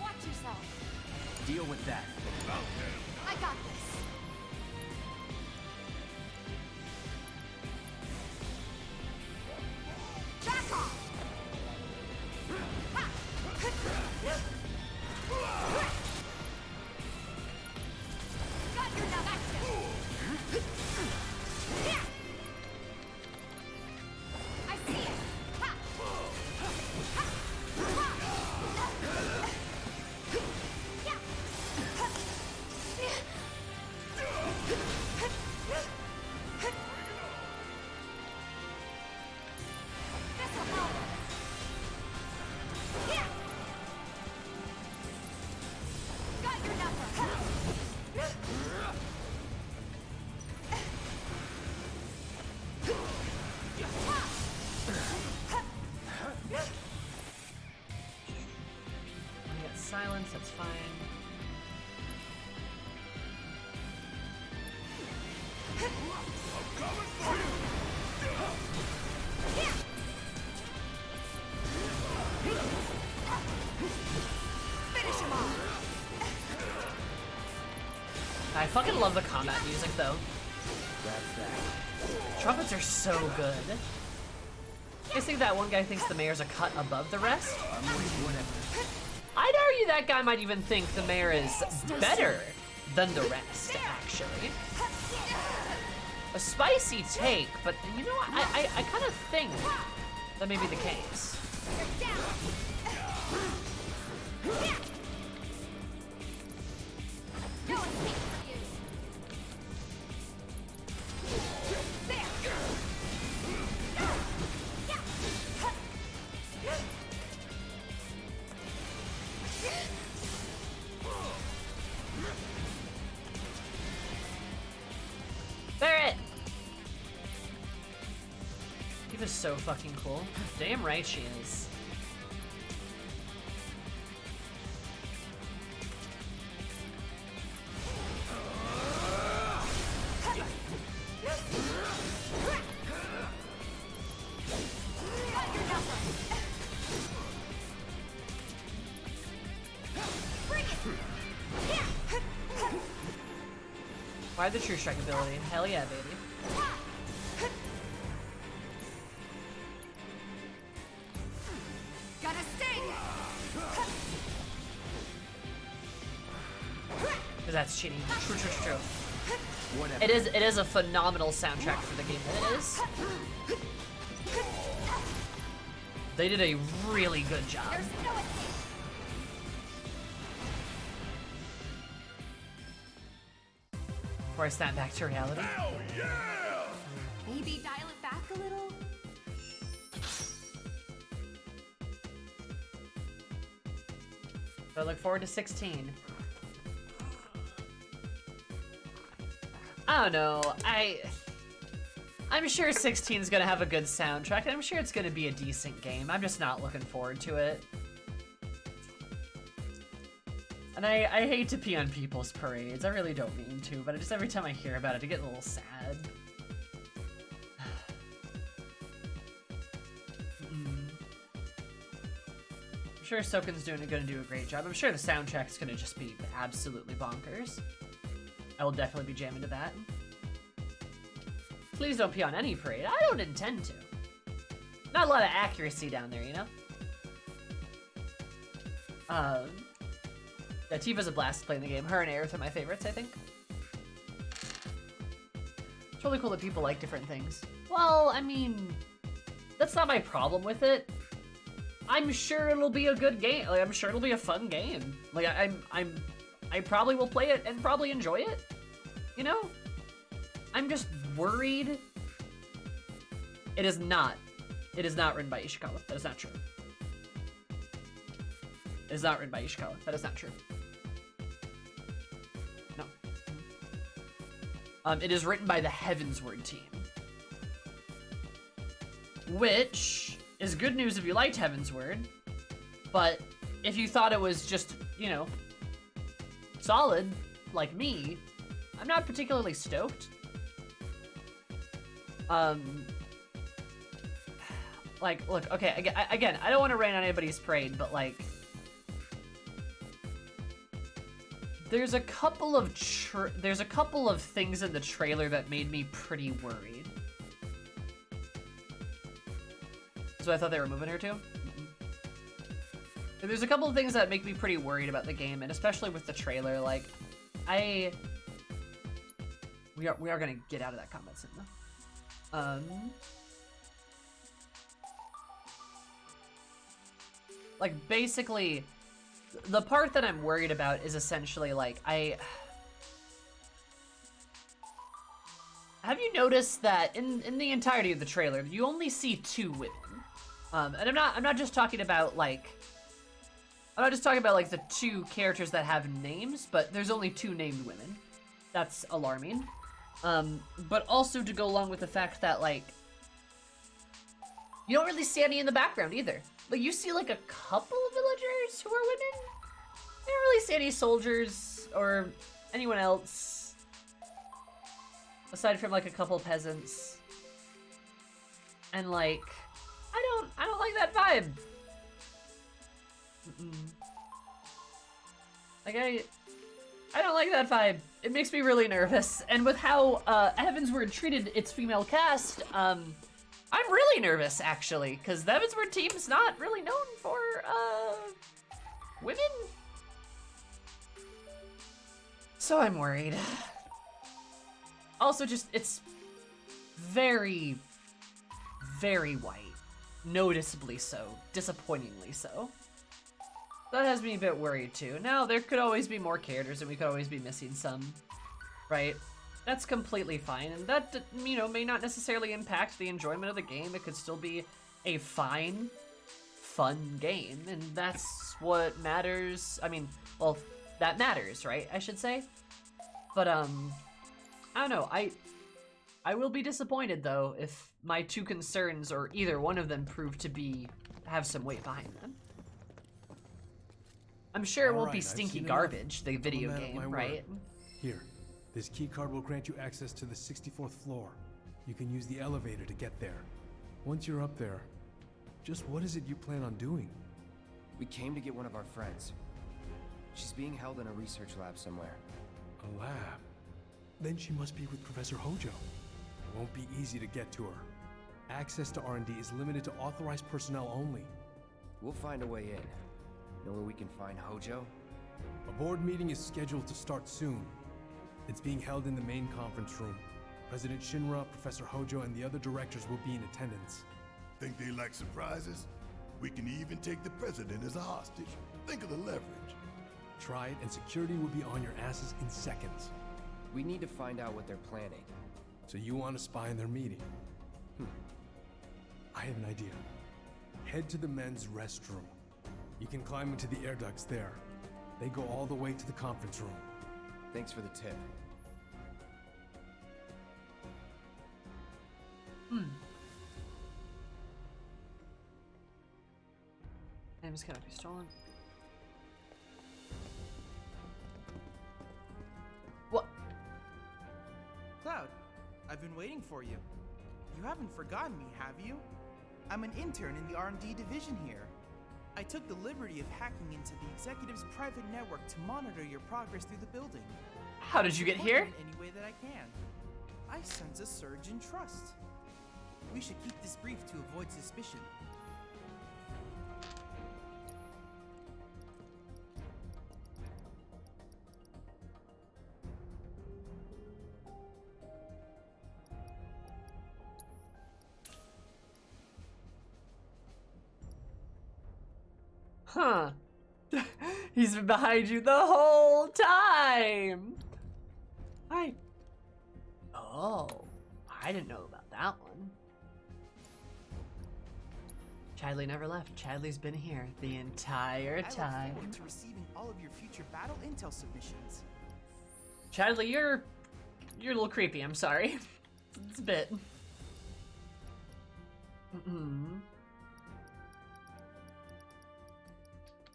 Watch yourself. Deal with that. I got this. Back off. Got your now. That's it. I see it. Ha. Got your number. We got silence, that's fine. Finish him off. I fucking love the combat music though. That's that. Trumpets are so good. I just think that one guy thinks the mayor's a cut above the rest. Whatever. I'd argue that guy might even think the mayor is better than the rest, actually. A spicy take, but you know what? I kind of think that may be the case. No escape for you. There. Barrett! Tifa's so fucking cool. Damn right she is. Why the true strike ability? Hell yeah, baby. Gotta stay. Because that's cheating. True, true, true. Whatever. It is a phenomenal soundtrack for the game that it is. They did a really good job. There's no escape. Before I snap back to reality. Hell yeah! Maybe dial it back a little? So I look forward to 16. I don't know. I'm sure 16 is gonna have a good soundtrack, and I'm sure it's gonna be a decent game. I'm just not looking forward to it. And I hate to pee on people's parades. I really don't mean to, but just every time I hear about it, I get a little sad. I'm sure Soken's gonna do a great job. I'm sure the soundtrack's gonna just be absolutely bonkers. I will definitely be jamming to that. Please don't pee on any parade. I don't intend to. Not a lot of accuracy down there, you know? Yeah, Tifa's a blast to play in the game. Her and Aerith are my favorites, I think. It's really cool that people like different things. Well, I mean, that's not my problem with it. I'm sure it'll be a good game. Like, I'm sure it'll be a fun game. Like, I probably will play it and probably enjoy it. You know? I'm just worried. It is not written by Ishikawa. That is not true. It is not written by Ishikawa. That is not true. No. It is written by the Heavensward team. Which is good news if you liked Heavensward. But if you thought it was just, you know, solid, like me, I'm not particularly stoked. Like, look, okay, again, I don't want to rain on anybody's parade, but like, there's a couple of things in the trailer that made me pretty worried. So I thought they were moving her to. There's a couple of things that make me pretty worried about the game, and especially with the trailer. Like, we are gonna get out of that combat scene though. Like, basically, the part that I'm worried about is essentially, like, have you noticed that in the entirety of the trailer, you only see 2 women? And I'm not just talking about, like, the 2 characters that have names, but there's only 2 named women. That's alarming. But also to go along with the fact that, like, you don't really see any in the background either. Like, you see, like, a couple of villagers who are women. You don't really see any soldiers or anyone else. Aside from, like, a couple peasants. And, like, I don't like that vibe. Like, I don't like that vibe. It makes me really nervous. And with how Heavensward treated its female cast, I'm really nervous, actually, because the Heavensward team's not really known for, women. So I'm worried. Also, just, it's very, very white. Noticeably so. Disappointingly so. That has me a bit worried, too. Now, there could always be more characters, and we could always be missing some, right? That's completely fine, and that, you know, may not necessarily impact the enjoyment of the game. It could still be a fine, fun game, and that's what matters. I mean, well, that matters, right? I should say. But, I don't know. I will be disappointed, though, if my 2 concerns, or either one of them, prove to have some weight behind them. I'm sure it won't be stinky garbage, the video game, right? Here. This keycard will grant you access to the 64th floor. You can use the elevator to get there. Once you're up there, just what is it you plan on doing? We came to get one of our friends. She's being held in a research lab somewhere. A lab? Then she must be with Professor Hojo. It won't be easy to get to her. Access to R&D is limited to authorized personnel only. We'll find a way in. Know where we can find Hojo? A board meeting is scheduled to start soon. It's being held in the main conference room. President Shinra, Professor Hojo, and the other directors will be in attendance. Think they like surprises? We can even take the president as a hostage. Think of the leverage. Try it, and security will be on your asses in seconds. We need to find out what they're planning. So you want to spy on their meeting? I have an idea. Head to the men's restroom. You can climb into the air ducts there. They go all the way to the conference room. Thanks for the tip. Names cannot be stolen. What? Cloud, I've been waiting for you. You haven't forgotten me, have you? I'm an intern in the R&D division here. I took the liberty of hacking into the executive's private network to monitor your progress through the building. How did you get here? In any way that I can. I sense a surge in trust. We should keep this brief to avoid suspicion. Huh. He's been behind you the whole time. Oh, I didn't know about that one. Chadley never left. Chadley's been here the entire time. I look forward to receiving all of your future battle intel submissions. Chadley, you're a little creepy. I'm sorry. It's a bit.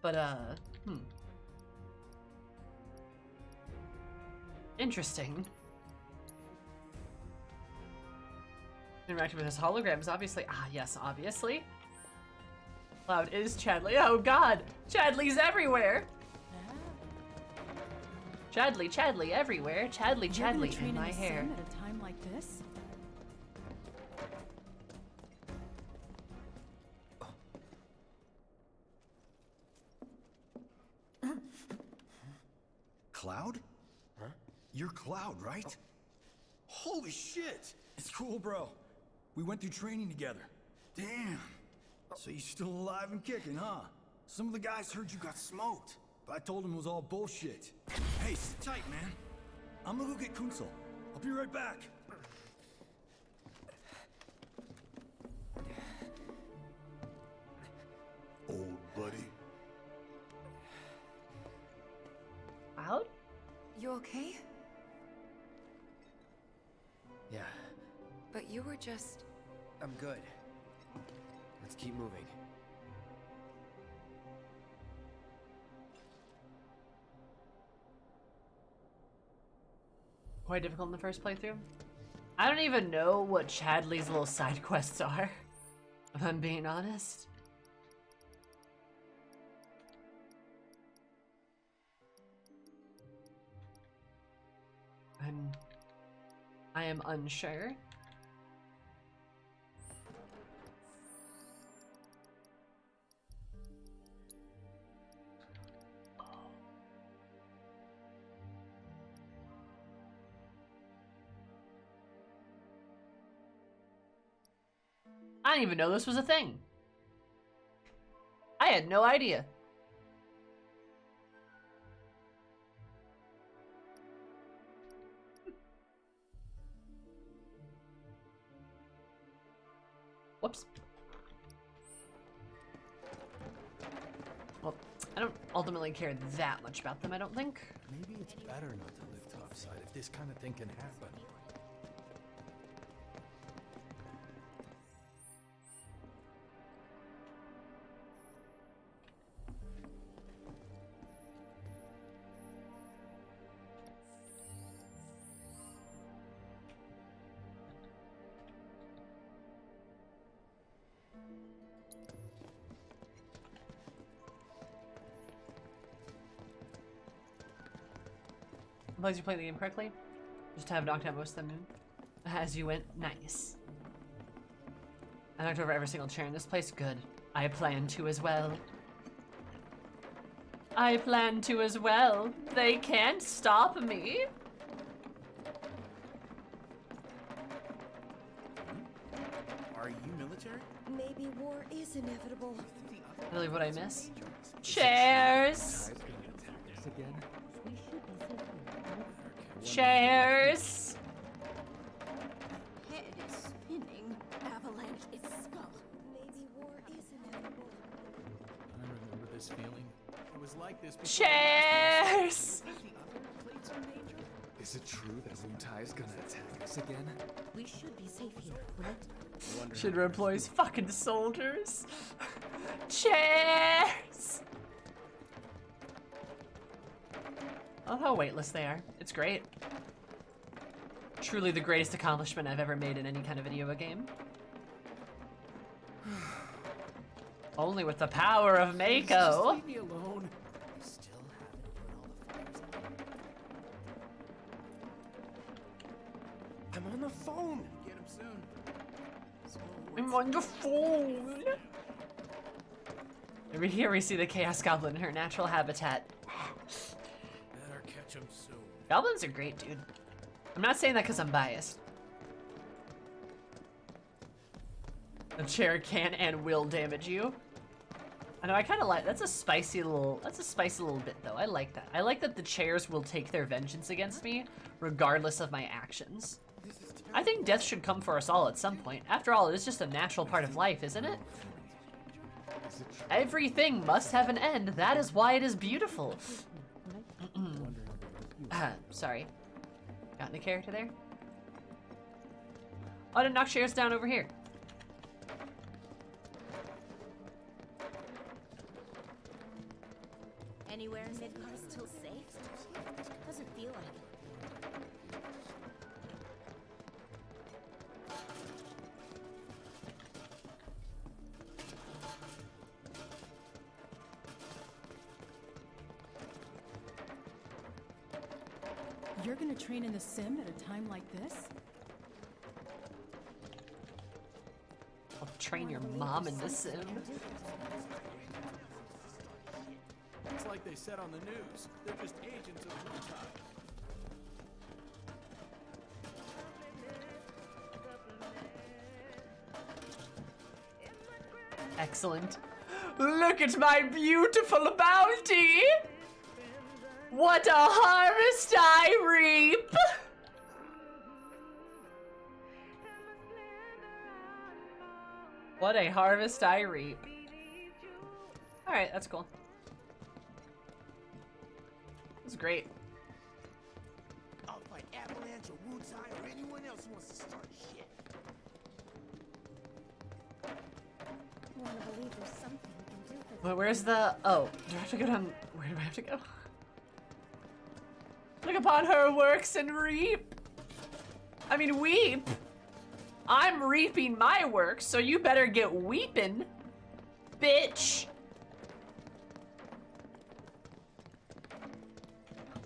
But, interesting. Interacting with his holograms, obviously. Ah, yes, obviously. Cloud is Chadley. Oh, God. Chadley's everywhere. Chadley everywhere. Chadley in my hair. At a time like this? Cloud? Huh? You're Cloud, right? Holy shit! It's cool, bro. We went through training together. Damn. So you're still alive and kicking, huh? Some of the guys heard you got smoked, but I told them it was all bullshit. Hey, sit tight, man. I'm gonna go get Kunsel. I'll be right back. Old buddy. Cloud? You okay? Yeah, But you were just... I'm good. Let's keep moving. Quite difficult in the first playthrough. I don't even know what Chadley's little side quests are, if I'm being honest. I am unsure. I didn't even know this was a thing. I had no idea. Whoops. Well, I don't ultimately care that much about them, I don't think. Maybe it's better not to live topside if this kind of thing can happen. As long as you play the game correctly, just have knocked out most of them as you went. Nice. I knocked over every single chair in this place. Good. I plan to as well. I plan to as well. They can't stop me. Are you military? Maybe war is inevitable. Really, what I miss? Chairs. Chairs! Head is spinning. Avalanche is skull. Maybe war is inevitable. I remember this feeling. It was like this before. Chairs! Is it true that Wutai is gonna attack us again? We should be safe here, right? Shinra employs fucking soldiers. Chairs! I love how weightless they are. It's great. Truly the greatest accomplishment I've ever made in any kind of video game. Only with the power of Mako. Just leave me alone. You still haven't put all the fires out. I'm on the phone. Get him soon. I'm on the phone. Over here we see the Chaos Goblin in her natural habitat. Better catch him soon. Goblins are great, dude. I'm not saying that because I'm biased. The chair can and will damage you. I know, I kind of like, that's a spicy little bit though. I like that. I like that the chairs will take their vengeance against me regardless of my actions. I think death should come for us all at some point. After all, it's just a natural part of life, isn't it? Everything must have an end. That is why it is beautiful. Sorry. Got in the character there? Oh, I didn't knock chairs down over here. Anywhere in Midgar still safe? Doesn't feel like it. You're gonna train in the sim at a time like this? I'll train your mom in the sim. It's like they said on the news. They're just agents of Wutai. Excellent. Look at my beautiful bounty! What a harvest I reap! What a harvest I reap. Alright, that's cool. That's great. I'll fight Avalanche or Wutai or anyone else who wants to start shit. I want to believe there's something we can do for But where's the... Oh, do I have to go down... Where do I have to go? Look upon her works and reap. I mean, weep. I'm reaping my work, so you better get weeping, bitch.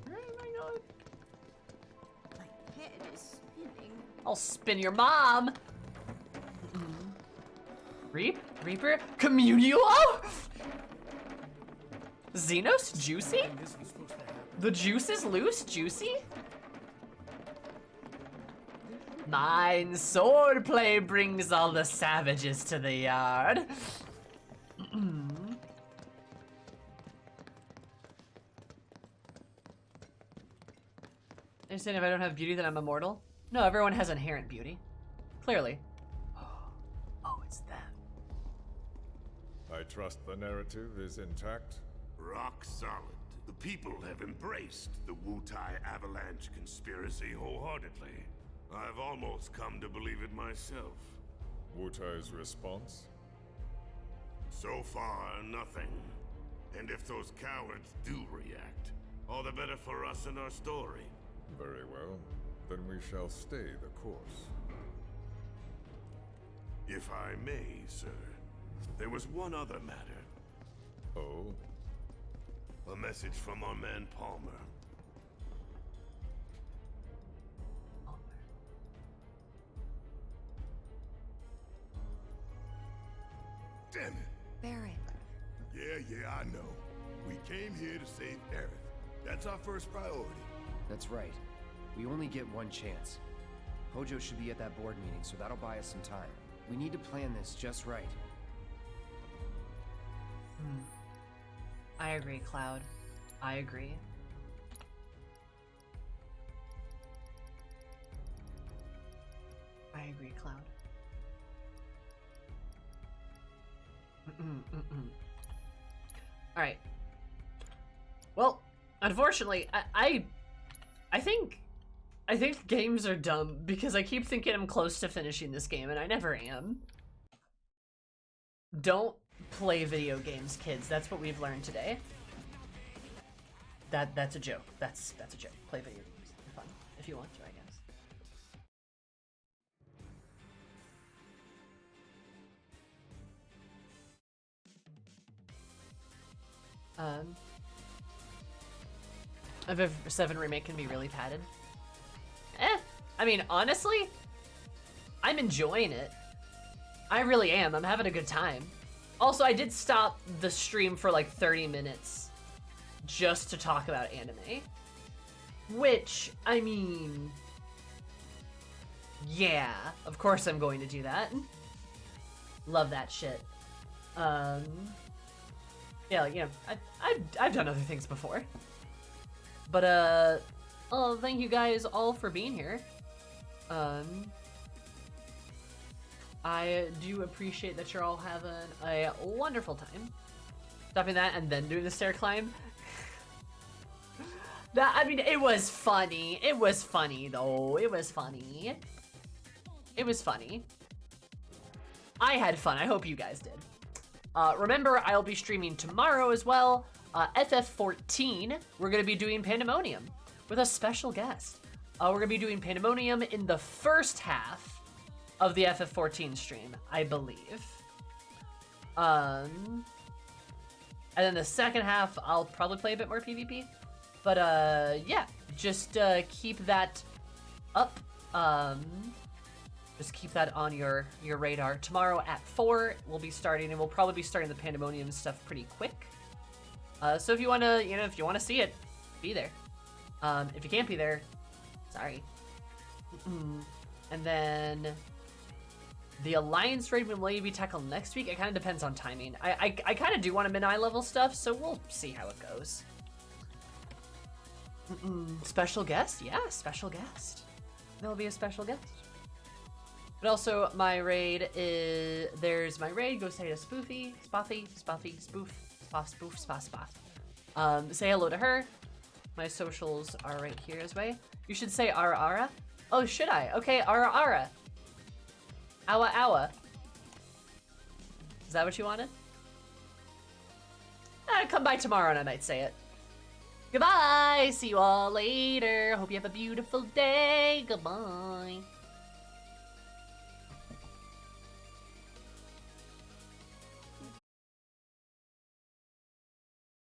Oh my god. My head is spinning. I'll spin your mom. Reap? Reaper? Communio? Xenos? Juicy? The juice is loose? Juicy? Mine swordplay brings all the savages to the yard. You're saying if I don't have beauty, then I'm immortal? No, everyone has inherent beauty. Clearly. Oh, it's them. I trust the narrative is intact. Rock solid. The people have embraced the Wutai Avalanche conspiracy wholeheartedly. I've almost come to believe it myself. Wutai's response? So far, nothing. And if those cowards do react, all the better for us and our story. Very well. Then we shall stay the course. If I may, sir, there was one other matter. Oh? A message from our man Palmer. Damn it. Barrett. Yeah, I know. We came here to save Aerith. That's our first priority. That's right. We only get one chance. Hojo should be at that board meeting, so that'll buy us some time. We need to plan this just right. I agree, Cloud. I agree. cloud. All right. Well, unfortunately, I think games are dumb because I keep thinking I'm close to finishing this game and I never am. Don't play video games, kids. That's what we've learned today. That's a joke. That's a joke. Play video games. They're fun if you want to, I guess. VII Remake can be really padded. I mean, honestly, I'm enjoying it. I really am. I'm having a good time. Also, I did stop the stream for like 30 minutes just to talk about anime. Which, I mean, yeah, of course I'm going to do that. Love that shit. Yeah, you know, I've done other things before. But, oh, thank you guys all for being here. I do appreciate that you're all having a wonderful time. Stopping that and then doing the stair climb. I mean, it was funny. It was funny, though. It was funny. It was funny. I had fun. I hope you guys did. Remember, I'll be streaming tomorrow as well. FF14, we're going to be doing Pandemonium with a special guest. We're going to be doing Pandemonium in the first half of the FF14 stream, I believe. And then the second half, I'll probably play a bit more PvP. But, yeah, just keep that up. Just keep that on your radar. Tomorrow at 4, we'll be starting, and we'll probably be starting the Pandemonium stuff pretty quick. So if you want to, you know, if you want to see it, be there. If you can't be there, sorry. And then the Alliance raid will maybe tackle next week. It kind of depends on timing. I kind of do want to mid-eye level stuff, so we'll see how it goes. Special guest? Yeah, special guest. There'll be a special guest. But also, my raid is... There's my raid. Go say to Spoofy, Spoffy, Spoof, Spoff. Say hello to her. My socials are right here as well. You should say Ara Ara. Oh, should I? Okay, Ara Ara. Awa Awa. Is that what you wanted? Come by tomorrow and I might say it. Goodbye. See you all later. Hope you have a beautiful day. Goodbye.